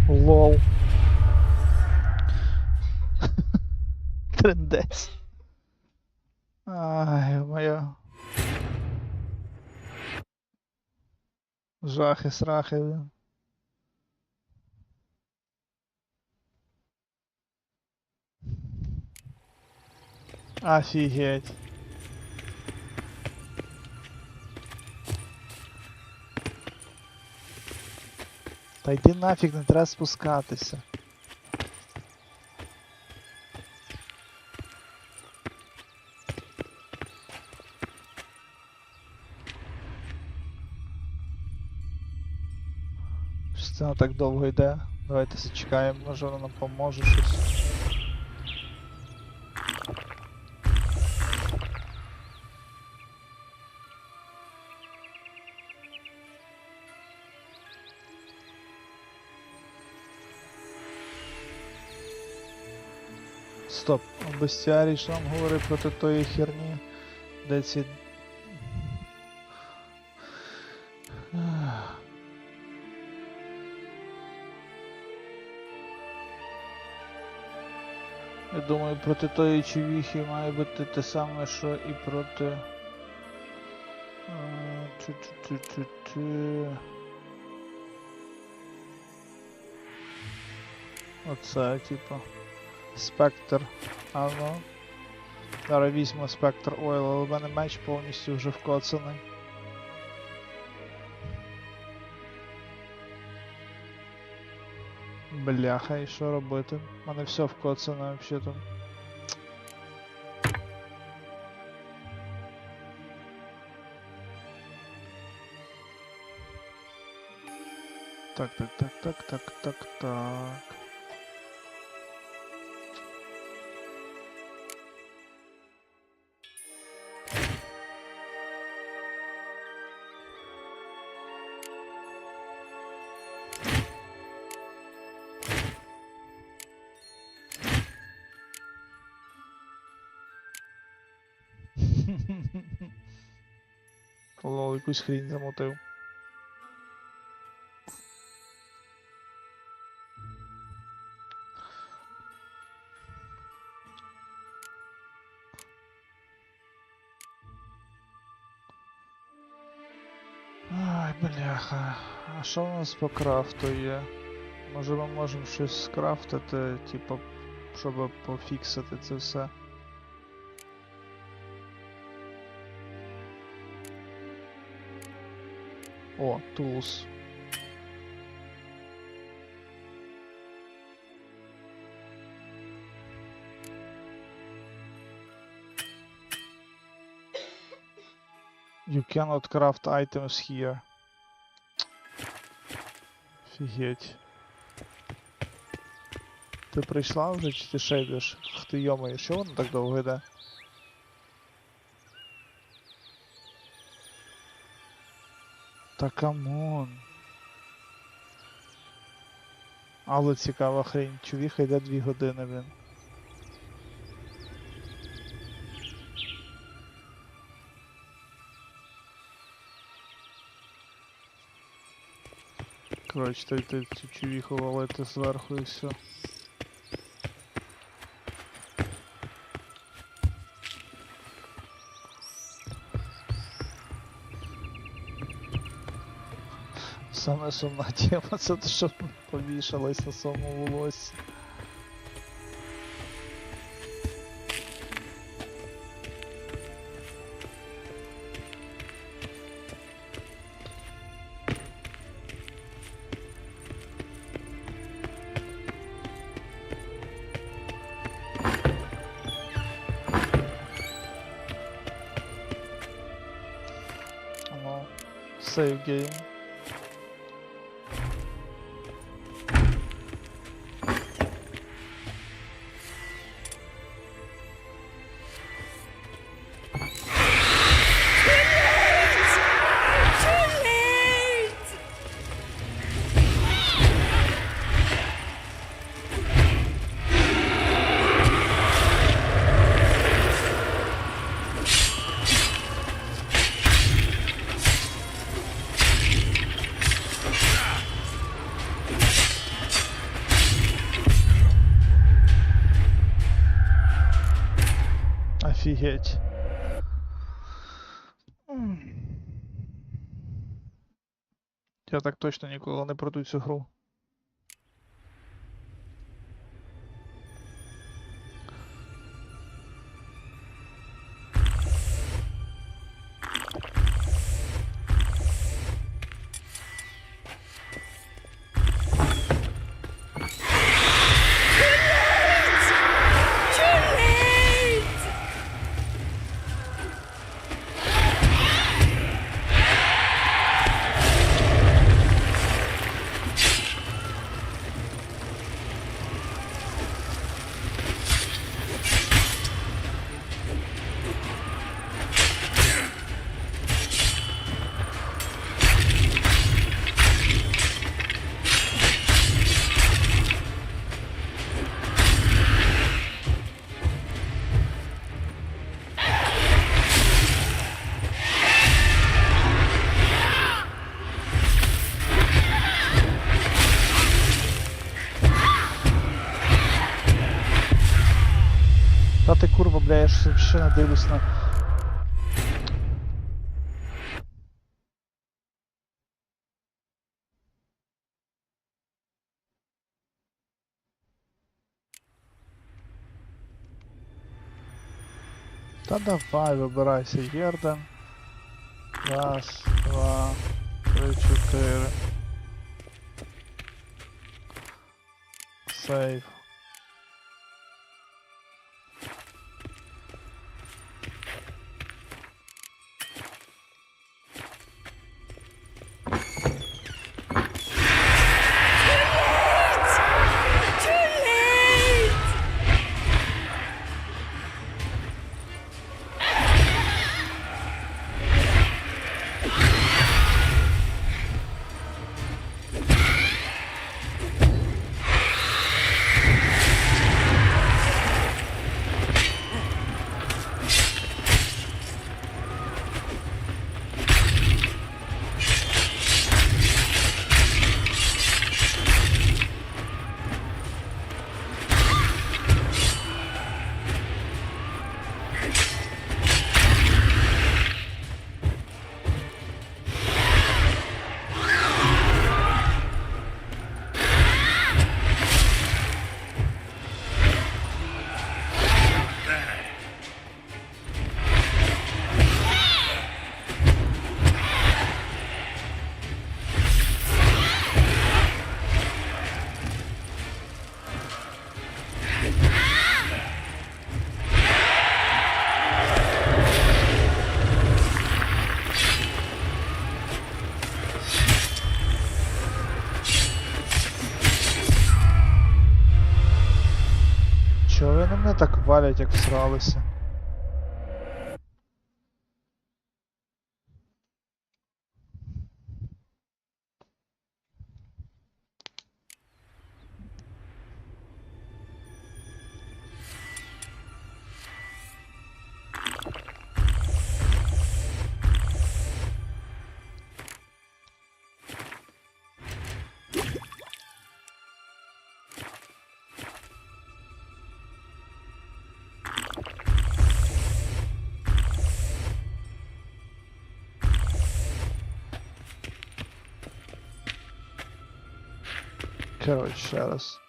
Лол. Трендець. Ай, моя. Жахи, срахи. Офігеть. Та йди нафіг, не треба спускатися. Що це так довго йде? Давайте зачекаємо, може воно нам поможе щось. Стоп, бестіарій ж нам говорить проти тої херні, де ці... Я думаю, проти тої чувіхи має бути те саме, що і проти... Оце, типа... Спектр. А ну. Зараз візьму спектр ойл, але в мене меч повністю вже вкоцаний. Бляха, і що робити? У мене все вкоцане взагалі-то. Так. Лол, якусь хрінь замотив. Ай, бляха. А що у нас по крафту є? Може ми можемо щось скрафтити, типу, щоб пофіксити це все? О, tools. You cannot craft items here. Офігеть. Ти прийшла вже чи ти ще йдеш? Ах ти йомаю, що воно так довго йде? Та камон. Але цікава хрень, чувіха йде 2 години, він. Коротше, ти цю чувіху валити зверху і все. Саме сумна тема, це те, що повішалась на самому волосі. Ну, save game. Офігеть. Я так точно ніколи не пройду цю гру. я ж взагалі не дивлюсь на... Та давай, вибирайся, Єрден. Раз, два, три, чотири. Сейв. Чого ви на мене так валять, як всралися? Коротше, ще раз.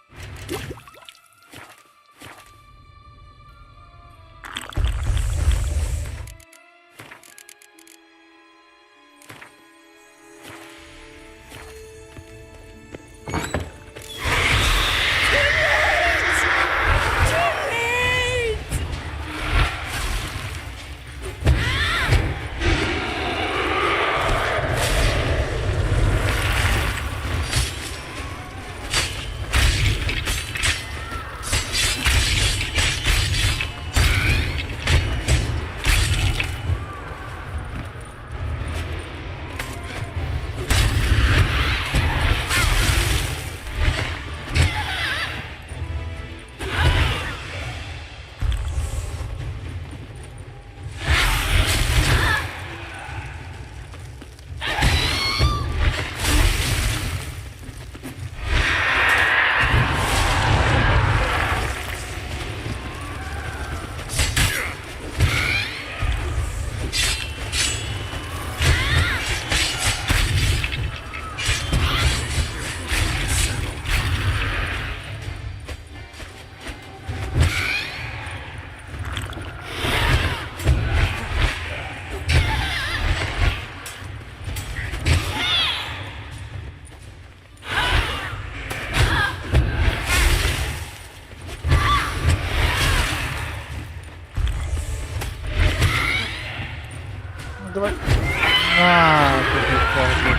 Давай. Тобі кажу.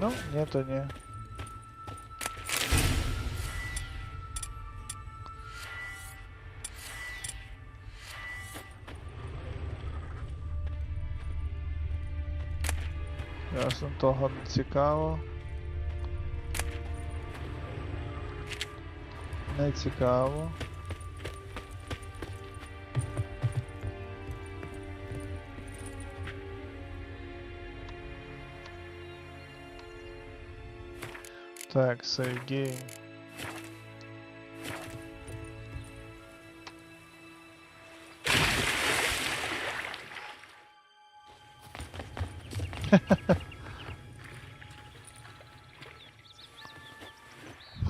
Ну, ні, то ні. Ясно, того не цікаво. Не цікаво. Так, save game.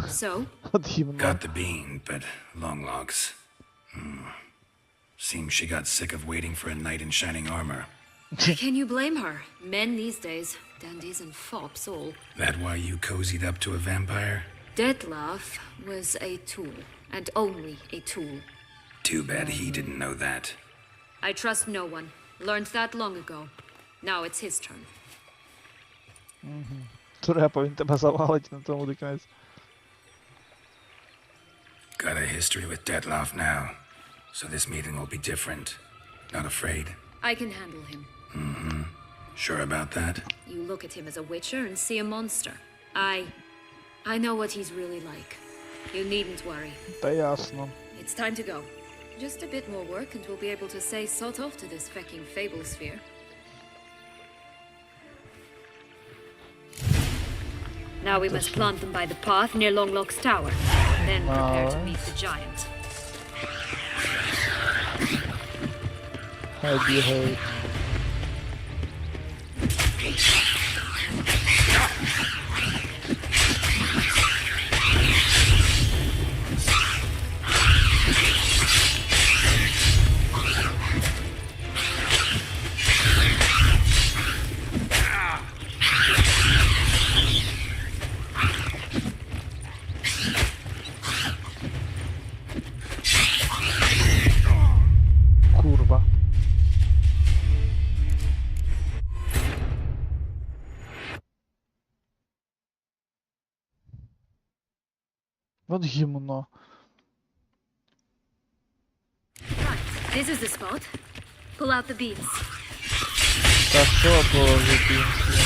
So, От гімно. Got the bean, but long logs. Seems she got sick of waiting for a knight in shining armor. can you blame her? Men these days, dandies and fops all. That why you cozied up to a vampire? Detlef was a tool, and only a tool. Too bad he didn't know that. I trust no one. Learned that long ago. Now it's his turn. Турепа, він тебе завалить на тому до кінець. Got a history with Detlef now, so this meeting will be different. Not afraid? I can handle him. Sure about that? You look at him as a witcher and see a monster. I know what he's really like. You needn't worry. Та ясно. It's time to go. Just a bit more work and we'll be able to say sort off to this fecking fable sphere. Now we must plant them by the path near Longlock's tower. Then prepare to meet the giant. Хай бігають. Курва. От гімно. This is the spot. Pull out the beams. Та що було в дитинстві?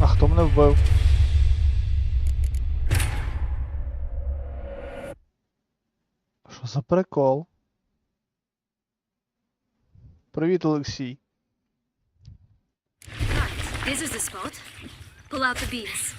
А хто мене вбив? Що за прикол? Привіт, Олексій. This is the spot. Pull out the beams.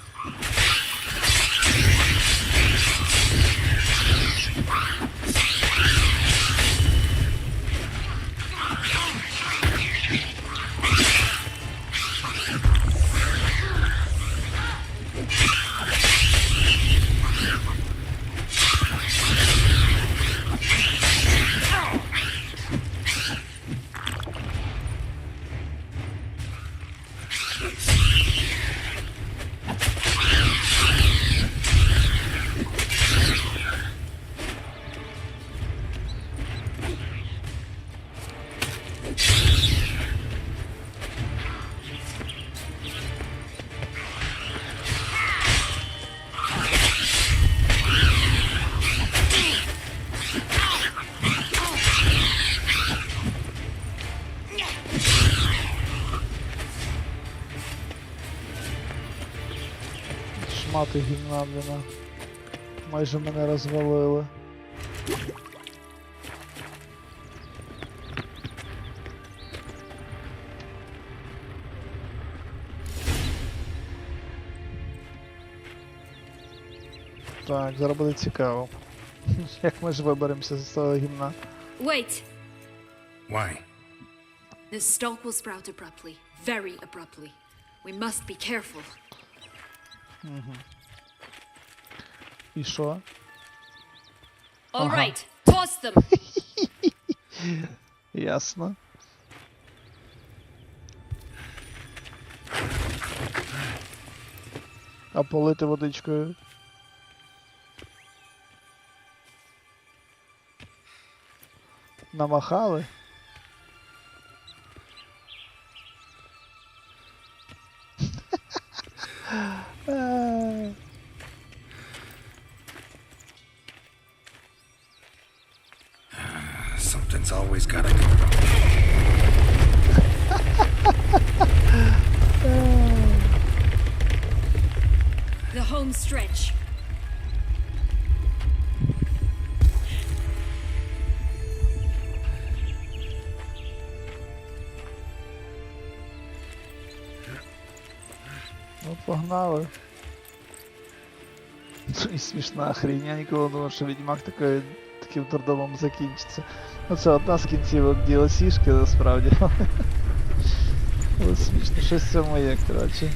Шмати гімна, блін. Майже мене розвалили. Так, зараз буде цікаво. Як ми ж виберемося з цього гімна? Wait. Why? The stalk will sprout abruptly, very abruptly. We must be careful. І що? All Uh-huh. right, toss them. Ясно. А полити водичкою? Намахали? Something's always gotta go wrong. The home stretch. Ну, погнали. І смішна хрінь, я ніколи не думав, що Відьмак таким дурдомом закінчиться. Оце одна з кінцівок DLC-шки, насправді. Але смішно, щось це моє, коротше.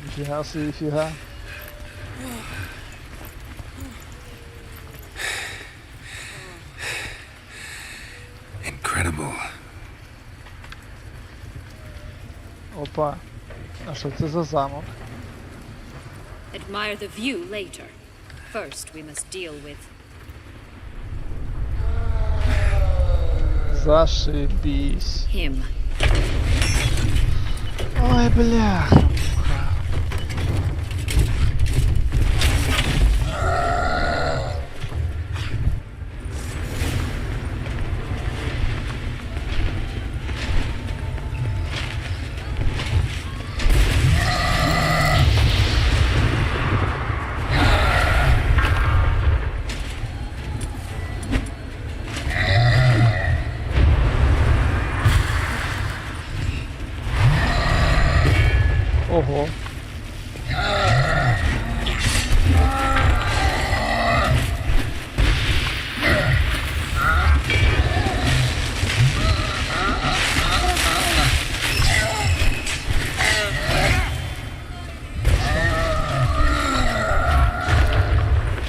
Ніфіга собі, фіга. Incredible. Опа. А що це за замок? Admire the view later. First, we must deal with Зашибісь. him. Ой, бляха. Ого.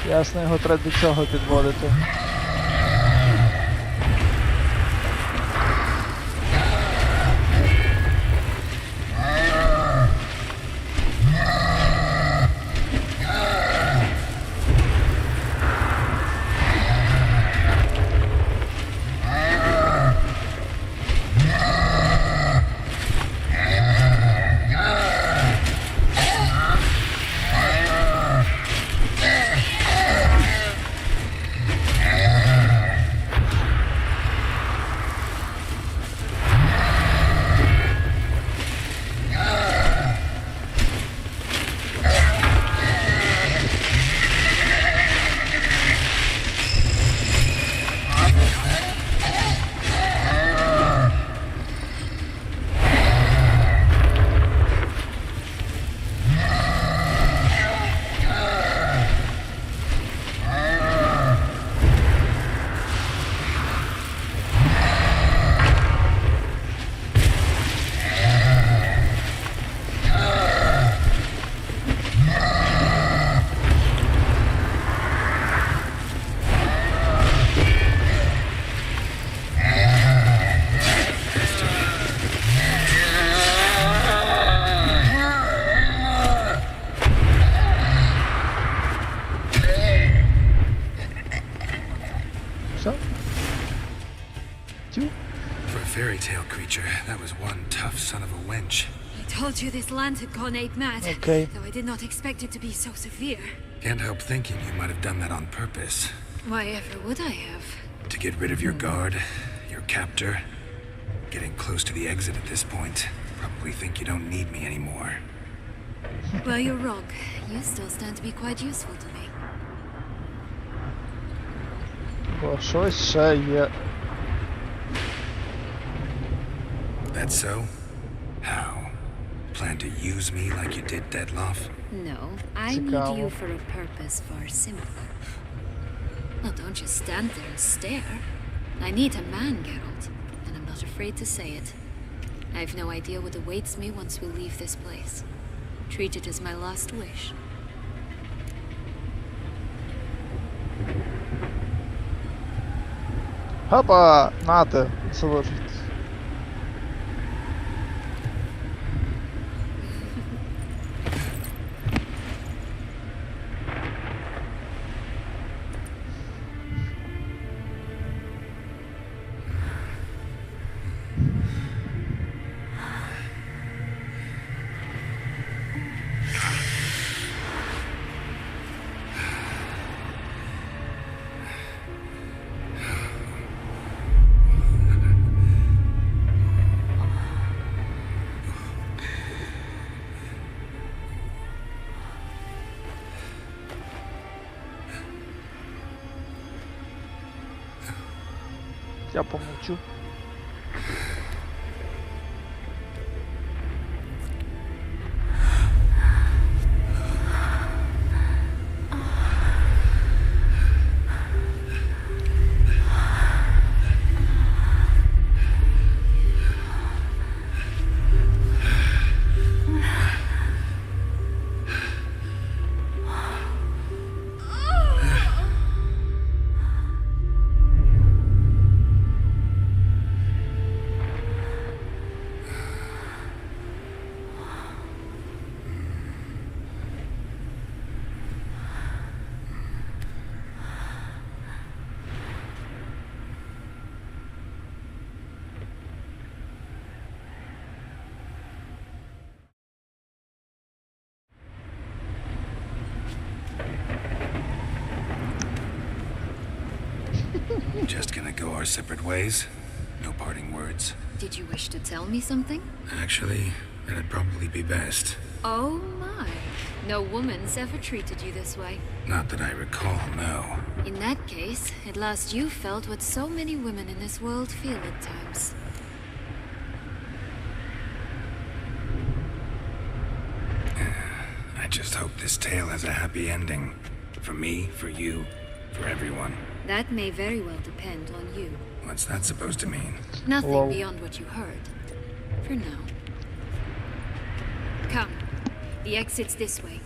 Ясно, його треба до цього підводити. For a fairy tale creature, that was one tough son of a wench. I told you this land had gone ape mad. Okay. Though I did not expect it to be so severe. Can't help thinking you might have done that on purpose. Why ever would I have? To get rid of your guard, your captor. Getting close to the exit at this point. Probably think you don't need me anymore. Well, you're wrong. You still stand to be quite useful to me. Бо щось ще є. That's so? How? Plan to use me like you did Dettlaff? No, I need you for a purpose far simpler. Well, don't just stand there and stare. I need a man, Geralt, and I'm not afraid to say it. I have no idea what awaits me once we leave this place. Treat it as my last wish. Хапа, нате, заложить. Я помолчу. Just gonna go our separate ways? No parting words? Did you wish to tell me something? Actually, that'd probably be best. Oh my. No woman's ever treated you this way. Not that I recall, no. In that case, at last you felt what so many women in this world feel at times. I just hope this tale has a happy ending. For me, for you, for everyone. That may very well depend on you. What's that supposed to mean? Nothing beyond what you heard. For now. Come. The exit's this way.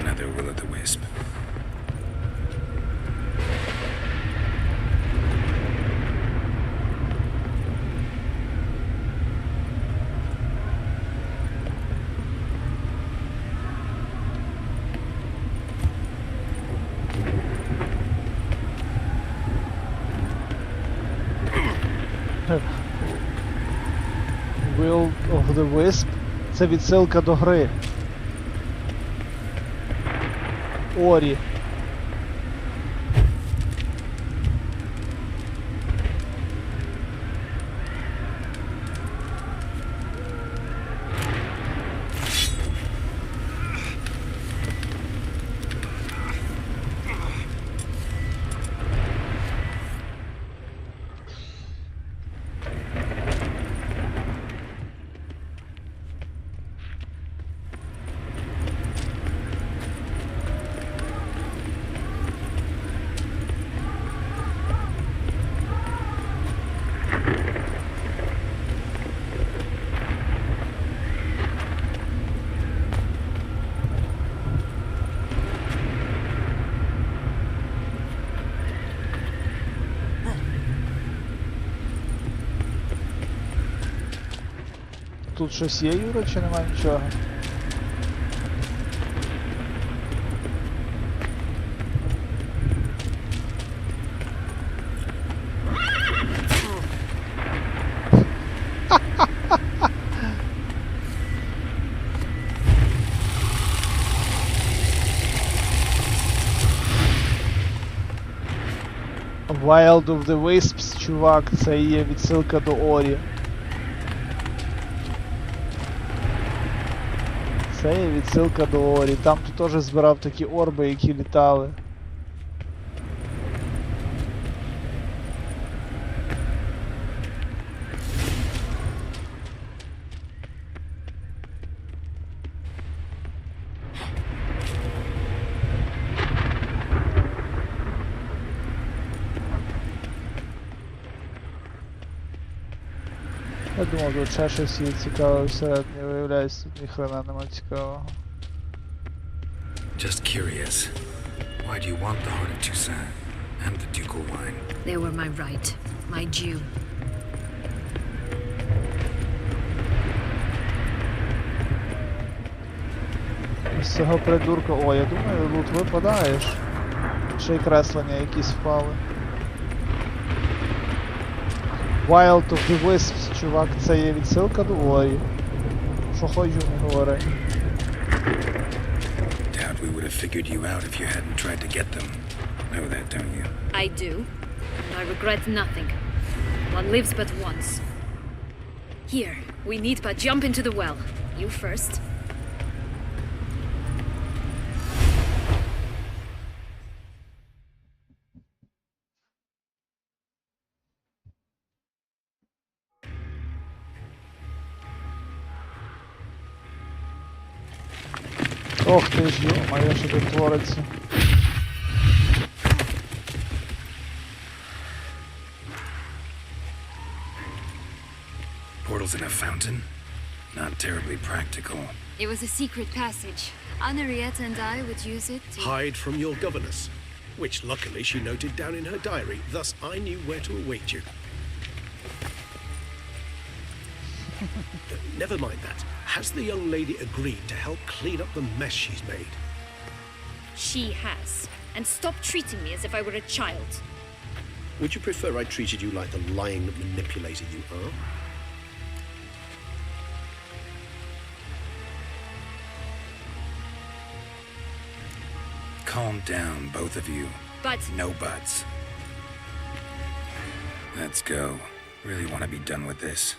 Another will-o'-the-wisp. Will of the Wisp. Це відсилка до гри. Орі. Тут щось є, Юра, чи немає нічого? Wild of the Wisps, чувак, це є відсилка до Орі. Це є відсилка до Орі. Там ти теж збирав такі орби, які літали. Я думав, тут ще щось є цікаве всередині, виявляється, тут ніхрена нема цікавого. Just curious. Why do you want the heart of Toussaint and the ducal wine? They were my right, my due. З цього придурка... О, я думаю, лут випадаєш. Ще й креслення якісь впали. Wild of the Wisps, чувак, це є відсилка до Орі. Що хочу, не говори. Doubt we would have figured you out if you hadn't tried to get them. Know that, don't you? I do, and I regret nothing. One lives but once. Here, we need but jump into the well. You first. Ох ти ж, йо-моє, що тут твориться. Portals in a fountain? Not terribly practical. It was a secret passage. Henriette and I would use it to... Hide from your governess, which luckily she noted down in her diary, thus I knew where to await you. Never mind that. Has the young lady agreed to help clean up the mess she's made? She has. And stop treating me as if I were a child. Would you prefer I treated you like the lying manipulator you are? Calm down, both of you. But... No buts. Let's go. Really want to be done with this.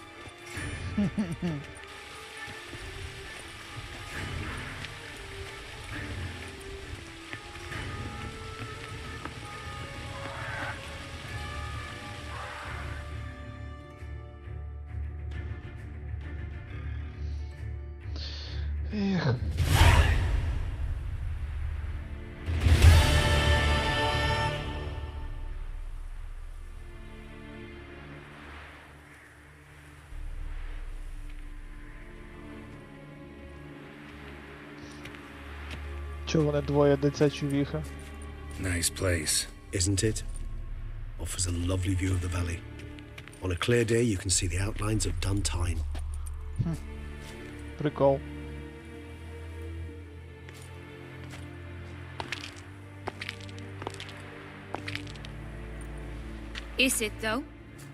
Ех. Чого вони двоє дитячі віха? Nice place. Isn't it? Offers a lovely view of the valley. On a clear day, you can see the outlines of Duntine. Прикол. Is it, though?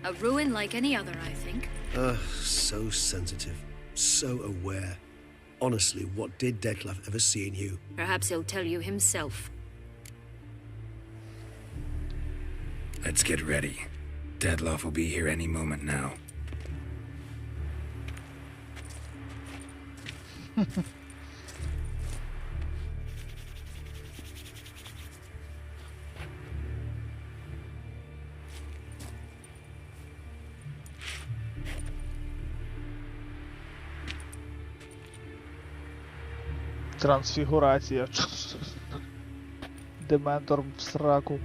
A ruin like any other, I think. So sensitive, so aware. Honestly, what did Detlef ever see in you? Perhaps he'll tell you himself. Let's get ready. Detlef will be here any moment now. Трансфігурація. Дементор в сраку.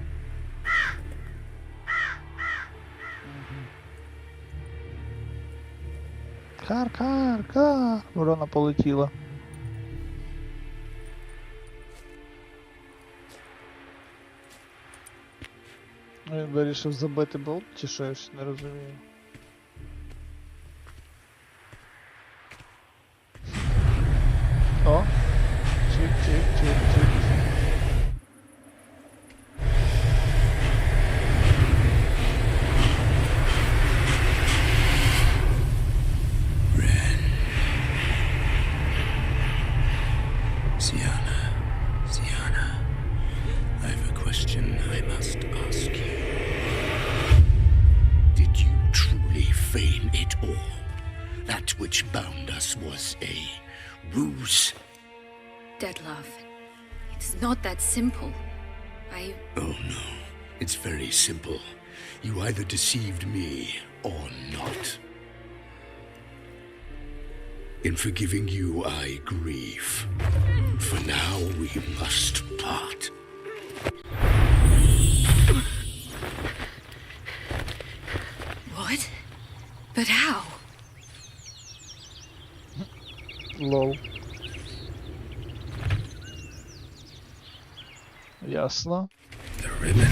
Кар. Ворона полетіла. Він вирішив забити болт, чи що, я ще не розумію. О! Чик. Sienna, I have a question I must ask you. Did you truly feign it all? That which bound us was a ruse? Detlef. It's not that simple. Oh no, it's very simple. You either deceived me or not. In forgiving you, I grieve. For now, we must part. What? But how? Лол. Ясно. The ribbon.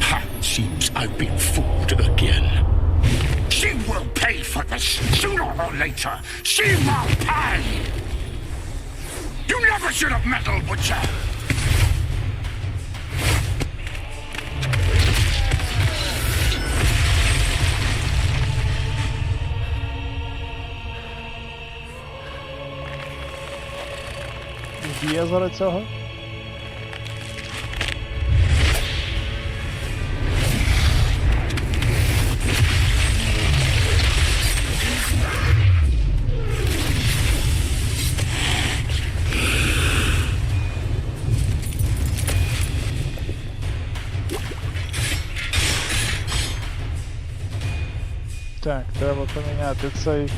Ha! Seems I've been fooled again. She will pay for this, sooner or later. She will pay! You never should have meddled with her! Є зараз цього? Так, треба поміняти цей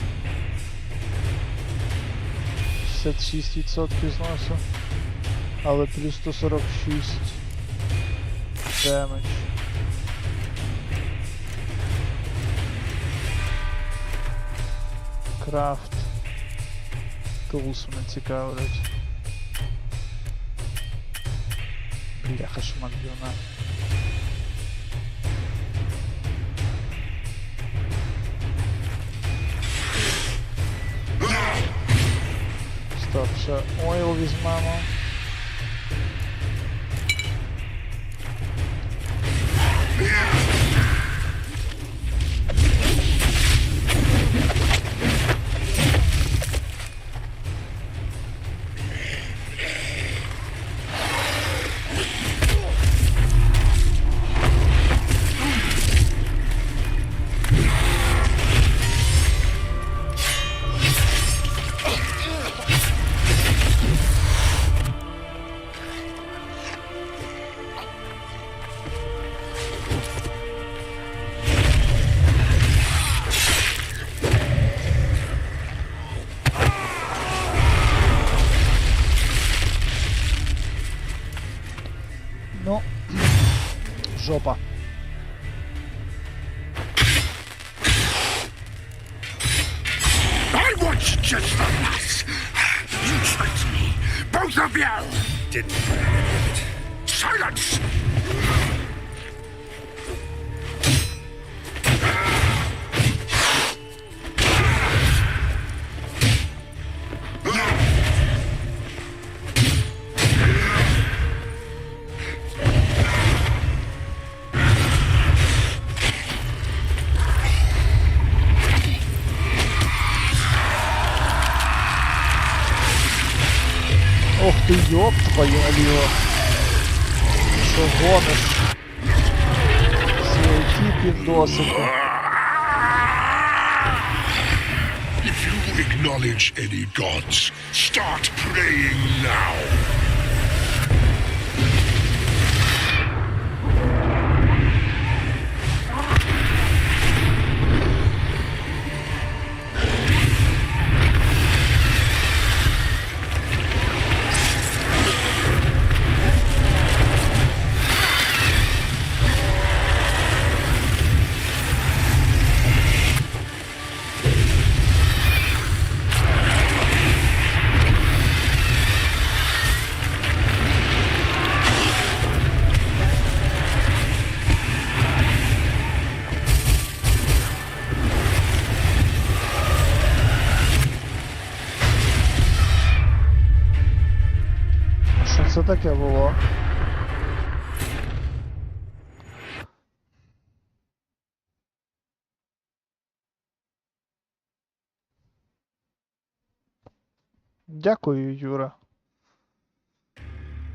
66% зносу, але плюс 146 демедж. Крафт. Тулс мене цікавлять. Бляха шмат гівна. Стоп, ще ойл візьмемо. Ну, жопа. I want just the last. You tricked me, both of you! Didn't plan any of it. Silence! Ох ты, ёб твою налево. Что гонишь? Все эти пиндосики. If you acknowledge any gods, start praying now. Що це таке було? Дякую, Юра.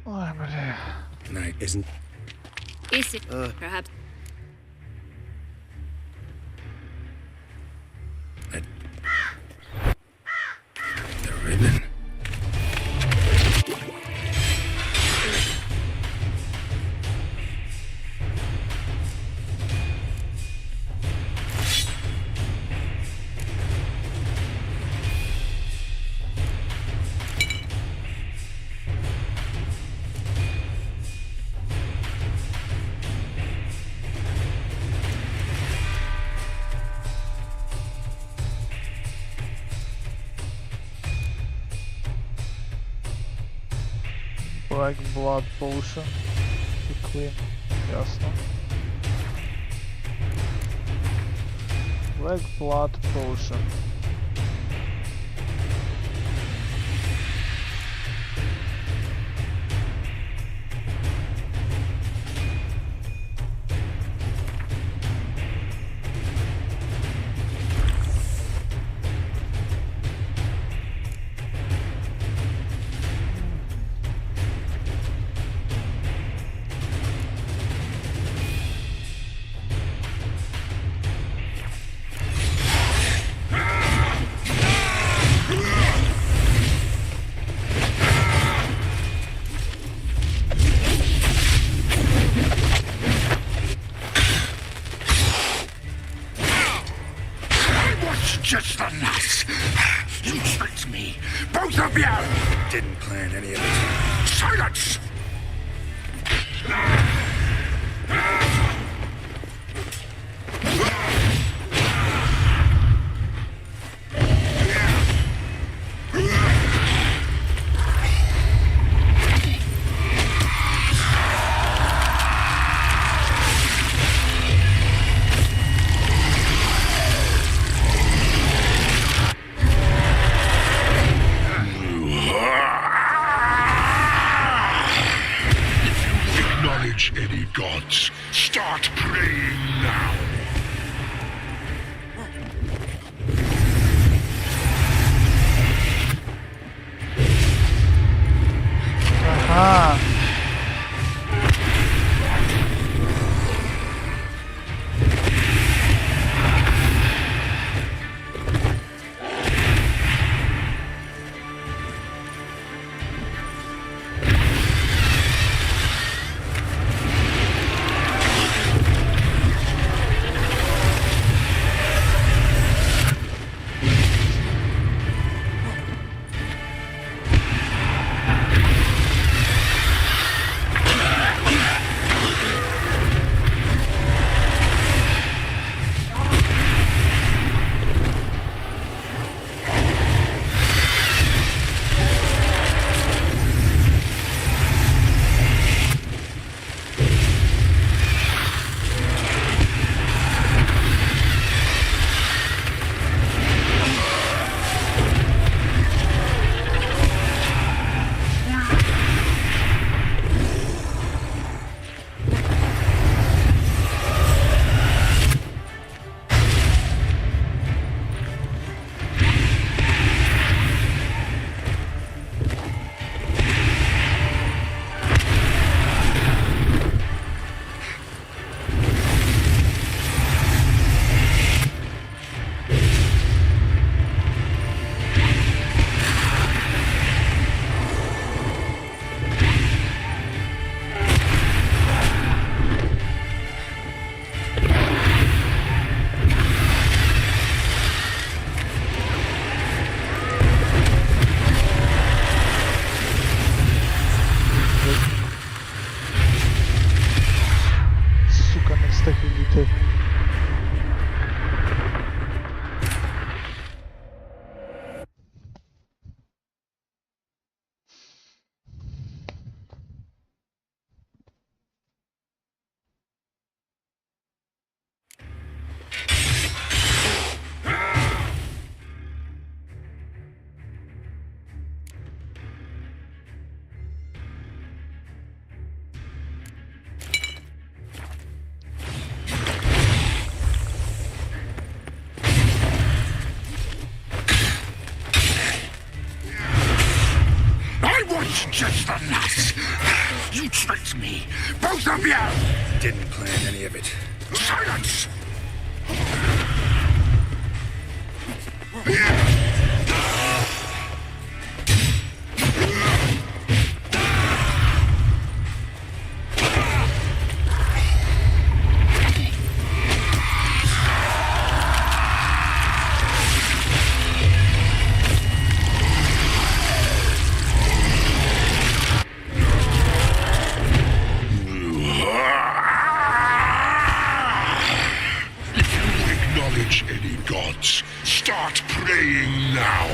Ой, бля. Night isn't. Is it perhaps? The ribbon. Black Blood Potion і Queen. Ясно. Black Blood Potion. Just the last. You tricked me. Both of you! Didn't plan any of it. Silence! Any gods, start praying now. Ага. Just the last. You tricked me. Both of you! Didn't plan any of it. Silence! Any gods, start praying now.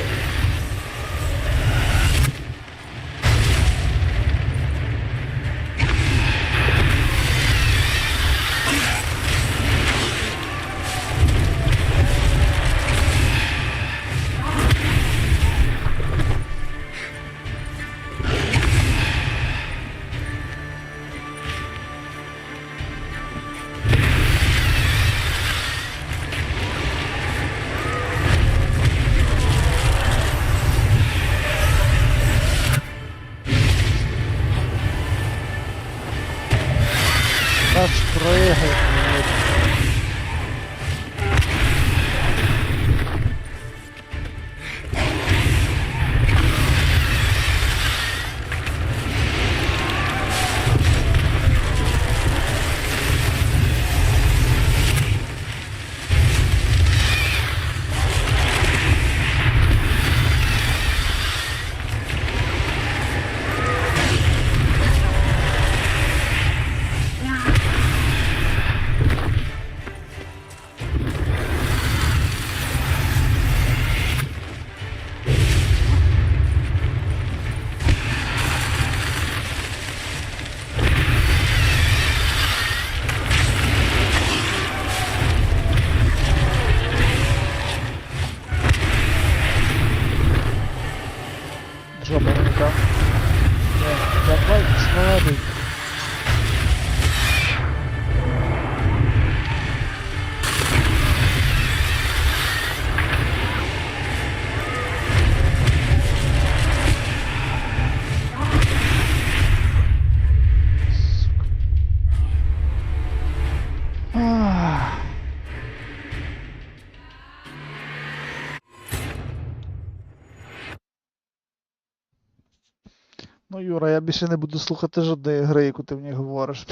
Ну, Юра, я більше не буду слухати жодної гри, яку ти мені говориш.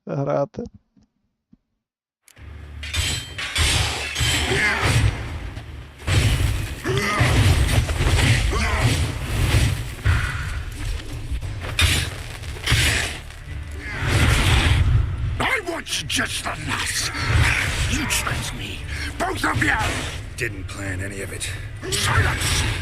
Грати. I want just the last. You tricked me. Both of you! Didn't plan any of it. Silence!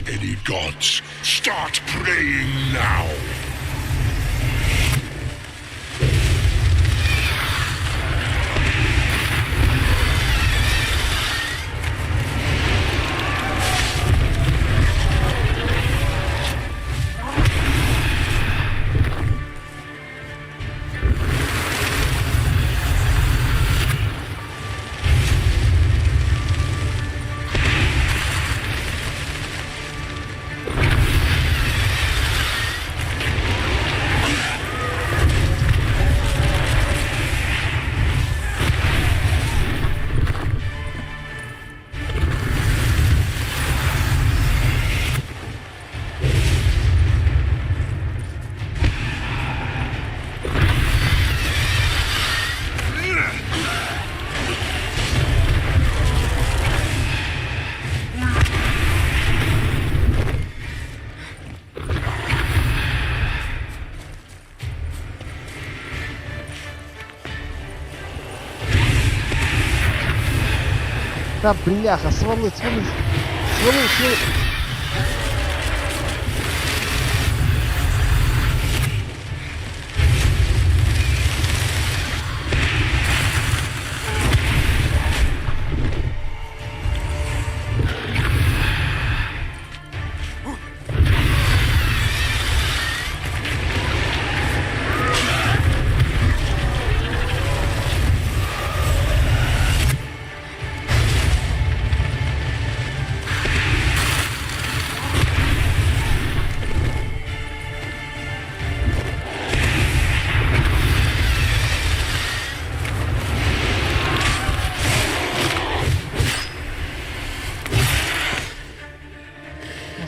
Any gods, start praying now. Та бляха, свали.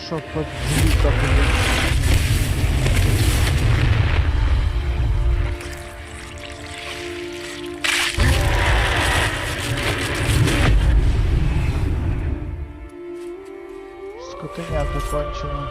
Що подзвіка, блін. Скотиняка кончена.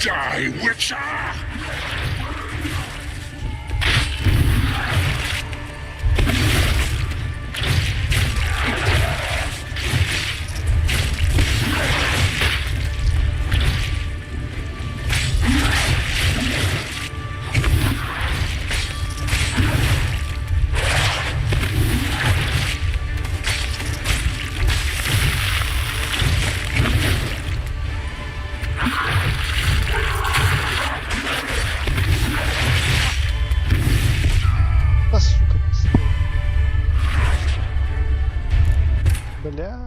Die, Witcher! Бля.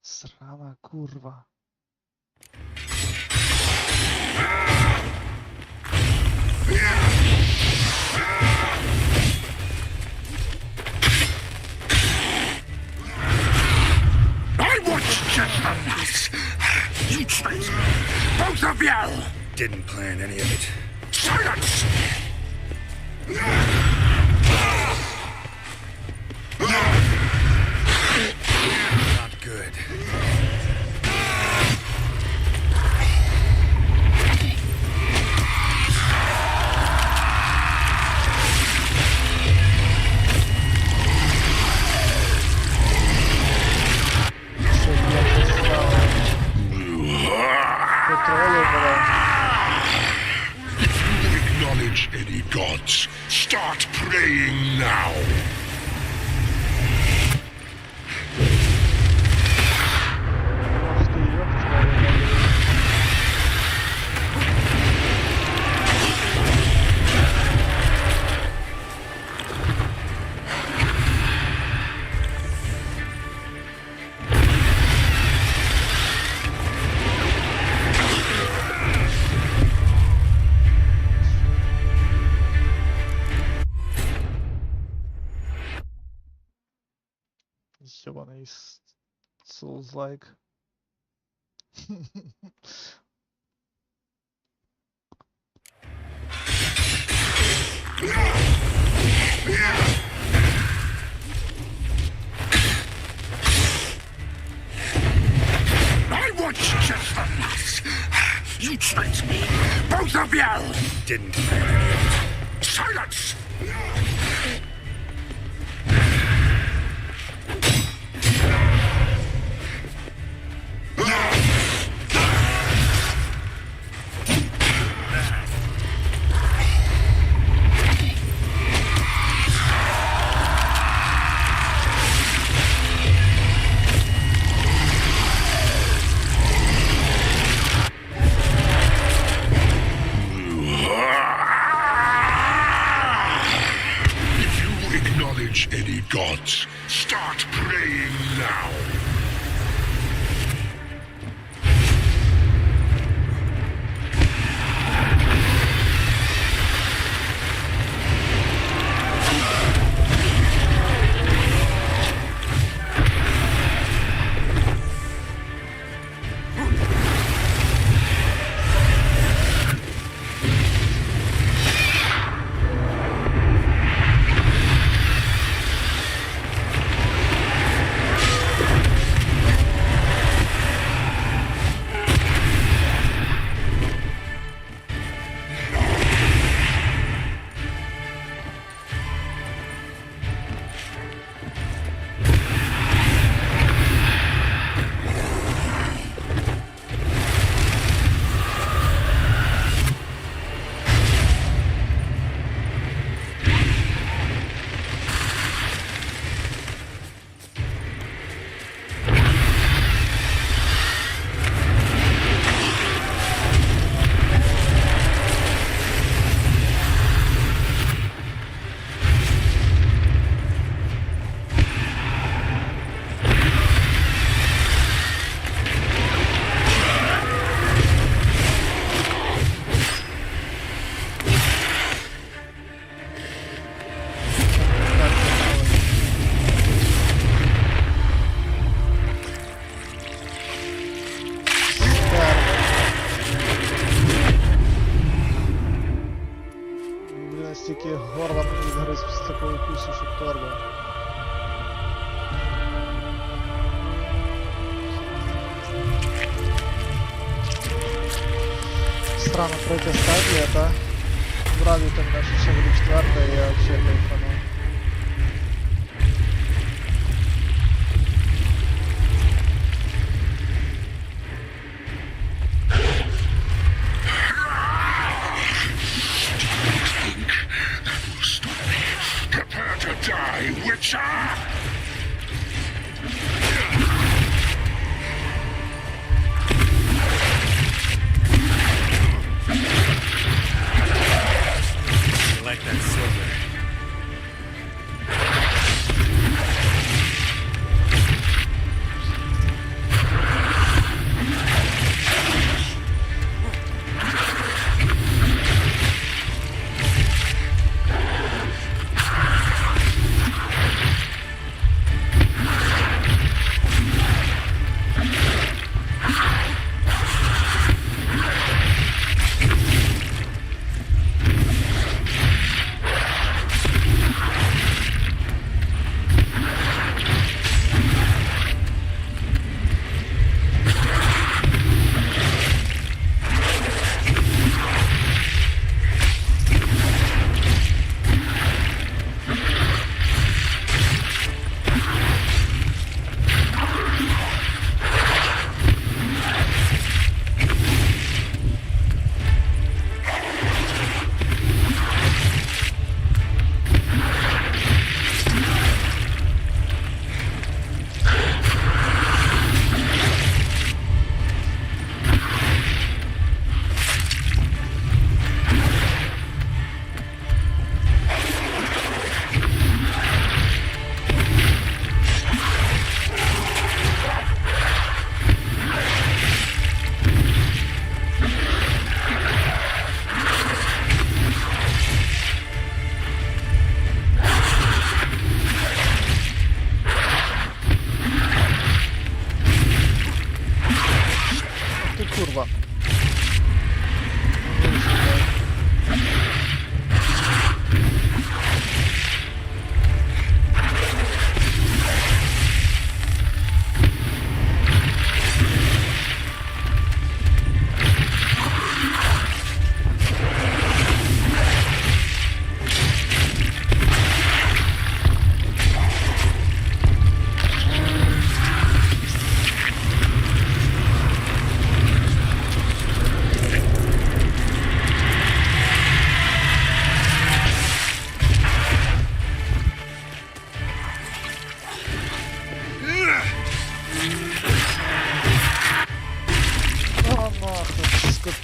Срана курва. I want just the last. You tricked me. Both of you! Didn't plan any of it. Silence! Not good. Що є поставили. Контролю було. Acknowledge any gods. Start praying now. Ах ти, ёб твою налево. Ёбаный Souls-like. I want just the last. You tricked me, both of you! Didn't plan any of it. Silence! If you acknowledge any gods, start praying now. Стільки горла мені відгриз з такою кусочок торби. Странно, третя стадія, та? Врадуйте мене, що ще буде четверта, і я взагалі кайфану. Prepare to die, Witcher! I like that silver.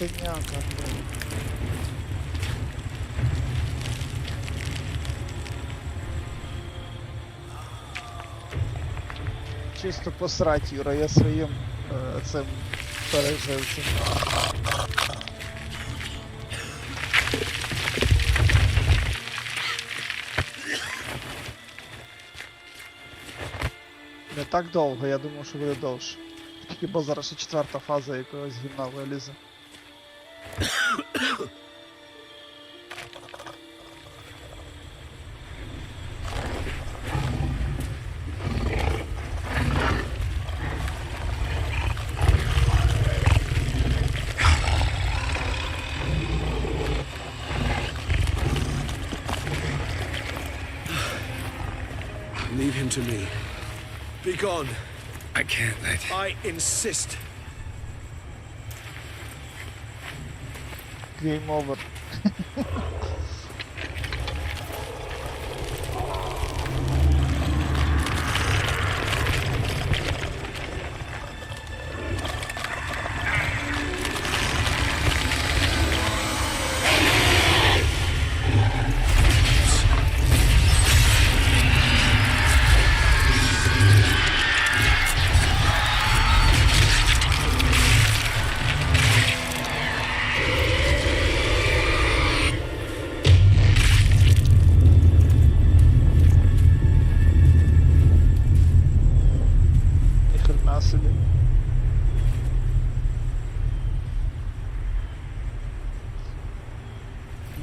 Синяка, блин. Чисто посрать, Юра, я своїм цим пережив цим. Не так довго, я думав, що буде довше. Хіба зараз ще 4-та фаза якогось гімна вилізе. Leave him to me. Be gone. I can't let... I insist. Game over. Ніхрена собі.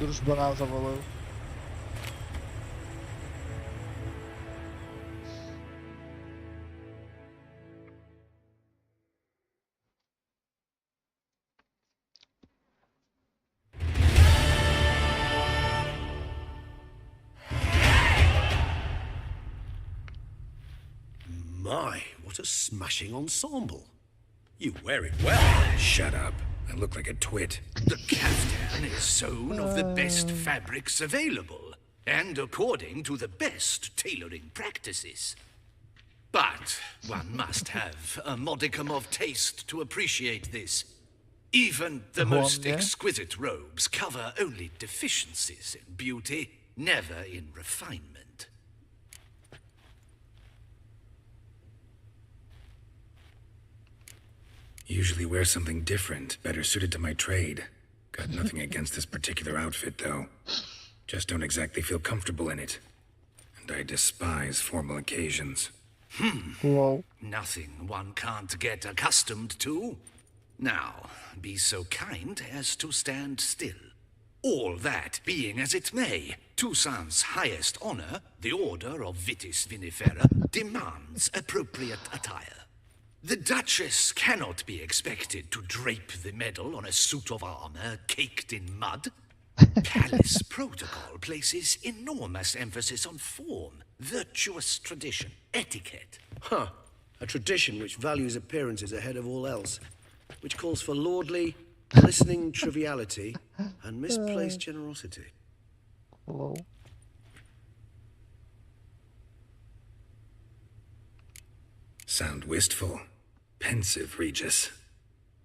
Дружбана завалив. My, what a smashing ensemble. You wear it well. Shut up. I look like a twit. The caftan is sewn of the best fabrics available, and according to the best tailoring practices. But one must have a modicum of taste to appreciate this. Even the most exquisite robes cover only deficiencies in beauty, never in refinement. Usually wear something different, better suited to my trade. Got nothing against this particular outfit, though. Just don't exactly feel comfortable in it. And I despise formal occasions. Whoa. Nothing one can't get accustomed to. Now, be so kind as to stand still. All that being as it may, Toussaint's highest honor, the Order of Vitis Vinifera, demands appropriate attire. The Duchess cannot be expected to drape the medal on a suit of armor caked in mud. Palace protocol places enormous emphasis on form, virtuous tradition, etiquette. Huh. A tradition which values appearances ahead of all else. Which calls for lordly, glistening triviality and misplaced generosity. Whoa. Sound wistful. Pensive, Regis.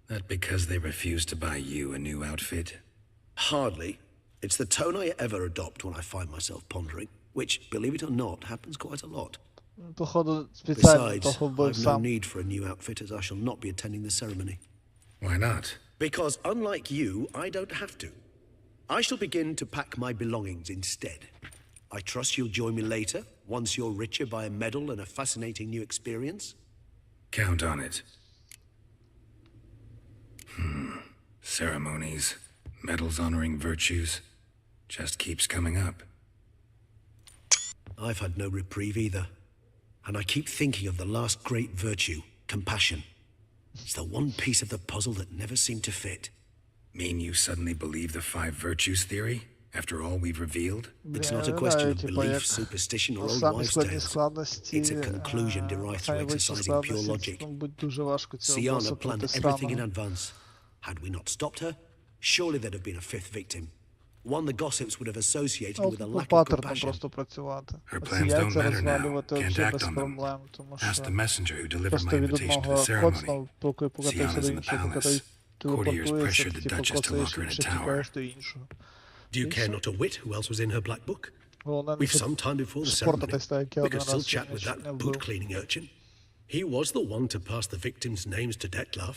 That because they refuse to buy you a new outfit? Hardly. It's the tone I ever adopt when I find myself pondering, which, believe it or not, happens quite a lot. Походу, специально Besides, того вбив I've no сам. need for a new outfit as I shall not be attending the ceremony. Why not? Because unlike you, I don't have to. I shall begin to pack my belongings instead. I trust you'll join me later, once you're richer by a medal and a fascinating new experience. Count on it. Ceremonies, medals honoring virtues, just keeps coming up. I've had no reprieve either. And I keep thinking of the last great virtue, compassion. It's the one piece of the puzzle that never seemed to fit. Mean you suddenly believe the 5 virtues theory, after all we've revealed? It's not a question of belief, superstition, or old wives' tales. It's a conclusion derived through exercising pure logic. Sienna planned everything in advance. Had we not stopped her, surely there'd have been a 5th victim. One the gossips would have associated with a lack of compassion. Her plans don't matter now. Can't act on them. Ask the messenger who delivered my invitation to the ceremony. Sienna's in the palace. телепортуєшся, pressured the типу, Duchess to lock her in a коцаєш, tower. тікаєш до іншого. Do you care not a whit who else was in her black book? Головне, не We've some time before the ceremony. спортатись так, як я We один could still раз chat with чуть не that вбив. boot cleaning urchin. He was the one to pass the victims' names to Detlef.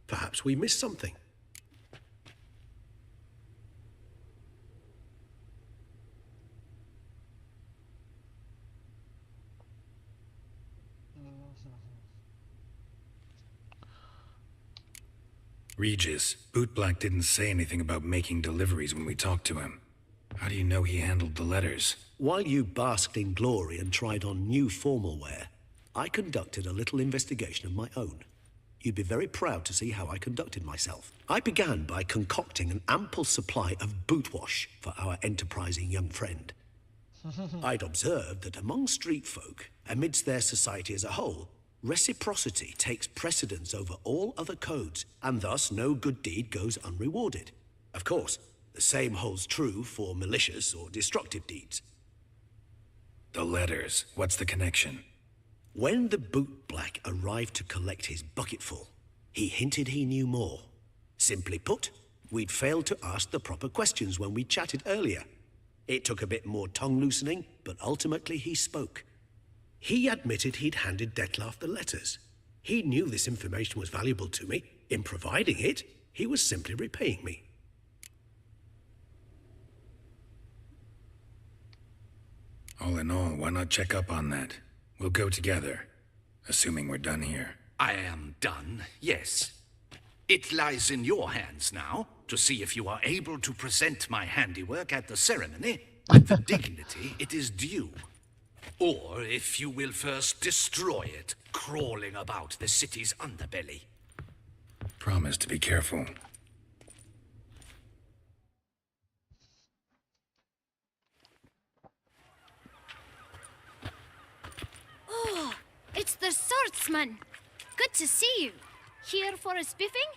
Perhaps we missed something. Regis, Bootblack didn't say anything about making deliveries when we talked to him. How do you know he handled the letters? While you basked in glory and tried on new formal wear, I conducted a little investigation of my own. You'd be very proud to see how I conducted myself. I began by concocting an ample supply of boot wash for our enterprising young friend. I'd observed that among street folk, amidst their society as a whole, reciprocity takes precedence over all other codes, and thus no good deed goes unrewarded. Of course, the same holds true for malicious or destructive deeds. The letters. What's the connection? When the bootblack arrived to collect his bucketful, he hinted he knew more. Simply put, we'd failed to ask the proper questions when we chatted earlier. It took a bit more tongue-loosening, but ultimately he spoke. He admitted he'd handed Detlef the letters. He knew this information was valuable to me. In providing it, he was simply repaying me. All in all, why not check up on that? We'll go together, assuming we're done here. I am done, yes. It lies in your hands now to see if you are able to present my handiwork at the ceremony with the dignity it is due. Or if you will first destroy it, crawling about the city's underbelly. Promise to be careful. Oh, it's the swordsman. Good to see you. Here for a spiffing?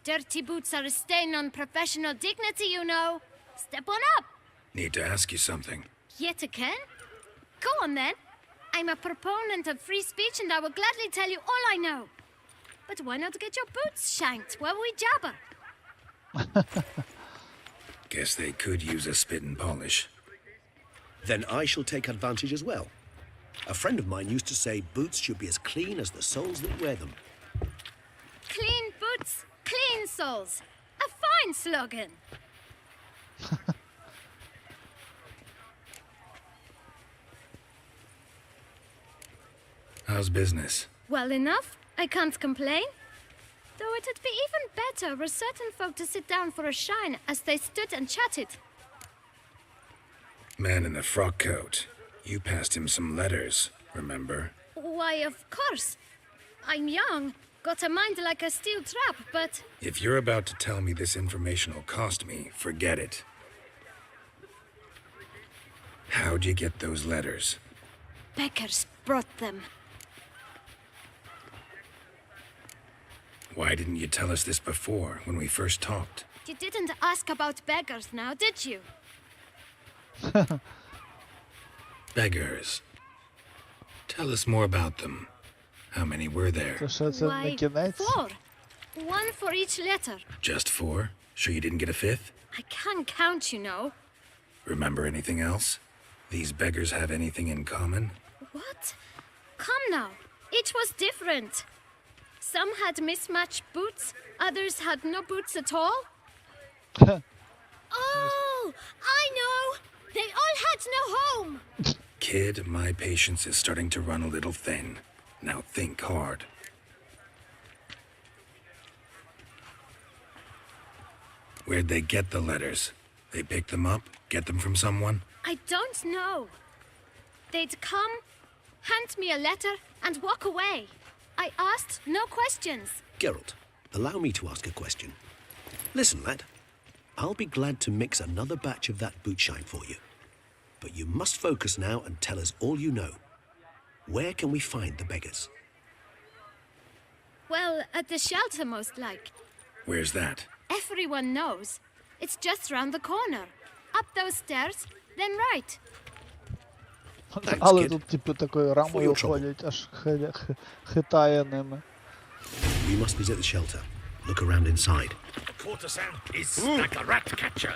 Dirty boots are a stain on professional dignity, you know. Step on up. Need to ask you something. Yet again? Go on then. I'm a proponent of free speech and I will gladly tell you all I know. But why not get your boots shanked while we jabber? Guess they could use a spit and polish. Then I shall take advantage as well. A friend of mine used to say boots should be as clean as the soles that wear them. Clean boots, clean soles. A fine slogan. How's business? Well enough. I can't complain. Though it'd be even better for certain folk to sit down for a shine as they stood and chatted. Man in the frock coat. You passed him some letters, remember? Why, of course. I'm young, got a mind like a steel trap, but... If you're about to tell me this information will cost me, forget it. How'd you get those letters? Beggars brought them. Why didn't you tell us this before, when we first talked? You didn't ask about beggars now, did you? Beggars. Tell us more about them. How many were there? То що це не кінець? 4. One for each letter. Just 4? Sure you didn't get a 5th? I can't count, you know. Remember anything else? These beggars have anything in common? What? Come now. Each was different. Some had mismatched boots, others had no boots at all. Oh, I know! They all had no home! Kid, my patience is starting to run a little thin. Now think hard. Where'd they get the letters? They pick them up? Get them from someone? I don't know. They'd come, hand me a letter, and walk away. I asked no questions. Geralt, allow me to ask a question. Listen, lad. I'll be glad to mix another batch of that boot shine for you. But you must focus now and tell us all you know. Where can we find the beggars? Well, at the shelter, most like. Where's that? Everyone knows. It's just round the corner. Up those stairs, then right. Але тут типу такою рамою ходять, аж хитає ними. We must visit the shelter. Look around inside. The courtesan is like a rat catcher.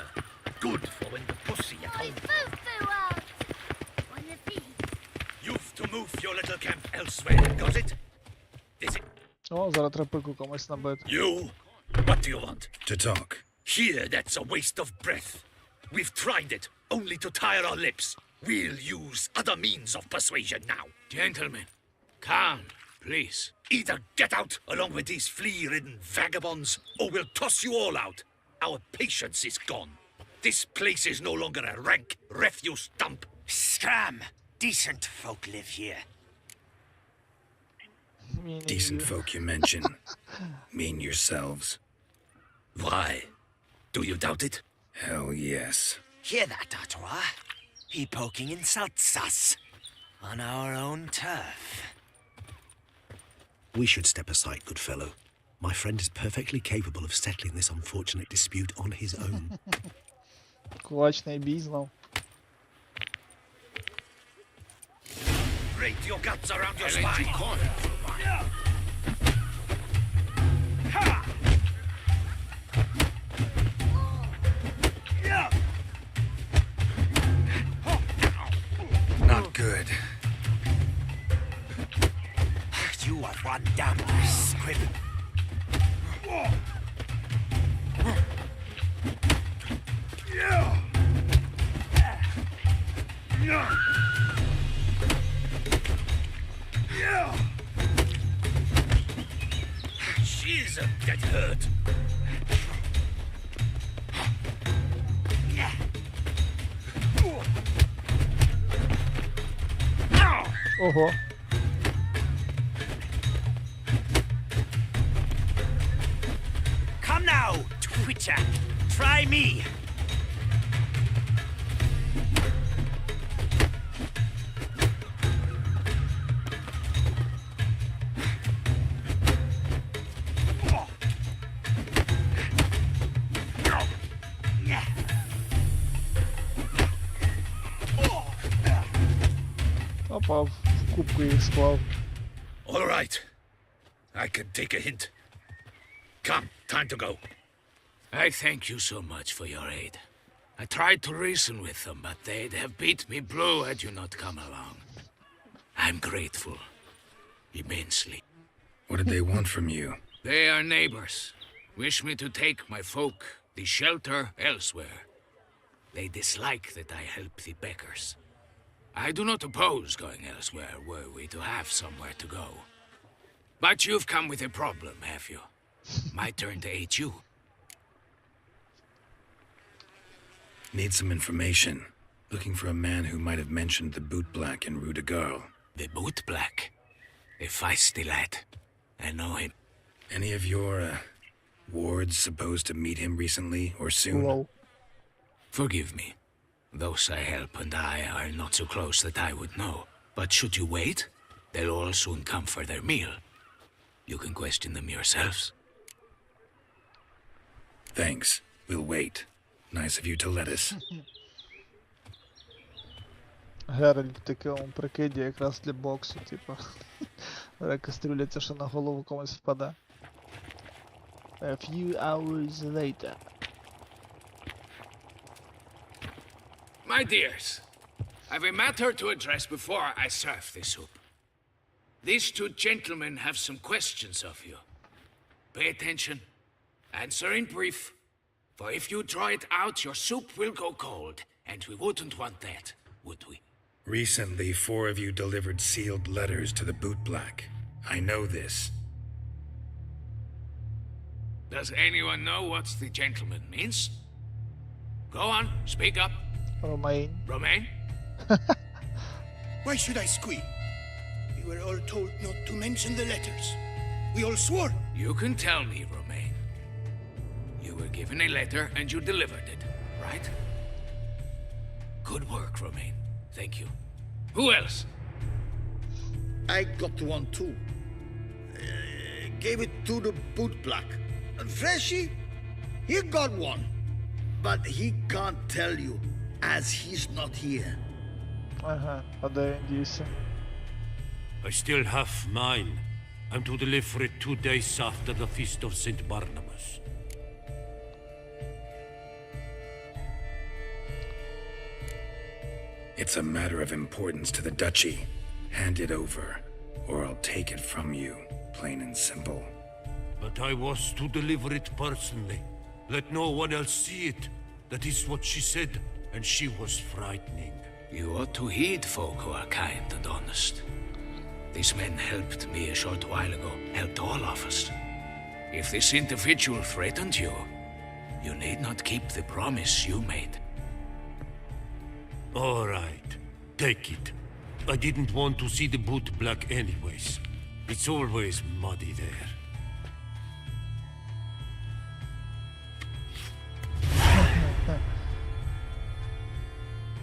Good for when the pussy at home. You've to move your little camp elsewhere, got it? Is it? О, зараз треба пику комусь набити. You? What do you want? To talk. Here, that's a waste of breath. We've tried it, only to tire our lips. We'll use other means of persuasion now. Gentlemen, calm, please. Either get out along with these flea-ridden vagabonds, or we'll toss you all out. Our patience is gone. This place is no longer a rank refuse dump. Scram! Decent folk live here. Meaning Decent you. folk you mention. Mean yourselves. Why? Do you doubt it? Hell yes. Hear that, Artois? He poking insults us. On our own turf. We should step aside, good fellow. My friend is perfectly capable of settling this unfortunate dispute on his own. Кулачний бій знов. Grate your guts around your spine. Not good. You are one damn squib. She's a get hurt. Ого. Come now, Twitcher. Try me. Опа, в кубку їх склав. All right. I can take a hint. Come, time to go. I thank you so much for your aid. I tried to reason with them, but they'd have beat me blue had you not come along. I'm grateful. Immensely. What did they want from you? They are neighbors. Wish me to take my folk, the shelter, elsewhere. They dislike that I help the beggars. I do not oppose going elsewhere were we to have somewhere to go. But you've come with a problem, have you? My turn to aid you. Need some information. Looking for a man who might have mentioned the boot black in Rue de Garl. The boot black. A feisty lad. I know him. Any of your, wards supposed to meet him recently or soon? Лол. Forgive me. Those I help and I are not so close that I would know. But should you wait, they'll all soon come for their meal. You can question them yourselves. Thanks. We'll wait. Nice of you to let us. Геральт в такому прикиді якраз для боксу, типу. Кастрюля це ще на голову комусь впаде. A few hours later. My dears, I've a matter to address before I serve the soup. These two gentlemen have some questions of you. Pay attention. Answer in brief. For if you draw it out, your soup will go cold, and we wouldn't want that, would we? Recently, 4 of you delivered sealed letters to the boot black. I know this. Does anyone know what the gentleman means? Go on, speak up. Ромейн. Romain? Why should I squeal? We were all told not to mention the letters. We all swore. You can tell me, Romain. You were given a letter and you delivered it, right? Good work, Romain. Thank you. Who else? I got one too. Gave it to the boot black. And Freshy, he got one. But he can't tell you, as he's not here. Ага, а де він дівся? I still have mine. I'm to deliver it 2 days after the Feast of St. Barnabas. It's a matter of importance to the duchy. Hand it over, or I'll take it from you, plain and simple. But I was to deliver it personally. Let no one else see it. That is what she said, and she was frightening. You ought to heed folk who are kind and honest. These men helped me a short while ago, helped all of us. If this individual threatened you, you need not keep the promise you made. All right, take it. I didn't want to see the boot black anyways. It's always muddy there.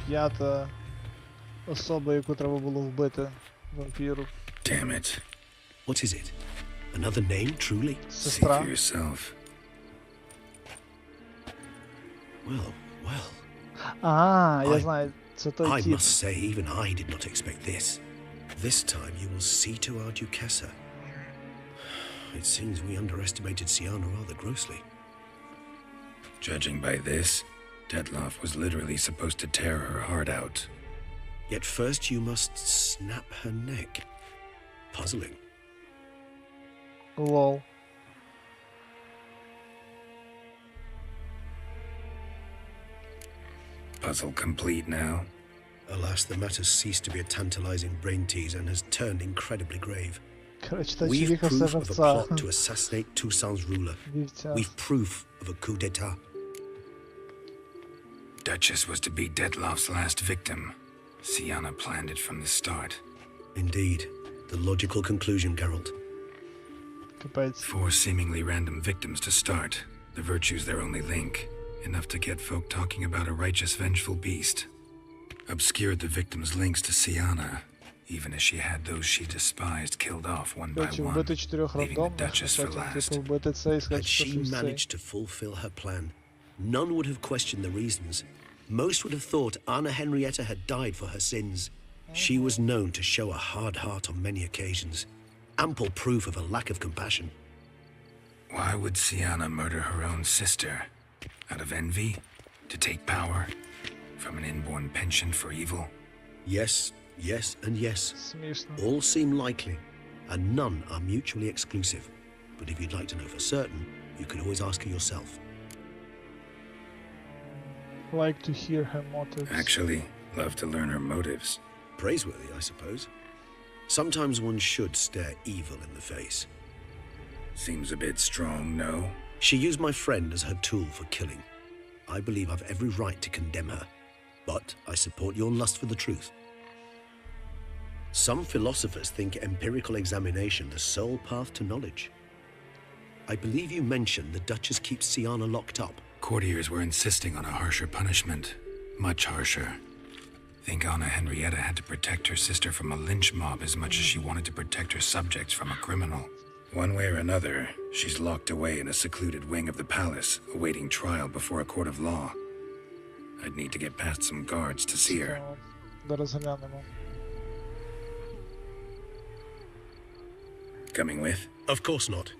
П'ята особа, яку треба було вбити вампіру. Damn it. What is it? Another name, truly? See Сестра. for yourself. Well, well. А, я знаю, це той I тип. must say, even I did not expect this. This time you will see to our duchessa. It seems we underestimated Siana rather grossly. Judging by this, Detloff was literally supposed to tear her heart out. Yet first you must snap her neck. Puzzling. Лол. Puzzle complete now? Alas, the matter ceased to be a tantalizing brain teaser and has turned incredibly grave. Коротше, та We've чоловіка все proof of a живця. plot to assassinate Toussaint's ruler. Вівця. We've proof of a coup d'etat. Duchess was to be Detloff's last victim. Siana planned it from the start. Indeed. The logical conclusion, Geralt. Капець. 4 seemingly random victims to start. The virtue's their only link. Enough to get folk talking about a righteous, vengeful beast. Obscured the victims' links to Siana, even as she had those she despised killed off one by Коротше, one, вбити 4 leaving the рандомних, Duchess а for потім last. типу вбити цей і Had сказати, що she ти цей. managed to fulfill her plan, none would have questioned the reasons. Most would have thought Anna Henrietta had died for her sins. She was known to show a hard heart on many occasions. Ample proof of a lack of compassion. Why would Siana murder her own sister? Out of envy? To take power? From an inborn penchant for evil? Yes, yes, and yes. Смішно. All seem likely, and none are mutually exclusive. But if you'd like to know for certain, you can always ask her yourself. Like to hear her motives. Actually, love to learn her motives. Praiseworthy, I suppose. Sometimes one should stare evil in the face. Seems a bit strong, no? She used my friend as her tool for killing. I believe I've every right to condemn her, but I support your lust for the truth. Some philosophers think empirical examination the sole path to knowledge. I believe you mentioned the Duchess keeps Siana locked up. Courtiers were insisting on a harsher punishment. Much harsher. Think Anna Henrietta had to protect her sister from a lynch mob as much as she wanted to protect her subjects from a criminal. One way or another, she's locked away in a secluded wing of the palace, awaiting trial before a court of law. I'd need to get past some guards to see her. Зараз глянемо. Coming with? Of course not.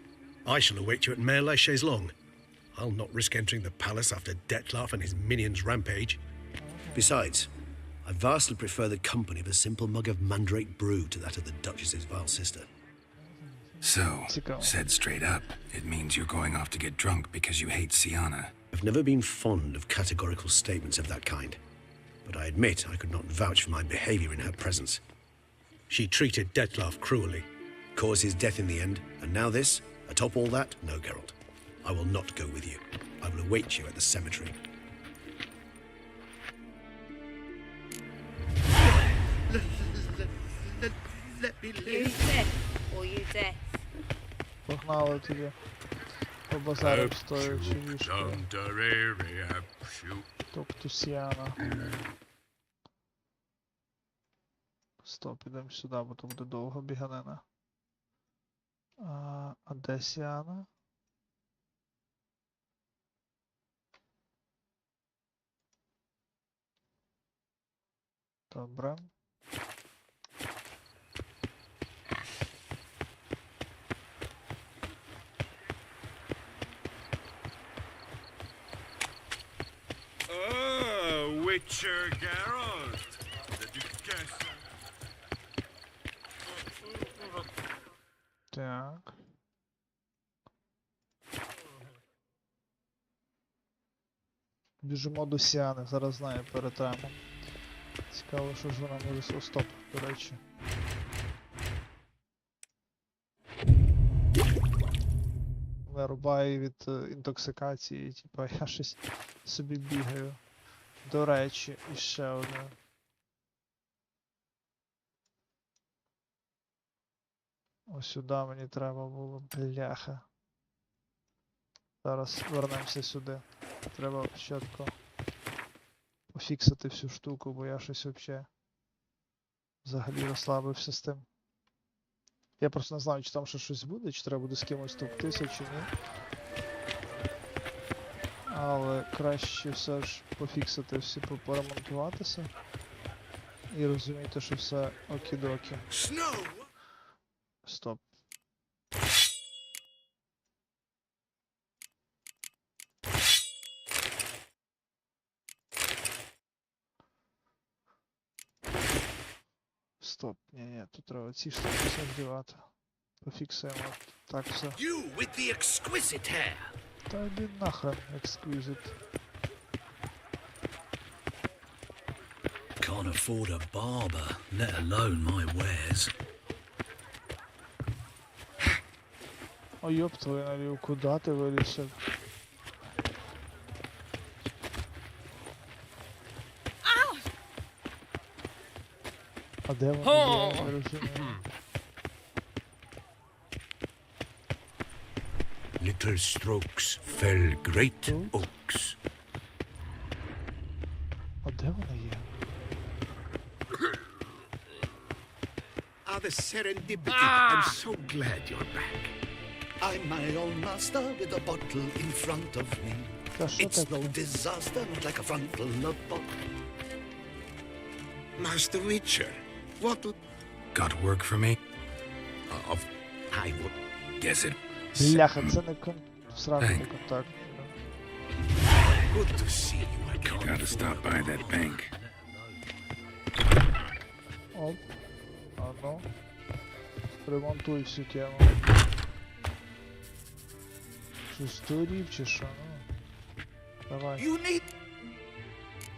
I shall await you at Mare la Chaise-Longue. I'll not risk entering the palace after Detloff and his minions rampage. Besides, I vastly prefer the company of a simple mug of mandrake brew to that of the Duchess's vile sister. So, said straight up, it means you're going off to get drunk because you hate Siana. I've never been fond of categorical statements of that kind, but I admit I could not vouch for my behavior in her presence. She treated Detloff cruelly, caused his death in the end, and now this? Atop all that? No, Geralt. I will not go with you. I will await you at the cemetery. Let me You live. death, or you death. Погнали тоді. Побазарив з тою чоловічкою. Тобто Сіана. Стоп, ідемо сюди, бо то буде довго біганина. А де Сіана? Добре. Sure, Geralt. That you guess. Так. Біжимо до Сіани, зараз знаю, перетремо. Цікаво, що ж вона може... О, стоп, до речі. Вирубаю від інтоксикації, типа я щось собі бігаю. До речі, і ще одне. Ось сюди мені треба було, бляха. Зараз вернемося сюди. Треба спочатку пофіксити всю штуку, бо я щось взагалі розслабився з тим. Я просто не знаю, чи там ще щось буде, чи треба буде з кимось товктися, чи ні. Але краще все ж пофіксити всі, поремонтуватися. І розуміти, що все окі-докі. Стоп. Стоп, ні, тут треба ці штуки все вдівати. Пофіксуємо так все. You with the exquisite hair. Та йди нахрен, exquisite. Can't afford a barber, let alone my wares. О, ёб твою налів, куди ти вирішив? А де вони є? Я не розумію. Little strokes fell great oaks. А де вони є? Ah, the serendipity. I'm so glad you're back. I'm my own master with a bottle in front of me. It's no disaster, not like a frontal notebook. Master Witcher, what would... Got work for me? I would... Guess it. Бляха, це не сразу не контакт. Good to see you again. Gotta stop by that bank. Оп. А ну. Ремонтуй всю тему. Що здурів чи що? Ну. Давай.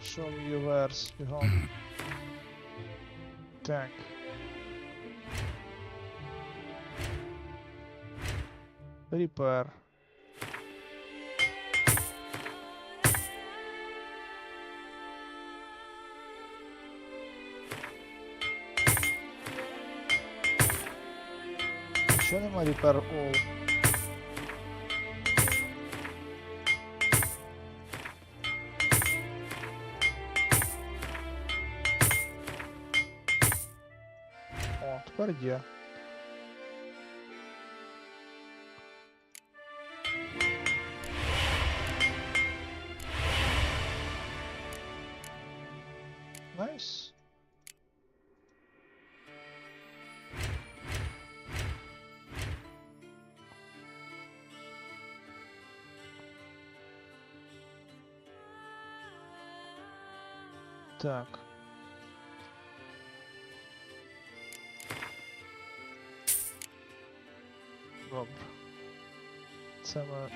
Show me your wares, бігом. Так. Repair. Що нема Repair All? О, тепер є. Найс. Так. Добре. Це ми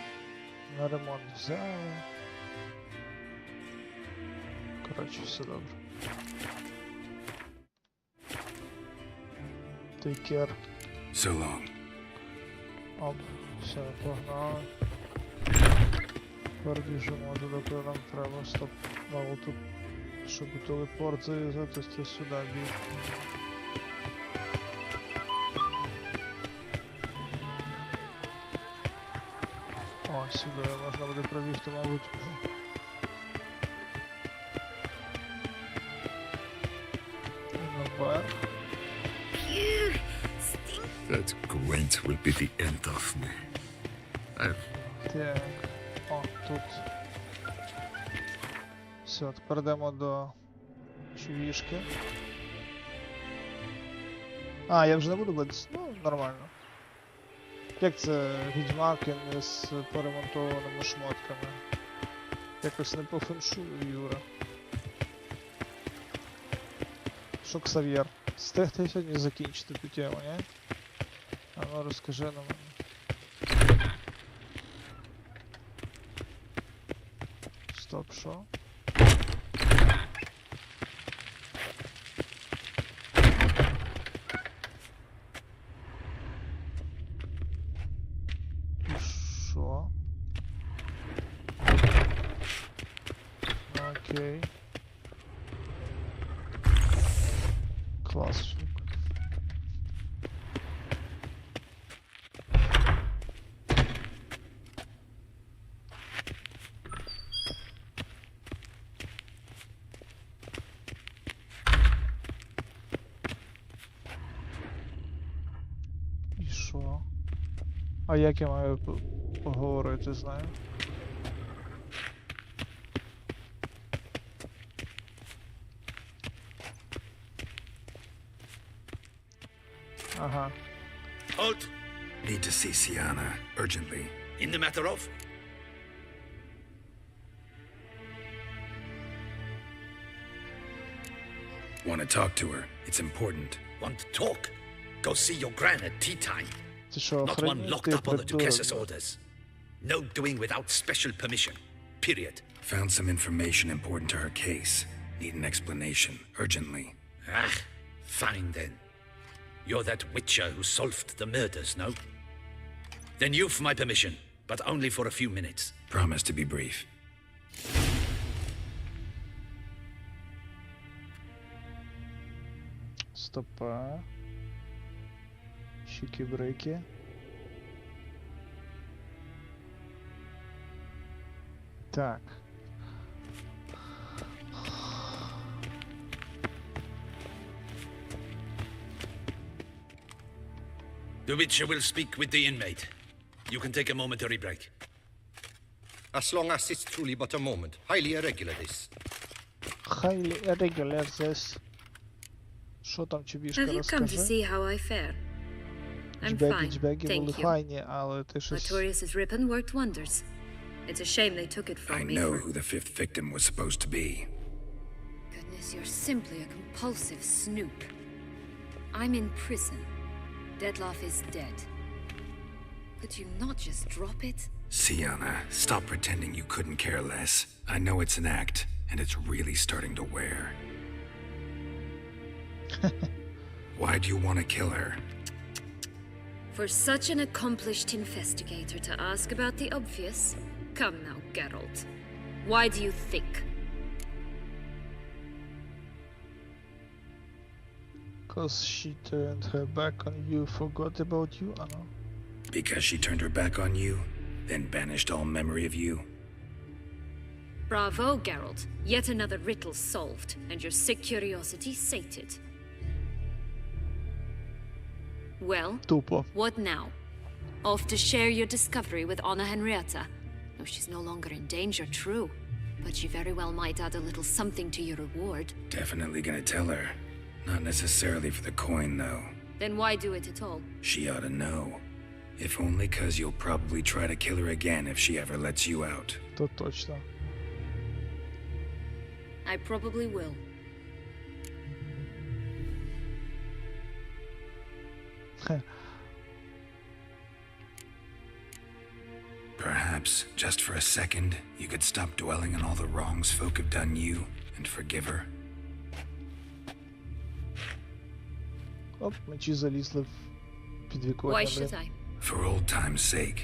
на ремонт взяли. Коротше, все добре. Take care. So long. Оп, все, погнали. Тепер біжимо туди, куди нам треба. Стоп. Мало тут, щоб телепорт зав'язати, то сюди біг. О, сюди можна буде пробігти, мабуть. Наверх. That Gwent will be the end of me. Так. О, тут. Все, тепер йдемо до чувішки. А, я вже не буду битися. Ну, нормально. Як це Відьмак з поремонтованими шмотками? Якось не по феншую, Юра. Що, Ксав'єр? Встиг ти сьогодні закінчити ту тему, ні? А ну розкажи на мене. Стоп, що? І що? Окей. Клас. І що? А як я маю поговорити з нею? Ага. Halt! Need to see Sienna, urgently. In the matter of? Want to talk to her. It's important. Want to talk? Go see your gran at tea time. Ти що, Not one охренів locked ти, up on the Duchess's придурок? orders. No doing without special permission. Period. Found some information important to her case. Need an explanation, urgently. Ah, fine then. You're that witcher who solved the murders, no? Then you've my permission, but only for a few minutes. Promise to be brief. Стопа. Щеки-брики. Так. The witcher will speak with the inmate. You can take a momentary break. As long as it's truly but a moment. Highly irregular, this. Highly irregular this. Що там, чубішка, Have you come to розкажи? see how I fare? I'm Джбеки, fine, джбеки були thank you. файні, але ти щось... Artorias' ribbon worked wonders. It's a shame they took it from I me know for... who the fifth victim was supposed to be. Goodness, you're simply a compulsive snoop. I'm in prison. Detlef is dead. Could you not just drop it? Sienna, stop pretending you couldn't care less. I know it's an act, and it's really starting to wear. Why do you want to kill her? For such an accomplished investigator to ask about the obvious? Come now, Geralt. Why do you think? Cause she turned her back on you, forgot about you? I know. Because she turned her back on you, then banished all memory of you? Bravo, Geralt. Yet another riddle solved, and your sick curiosity sated. Well, Тупо. what now? Off to share your discovery with Anna Henrietta? No, she's no longer in danger, true. But she very well might add a little something to your reward. Definitely gonna tell her. Not necessarily for the coin, though. Then why do it at all? She ought to know. If only 'cause you'll probably try to kill her again if she ever lets you out. То точно. I probably will. Perhaps, just for a second, you could stop dwelling on all the wrongs folk have done you and forgive her. Оп, мечі залізли в підвіконня. Why should блін. I? For old time's sake,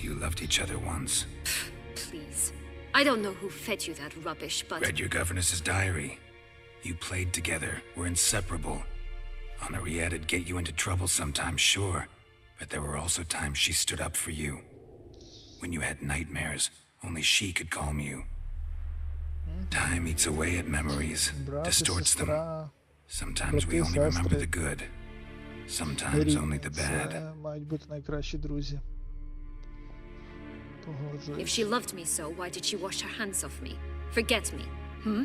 you loved each other once. Please. I don't know who fed you that rubbish, but... Read your governess's diary. You played together, were inseparable. Henriette'd get you into trouble sometimes, sure, but there were also times she stood up for you. When you had nightmares, only she could calm you. Time eats away at memories, Брат і distorts them. сестра. Sometimes we брати, only remember сестри. the good. Sometimes only the bad. Це мають бути найкращі друзі. Погоджуюсь. If she loved me so, why did she wash her hands off me? Forget me, hmm?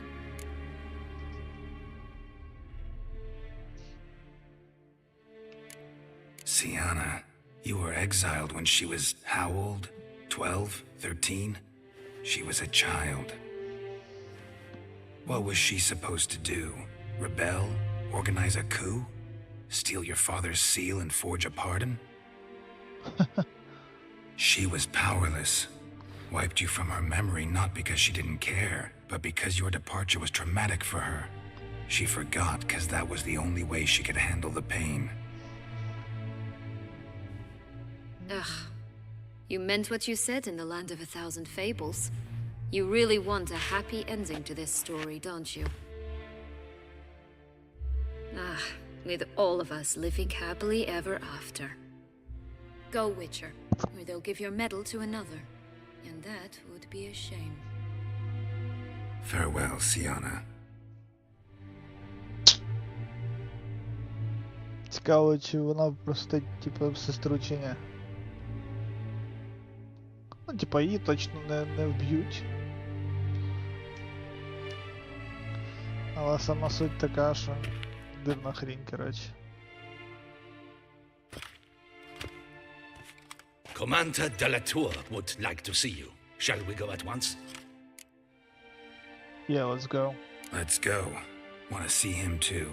Sienna, you were exiled when she was how old? 12? 13? She was a child. What was she supposed to do? Rebel? Organize a coup? Steal your father's seal and forge a pardon? She was powerless. Wiped you from her memory not because she didn't care, but because your departure was traumatic for her. She forgot because that was the only way she could handle the pain. Ugh. You meant what you said in the Land of a Thousand Fables. You really want a happy ending to this story, don't you? Ah, with all of us living happily ever after. Go, Witcher, or they'll give your medal to another. And that would be a shame. Farewell, Sienna. Цікаво, чи вона простить, типу, сестру чи ні. Ну, типа, її точно не вб'ють. Але сама суть така, що дивна хрінь, коротше. Commander de la Tour would like to see you. Shall we go at once? Yeah, let's go. Let's go. Want to see him too.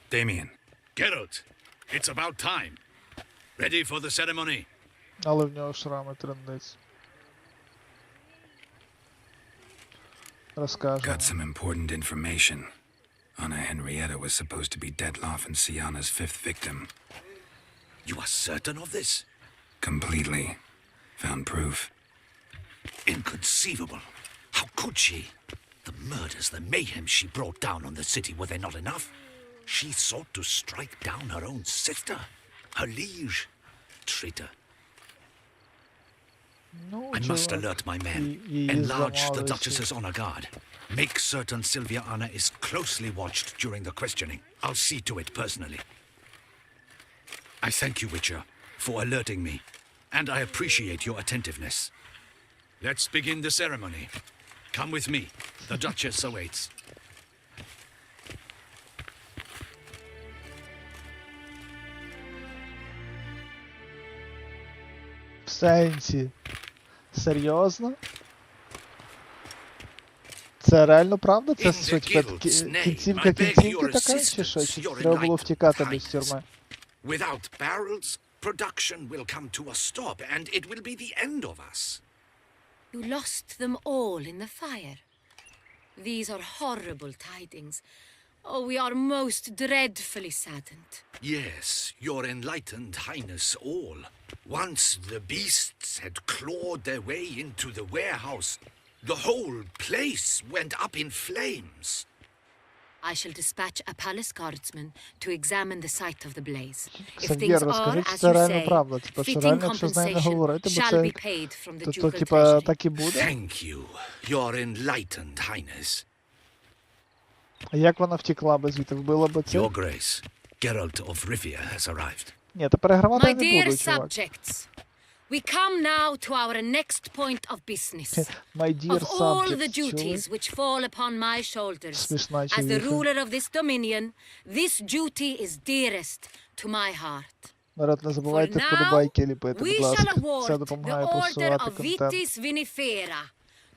Damien. Geralt, it's about time. Ready for the ceremony? Але в нього шрами трындець. Розкажемо. Got some important information. Anna Henrietta was supposed to be Detloff and Sienna's fifth victim. You are certain of this? Completely. Found proof. Inconceivable. How could she? The murders, the mayhem she brought down on the city, were they not enough? She sought to strike down her own sister, her liege. Traitor. I must alert my men. Enlarge the Duchess's honor guard. Make certain Sylvia Anna is closely watched during the questioning. I'll see to it personally. I thank you, Witcher, for alerting me, and I appreciate your attentiveness. Let's begin the ceremony. Come with me. The Duchess awaits. В сенсі. Серйозно? Це реально правда? Це кінцівка кінцівки така, чи що? Чи треба було втікати без тюрми? Without barrels, production will come to a stop, and it will be the end of us. You lost them all in the fire. These are horrible tidings. Oh, we are most dreadfully saddened. Yes, your enlightened highness all. Once the beasts had clawed their way into the warehouse, the whole place went up in flames. I shall dispatch a palace guardsman to examine the site of the blaze. If Сав'єр, things are, розкажи, чи as це you реально say, правда? Типа, це fitting реально, якщо з нею не compensation говорити, бо shall це be paid from the то ducal типа treasury. так і буде? Thank you, your enlightened highness. А як вона втекла би звідти? Вбила би це? Your grace, Geralt of Rivia has arrived. Ні, та перегравати My я не dear буду, чувак. subjects, we come now to our next point of business. My dear Of all the subjects, чули? duties which fall upon my shoulders, Смішна as the чоловіка. ruler of this dominion, this duty is dearest to my heart. Народ, не забувайте For now, вподобайки ліпити, we будь shall ласка. award Це the допомагає Order просувати of контент. Vitis Vinifera,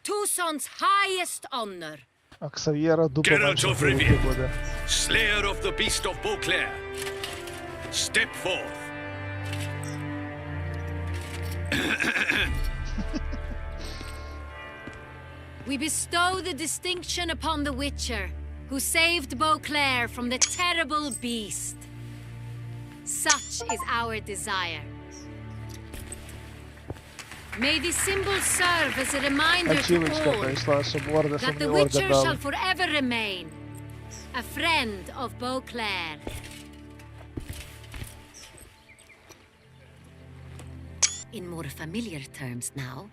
Tucson's highest honor. А Ксав'єра дупа Geralt менше of велике Rivia, буде. slayer of the beast of Beauclair, step forth. We bestow the distinction upon the Witcher, who saved Beauclair from the terrible beast. Such is our desire. May this symbol serve as a reminder to Ачівочка all прийшла, щоб орда, that щоб the не орда Witcher shall дав. forever remain a friend of Beauclair. In more familiar terms now,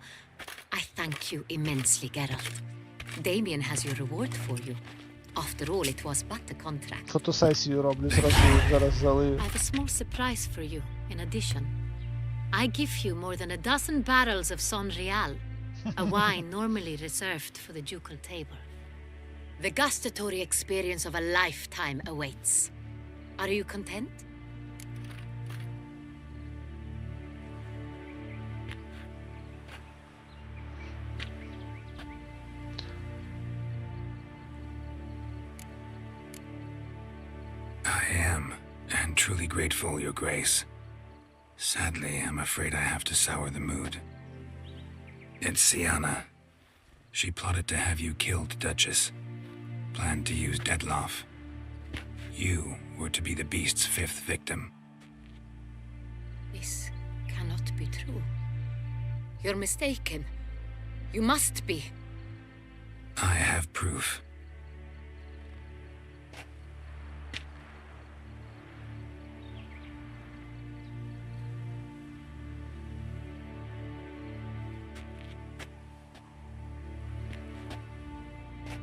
I thank you immensely, Geralt. Damien has your reward for you. After all, it was but a contract. Фотосесію роблю, зразу зараз залию. I have a small surprise for you, in addition. I give you more than a dozen barrels of Son Real, a wine normally reserved for the ducal table. The gustatory experience of a lifetime awaits. Are you content? truly grateful, Your Grace. Sadly, I'm afraid I have to sour the mood. It's Sienna. She plotted to have you killed, Duchess. Planned to use Detloff. You were to be the beast's 5th victim. This cannot be true. You're mistaken. You must be. I have proof.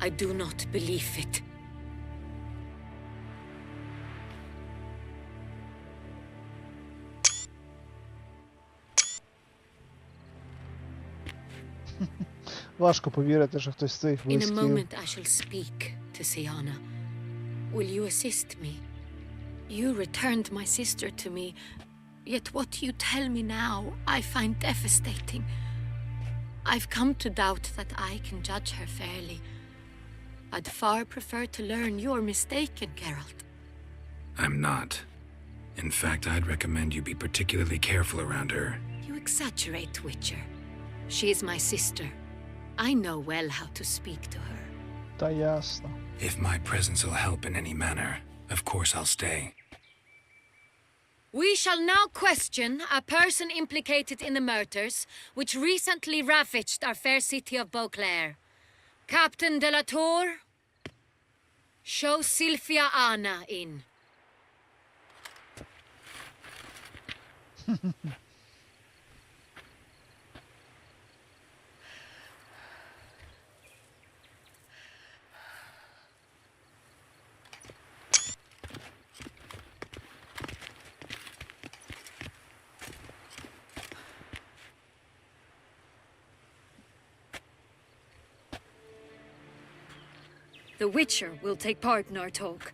I do not believe it. Важко повірити, що хтось з цих In a близьких. moment I shall speak to Sienna. Will you assist me? You returned my sister to me, yet what you tell me now I find devastating. I've come to doubt that I can judge her fairly. I'd far prefer to learn you're mistaken, Geralt. I'm not. In fact, I'd recommend you be particularly careful around her. You exaggerate, Witcher. She is my sister. I know well how to speak to her. Та ясно. If my presence will help in any manner, of course I'll stay. We shall now question a person implicated in the murders which recently ravaged our fair city of Beauclair. Captain de la Tour, show Sylvia Anna in. The Witcher will take part in our talk.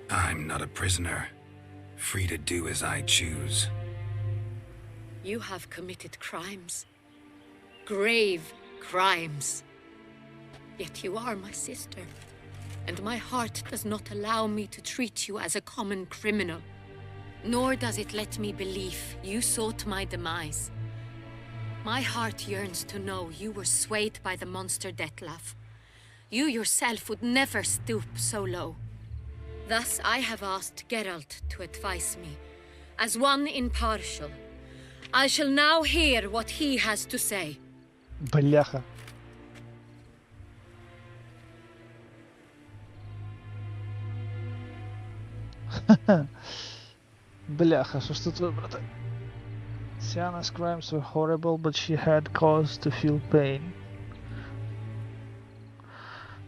I'm not a prisoner, free to do as I choose. You have committed crimes. Grave crimes. Yet you are my sister, and my heart does not allow me to treat you as a common criminal. Nor does it let me believe you sought my demise. My heart yearns to know you were swayed by the monster Detlaff. You yourself would never stoop so low. Thus I have asked Geralt to advise me, as one impartial. I shall now hear what he has to say. Бляха. Бляха, що ж тут вибрати? Sienna's crimes were horrible, but she had cause to feel pain.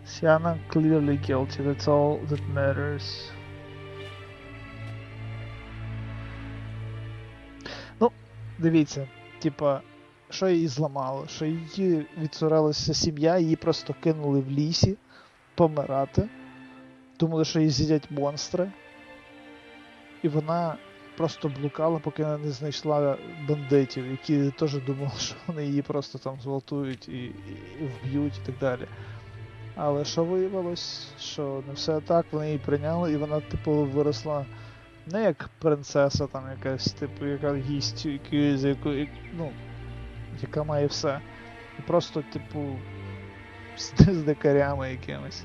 Sienna clearly guilty, that's all that matters. Ну, дивіться, типа, що її зламало? Що її відсуралася сім'я, її просто кинули в лісі помирати. Думали, що її з'їдять монстри. І вона просто блукала, поки вона не знайшла бандитів, які теж думали, що вони її просто там зґвалтують і вб'ють і так далі. Але що виявилось, що не все так, вони її прийняли, і вона, типу, виросла не як принцеса там якась, типу, яка гість, ну, яка має все. І просто, типу, з дикарями якимись.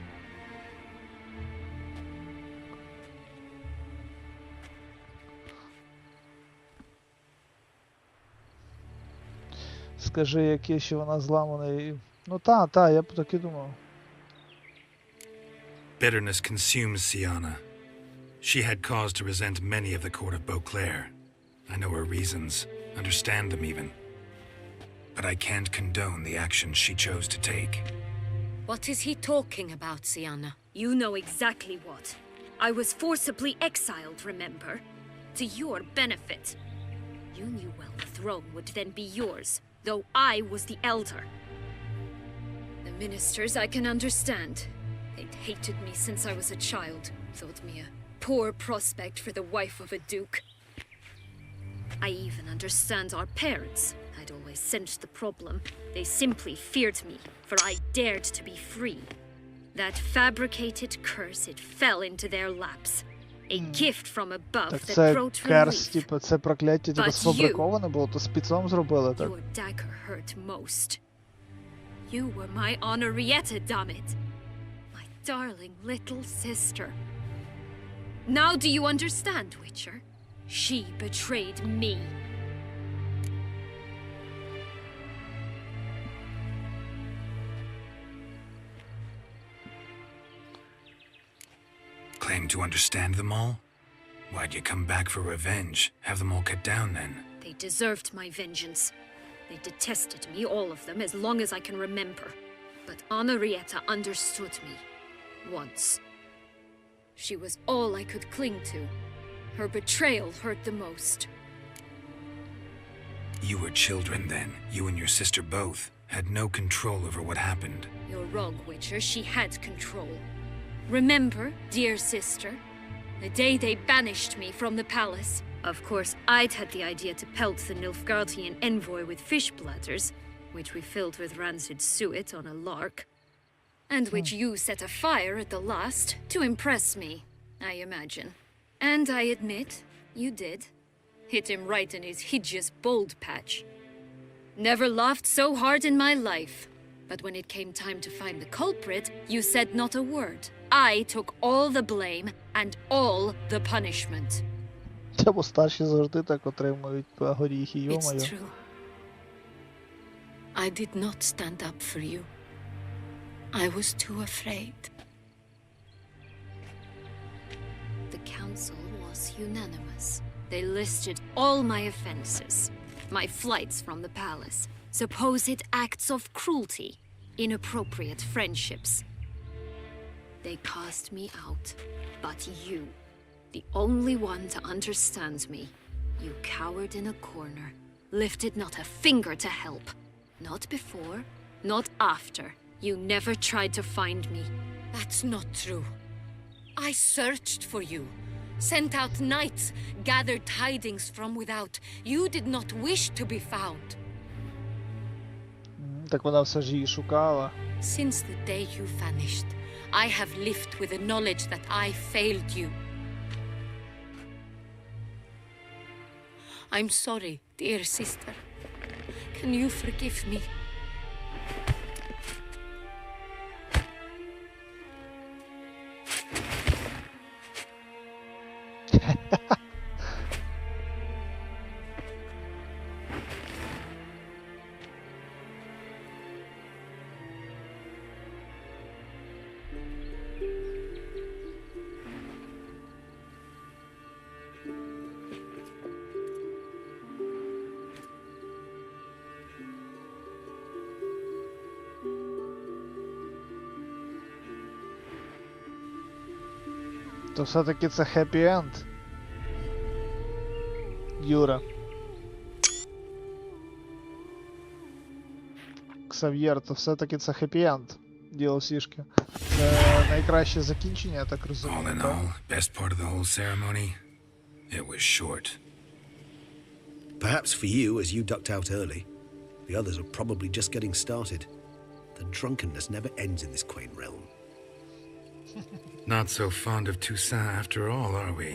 Скажи, яке ще вона зламана і... Ну та, я б так і думав. Bitterness consumes Sienna. She had cause to resent many of the court of Beauclair. I know her reasons, understand them even. But I can't condone the actions she chose to take. What is he talking about, Sienna? You know exactly what. I was forcibly exiled, remember? To your benefit. You knew well the throne would then be yours, though I was the elder. The ministers I can understand. They'd hated me since I was a child, thought me a poor prospect for the wife of a duke. I even understand our parents. I'd always sensed the problem. They simply feared me, for I dared to be free. That fabricated curse, it fell into their laps. A gift from above Так that це brought керс, relief. типу, це прокляття, типу, But сфабриковане було, то спецом зробили, так? Your dagger hurt most. You were my Honorietta, damn it. My darling little sister. Now do you understand, Witcher? She betrayed me. Claim to understand them all? Why'd you come back for revenge? Have them all cut down then? They deserved my vengeance. They detested me, all of them, as long as I can remember. But Honorietta understood me. Once. She was all I could cling to. Her betrayal hurt the most. You were children then. You and your sister both had no control over what happened. You're wrong, Witcher. She had control. Remember, dear sister, the day they banished me from the palace. Of course, I'd had the idea to pelt the Nilfgaardian envoy with fish bladders, which we filled with rancid suet on a lark, and which you set afire at the last to impress me, I imagine. And I admit, you did. Hit him right in his hideous bald patch. Never laughed so hard in my life. But when it came time to find the culprit, you said not a word. I took all the blame and all the punishment. Бо старші завжди так отримують горіхи, It's йо-моє. true. I did not stand up for you. I was too afraid. The council was unanimous. They listed all my offenses. My flights from the palace, supposed acts of cruelty, inappropriate friendships. They cast me out, but you, the only one to understand me, you cowered in a corner, lifted not a finger to help. Not before, not after. You never tried to find me. That's not true. I searched for you, sent out knights, gathered tidings from without. You did not wish to be found. Так вона все ж її шукала. Since the day you vanished, I have lived with the knowledge that I failed you. I'm sorry, dear sister. Can you forgive me? То все-таки це хеппі-енд. Юра. Ксав'єр, то все-таки це хеппі-енд. DLC-шки. Це найкраще закінчення, я так розумію. All in all, best part of the whole ceremony? It was short. Perhaps for you, as you ducked out early. The others are probably just getting started. The drunkenness never ends in this quaint realm. Not so fond of Toussaint after all, are we?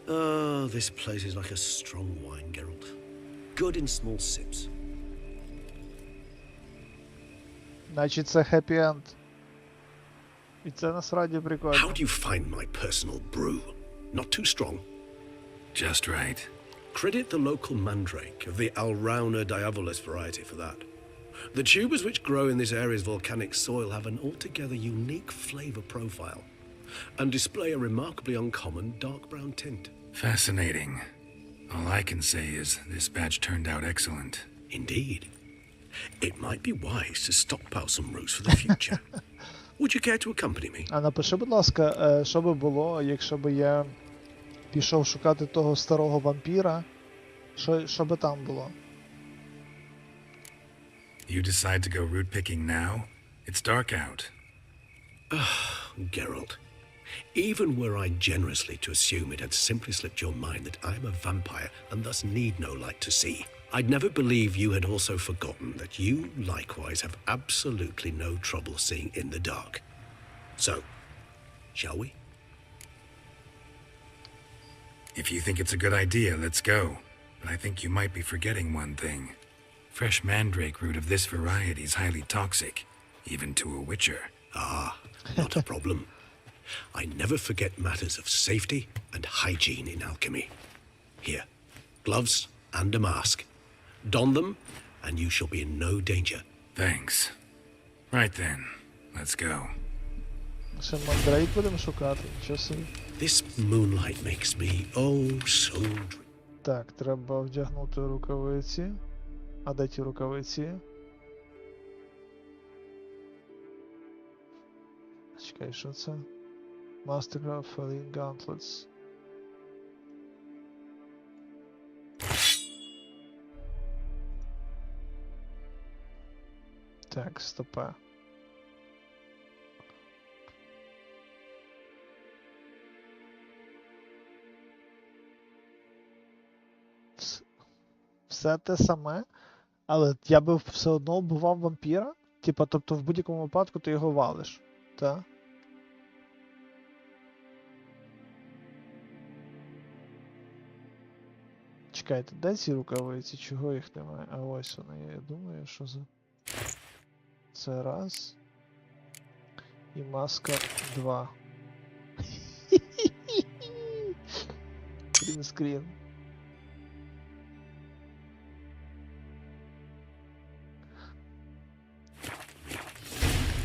Oh, this place is like a strong wine, Geralt. Good in small sips. Значить, це хеппі-енд. І це насправді прикольно. How do you find my personal brew? Not too strong? Just right. Credit the local mandrake of the Alrauna diabolus variety for that. The tubers which grow in this area's volcanic soil have an altogether unique flavor profile and display a remarkably uncommon dark brown tint. Fascinating. All I can say is this batch turned out excellent. Indeed. It might be wise to stockpile some roots for the future. Would you care to accompany me? А напиши, будь ласка, що би було, якщо би я пішов шукати того старого вампіра, що би там було? You decide to go root picking now? It's dark out. Geralt, even were I generously to assume it had simply slipped your mind that I am a vampire and thus need no light to see, I'd never believe you had also forgotten that you likewise have absolutely no trouble seeing in the dark. So, shall we? If you think it's a good idea, let's go. But I think you might be forgetting one thing. Fresh mandrake root of this variety is highly toxic, even to a witcher. Ah, not a problem. I never forget matters of safety and hygiene in alchemy. Here, gloves and a mask. Don them, and you shall be in no danger. Thanks. Right then, let's go. Ще мандрейк будемо шукати, що собі. This moonlight makes me oh so... Так, треба вдягнути рукавиці. А де ті рукавиці? Чекай, що це? Mastercraft Feline Gauntlets. Так, стопе. Все те саме, але я би все одно вбивав вампіра. Типа, тобто в будь-якому випадку ти його валиш. Так? Чекайте, де ці рукавиці? Чого їх немає? А ось вони, я думаю, що за... Це раз. І маска 2. Скрін.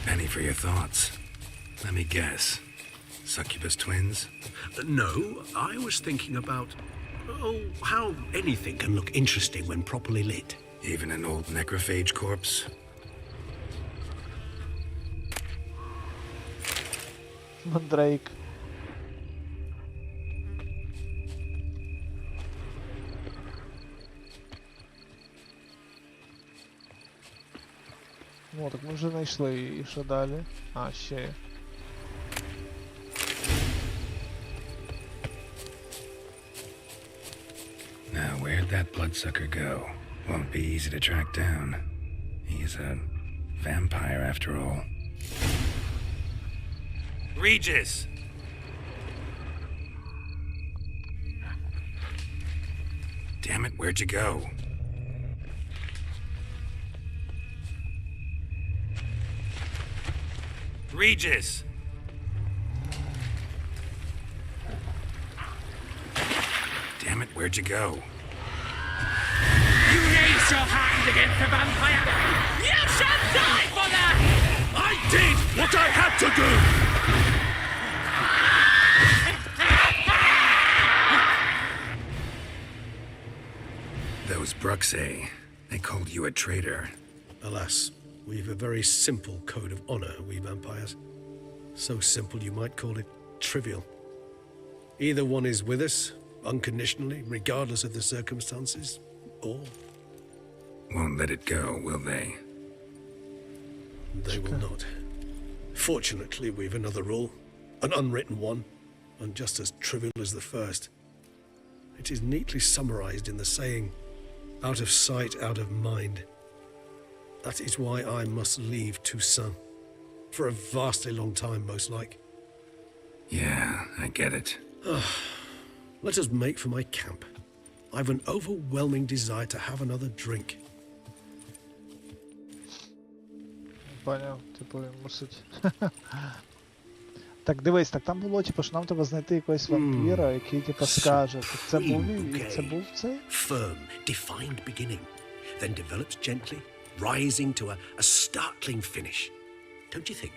Penny for your thoughts. Let me guess. Succubus twins? No, I was thinking about... Oh, how anything can look interesting when properly lit. Even an old necrophage corpse? Мандрейк. О, так ми вже знайшли. І що далі? А, ще є. Now, where'd that bloodsucker go? Won't be easy to track down. He's a vampire after all. Regis! Damn it, where'd you go? Regis! Damn it, where'd you go? You raise your hand against the vampire! You shall die for that! I did what I had to do! Those Bruxay, they called you a traitor. Alas, we've a very simple code of honor, we vampires. So simple you might call it trivial. Either one is with us, unconditionally, regardless of the circumstances, or... Won't let it go, will they? They will not. Fortunately, we've another rule, an unwritten one, and just as trivial as the first. It is neatly summarized in the saying, out of sight, out of mind. That is why I must leave Toussaint. For a vastly long time, most like. Yeah, I get it. Let us make for my camp. I've an overwhelming desire to have another drink. Поняв, типу він мусить. Так дивись, так там було, типу, що нам треба знайти якогось вампіра, який типу скаже. Це був він? Це був цей? Firm, defined beginning, then develops gently, rising to a startling finish. Don't you think?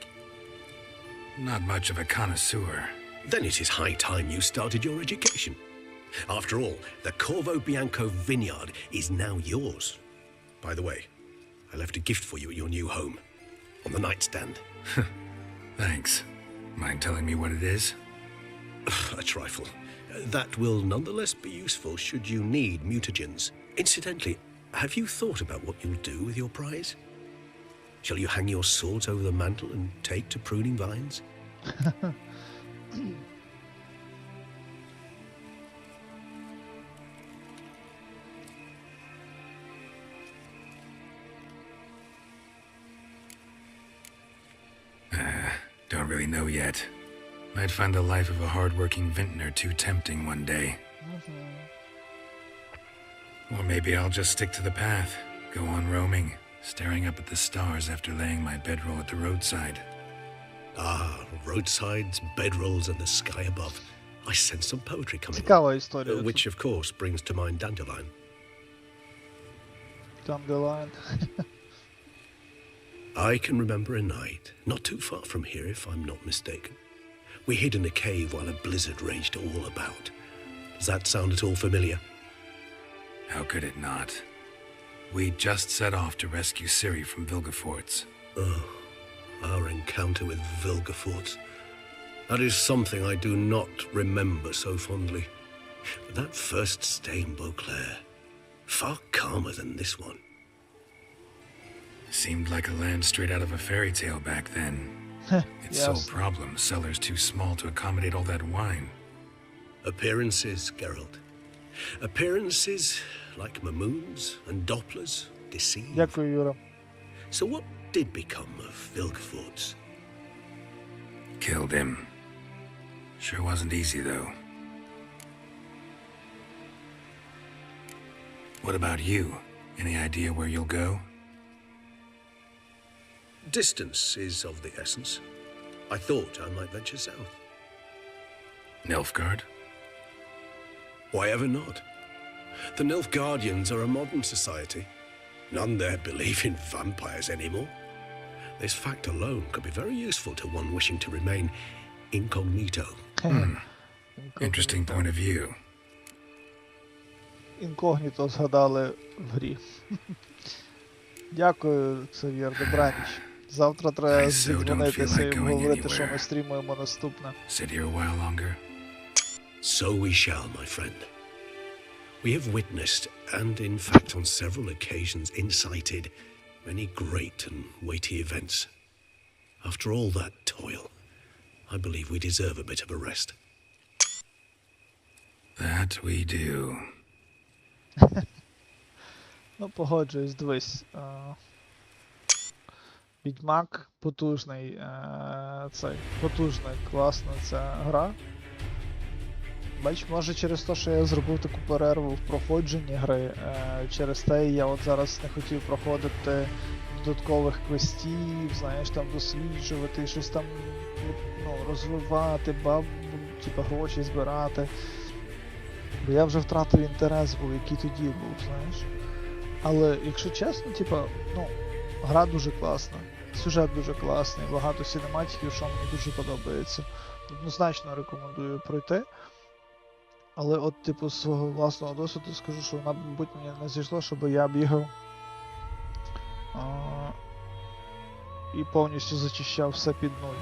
Not much of a connoisseur. Then it is high time you started your education. After all, the Corvo Bianco vineyard is now yours. By the way, I left a gift for you at your new home. On the nightstand. Thanks. Mind telling me what it is? A trifle. That will nonetheless be useful should you need mutagens. Incidentally, have you thought about what you'll do with your prize? Shall you hang your swords over the mantle and take to pruning vines? really know yet. Might find the life of a hard-working vintner too tempting one day. Or maybe I'll just stick to the path, go on roaming, staring up at the stars after laying my bedroll at the roadside. Ah, roadsides, bedrolls, and the sky above. I sense some poetry coming Цікава історія. on, which of course brings to mind Dandelion. Dandelion. I can remember a night, not too far from here if I'm not mistaken. We hid in a cave while a blizzard raged all about. Does that sound at all familiar? How could it not? We just set off to rescue Ciri from Vilgefortz. Oh, our encounter with Vilgefortz. That is something I do not remember so fondly. But that first stay in Beauclair, far calmer than this one. Seemed like a land straight out of a fairy tale back then. Its sole problem, cellars too small to accommodate all that wine. Appearances, Geralt. Appearances, like Mamoons and Dopplers, deceive. Дякую, Юра. So what did become of Vilgefortz? Killed him. Sure wasn't easy, though. What about you? Any idea where you'll go? Distance is of the essence. I thought I might venture south. Nilfgaard? Why ever not? The Nilfgaardians are a modern society. None there believe in vampires anymore. This fact alone could be very useful to one wishing to remain incognito. Interesting point of view. Інкогніто згадали в грі. Дякую, Ксав'єр, добраніч. Завтра треба дзвонитися і говорити, що ми стрімуємо наступне. Sit here a while longer. So we shall, my friend. We have witnessed, and in fact on several occasions incited, many great and weighty events. After all that toil, I believe we deserve a bit of a rest. That we do. Ну, погоджуюсь, дивись. Відьмак потужний, потужна, класна ця гра. Бач, може через те, що я зробив таку перерву в проходженні гри, через те я от зараз не хотів проходити додаткових квестів, знаєш, там досліджувати, щось там, ну, розвивати, типа гроші збирати. Бо я вже втратив інтерес був, який тоді був, знаєш. Але, якщо чесно, типа, ну, гра дуже класна, сюжет дуже класний, багато синематиків, що мені дуже подобається. Однозначно рекомендую пройти. Але от, типу, з свого власного досвіду скажу, що вона, мабуть, мені не зійшло, щоб я бігав і повністю зачищав все під нуль.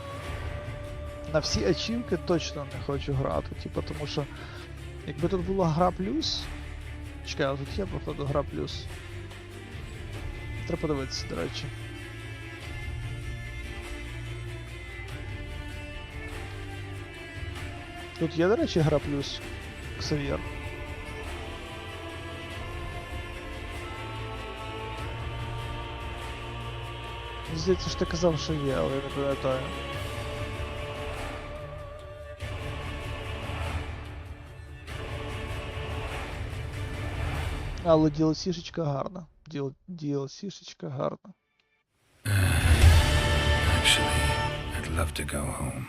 На всі ачівки точно не хочу грати, типу, тому що якби тут була гра плюс... Чекай, а тут є, походу, гра плюс. Треба подивитися, до речі. Тут є, до речі, гра плюс, Ксав'єр. Здається, що ти казав, що є, але я не пам'ятаю. Але DLC-шечка гарна. DLC-шечка гарна. Actually, I'd love to go home.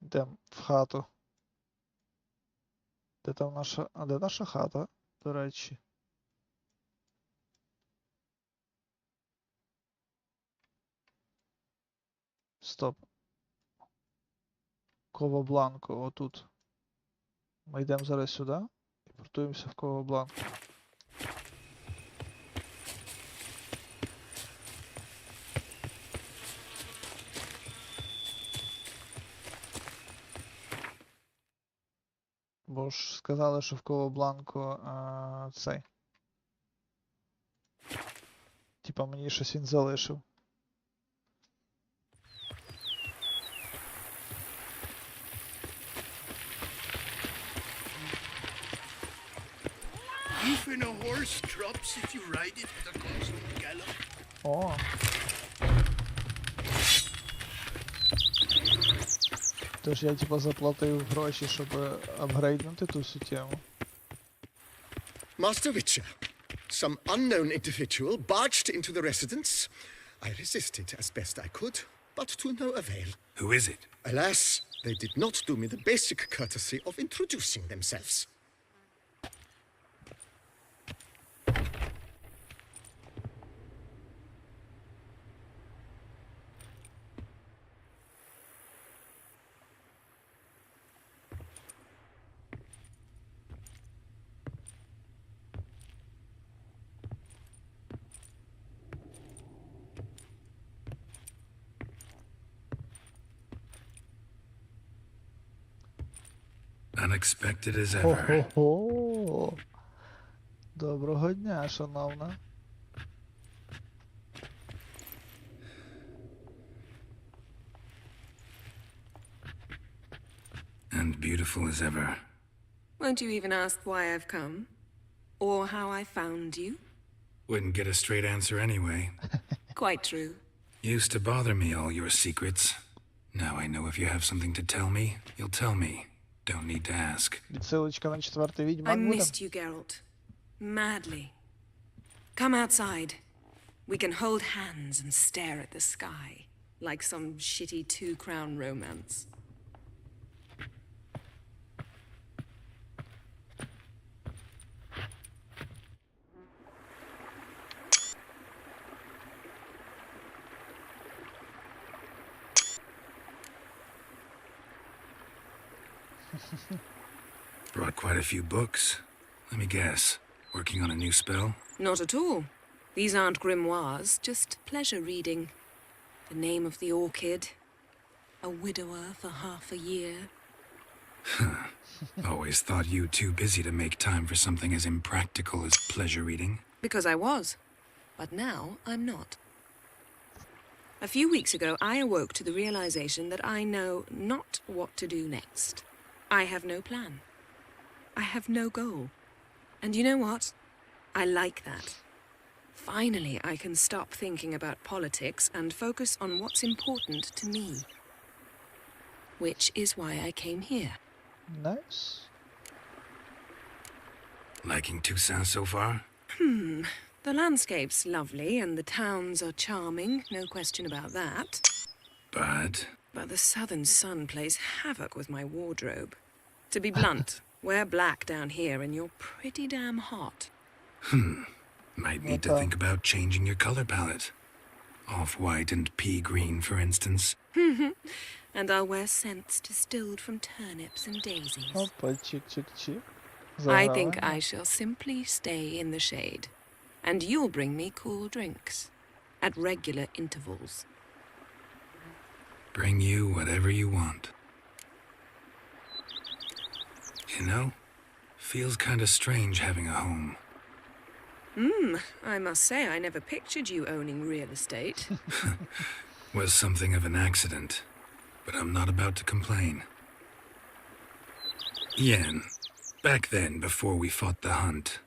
Йдем в хату. Де там наша... А де наша хата, до речі? Стоп. Ковабланко, отут. Ми йдемо зараз сюди і портуємося в Ковабланко. Бо ж сказали, що в Ковабланко цей. Типа мені щось він залишив. If a horse drops if you ride it at a constant gallop. О, Тож я типа заплатив гроші, щоб апгрейднути ту всю тему. Master Witcher, some unknown individual barged into the residence. I resisted as best I could, but to no avail. Who is it? Alas, they did not do me the basic courtesy of introducing themselves. Unexpected as ever. Хо-хо-хо. Доброго дня, шановна. And beautiful as ever. Won't you even ask why I've come? Or how I found you? Wouldn't get a straight answer anyway. Quite true. Used to bother me, all your secrets. Now I know if you have something to tell me, you'll tell me. Don't need to ask. Відсилочка на 4-й I Відьмак буде? missed you, Geralt. Madly. Come outside. We can hold hands and stare at the sky. Like some shitty two-crown romance. Brought quite a few books. Let me guess. Working on a new spell? Not at all. These aren't grimoires, just pleasure reading. The Name of the Orchid. A widower for half a year. Always thought you too busy to make time for something as impractical as pleasure reading. Because I was. But now I'm not. A few weeks ago, I awoke to the realization that I know not what to do next. I have no plan. I have no goal. And you know what? I like that. Finally, I can stop thinking about politics and focus on what's important to me. Which is why I came here. Nice. Liking Toussaint so far? The landscape's lovely and the towns are charming, no question about that. But But the southern sun plays havoc with my wardrobe. To be blunt, wear black down here and you're pretty damn hot. might need to think about changing your color palette. Off-white and pea green, for instance. And I'll wear scents distilled from turnips and daisies. Опа, чик-чик-чик. I think I shall simply stay in the shade. And you'll bring me cool drinks. At regular intervals. Bring you whatever you want. You know, feels kinda strange having a home. I must say I never pictured you owning real estate. Was something of an accident, but I'm not about to complain. Yen, back then, before we fought the hunt,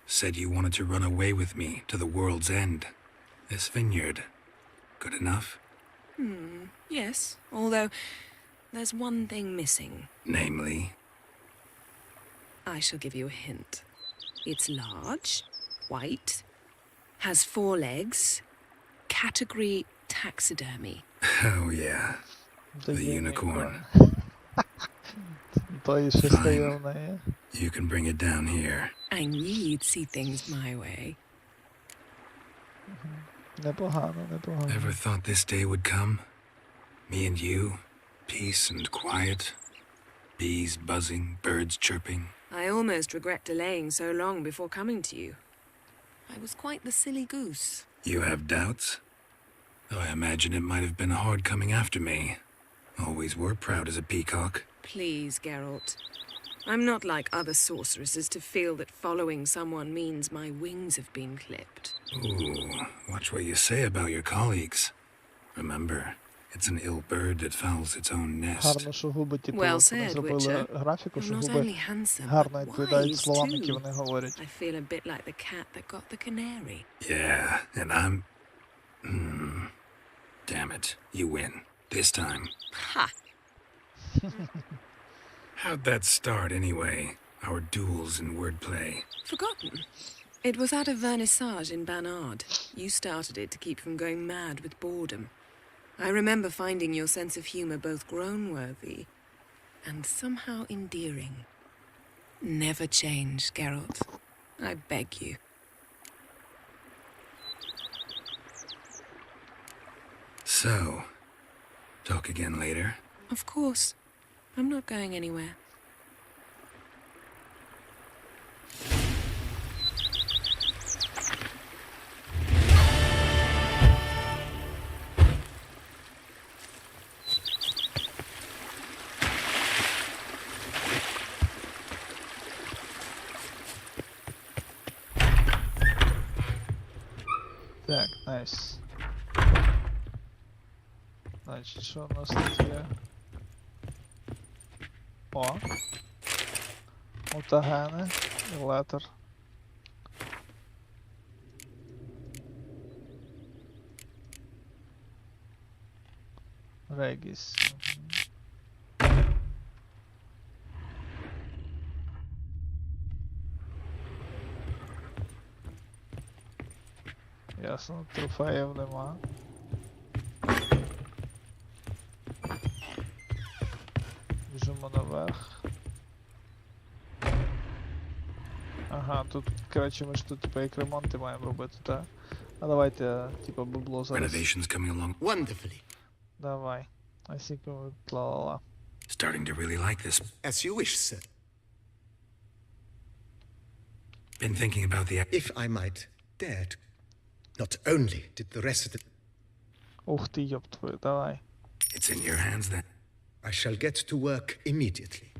said you wanted to run away with me to the world's end. This vineyard. Good enough? Yes, although there's one thing missing. Namely, I shall give you a hint. It's large, white, has 4 legs, category taxidermy. oh yeah, the unicorn. То і ще стає в неї. You can bring it down here. I knew you'd see things my way. Непогано, непогано. Ever thought this day would come? Me and you, peace and quiet, bees buzzing, birds chirping. I almost regret delaying so long before coming to you. I was quite the silly goose. You have doubts? Though I imagine it might have been hard coming after me. Always were proud as a peacock. Please, Geralt. I'm not like other sorceresses to feel that following someone means my wings have been clipped. Ooh, watch what you say about your colleagues. Remember, it's an ill bird that fouls its own nest. Гарно, що губи, типу, Well от вони said, зробили Witcher. графіку, You're що not губи only handsome, гарно but відповідають wise, словам, too. які вони говорять. I feel a bit like the cat that got the canary. Yeah, and I'm... Damn it, you win. This time. Ha! How'd that start, anyway? Our duels and wordplay. Forgotten. It was at a vernissage in Barnard. You started it to keep from going mad with boredom. I remember finding your sense of humor both groan-worthy and somehow endearing. Never change, Geralt. I beg you. So, talk again later? Of course. I'm not going anywhere. Так, найс. Значить, що у нас тут є? О! Мутагени і летер. Регіс. Ясно, трофеїв нема. Біжимо наверх. Ага, тут, коротше, ми ж тут типу як ремонти маємо робити, так? А давайте, типу, бабло зараз. Renovations coming along Wonderfully. Давай. Ось яку ла-ла-ла. Starting to really like this. As you wish, sir. Been thinking about the... If I might dare to. Not only did the resident... Ух ти, ёб твою, давай. It's in your hands then. I shall get to work immediately.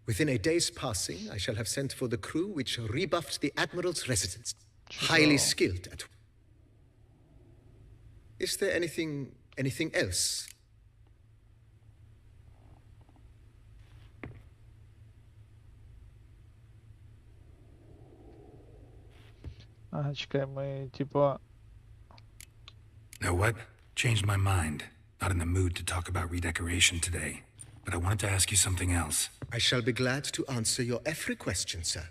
Within a day's passing, I shall have sent for the crew which rebuffed the Admiral's residence. Highly skilled at... Is there anything else? Ага, чекай, ми, типу... Know what? Changed my mind. Not in the mood to talk about redecoration today. But I wanted to ask you something else. I shall be glad to answer your every question, sir.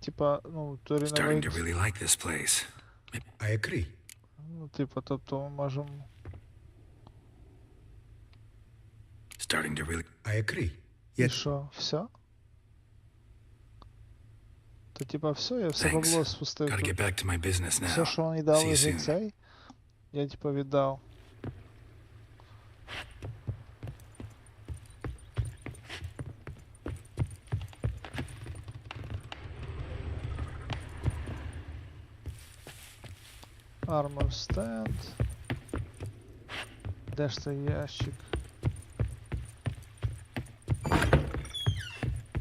Типа, ну, то Starting to really like this place. I agree. Ну, типа, тобто ми можемо... Starting to really... I agree. І що, все? То типа все, я все бабло спустив. Gotta get back to my business now. Все, що вони See дали you за soon. цей, я типа віддав. Armor stand. Де ж цей ящик?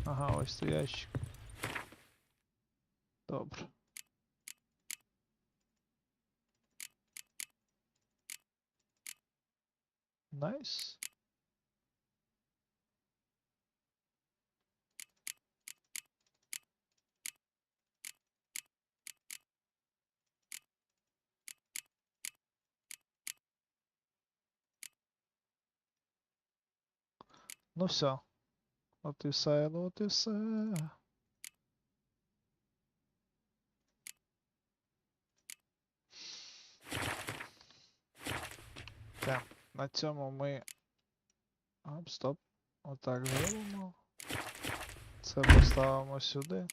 Ага, ось цей ящик. Добре. Найс. Ну все. От і все, ну от і все. Так, на цьому ми... Оп, стоп. Отак зробимо. Це поставимо сюди.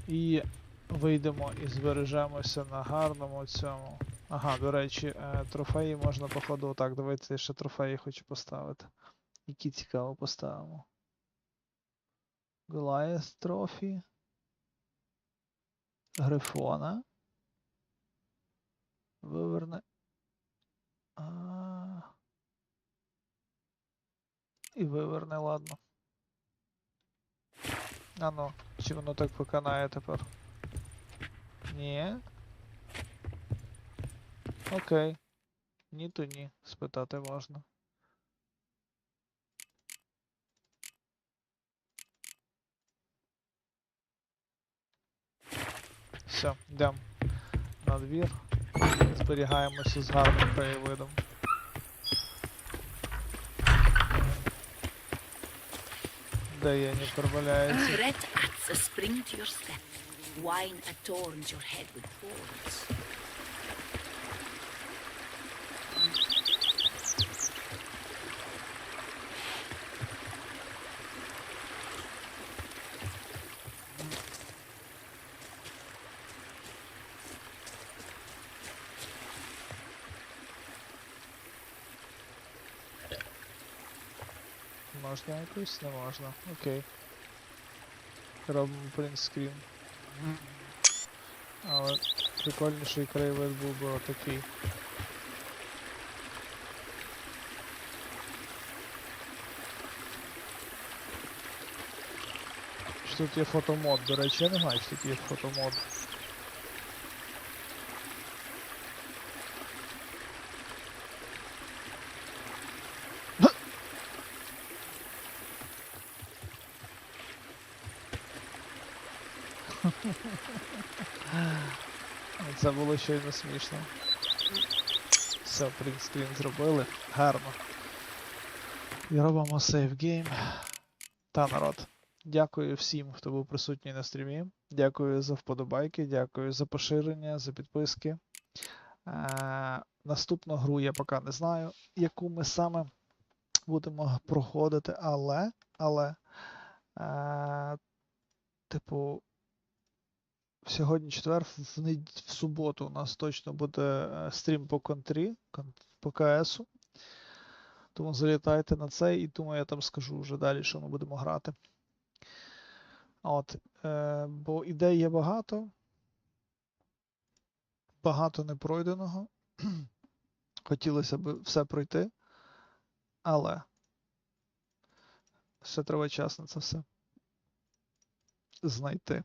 І вийдемо і збережемося на гарному цьому. Ага, до речі, трофеї можна, походу, отак. Давайте я ще трофеї хочу поставити. Які цікаво поставимо. Goliath трофі. Грифона. Виверне. І виверне, ладно. А ну, чи воно так виконає тепер? Ні. Окей. Ні, то ні. Спитати можна. Все, йдемо. на двір. Зберігаємося з гарним краєвидом. Де Єніпер валяється? Red ats a spring to your step. Wine adorns your head with thorns. Можна якось? Не можна. Окей. Робимо принтскрін. Але прикольніший краєвид був би отакий. Що тут є фотомод? До речі, я не знаю, що тут є фотомод. Це було щойно смішно. Все, принтскрін зробили. Гарно. І робимо save game. Та, народ. Дякую всім, хто був присутній на стрімі. Дякую за вподобайки, дякую за поширення, за підписки. Наступну гру я поки не знаю, яку ми саме будемо проходити, але типу, сьогодні четвер, в суботу у нас точно буде стрім по контрі, по КСу. Тому залітайте на цей і думаю, я там скажу вже далі, що ми будемо грати. От, бо ідей є багато. Багато непройденого. Хотілося б все пройти. Але ще треба час на це все знайти.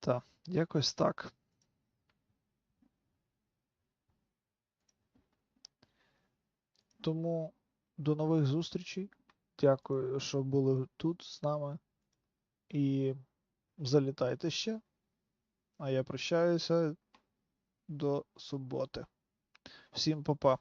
Так, якось так. Тому до нових зустрічей. Дякую, що були тут з нами. І залітайте ще. А я прощаюся до суботи. Всім па-па.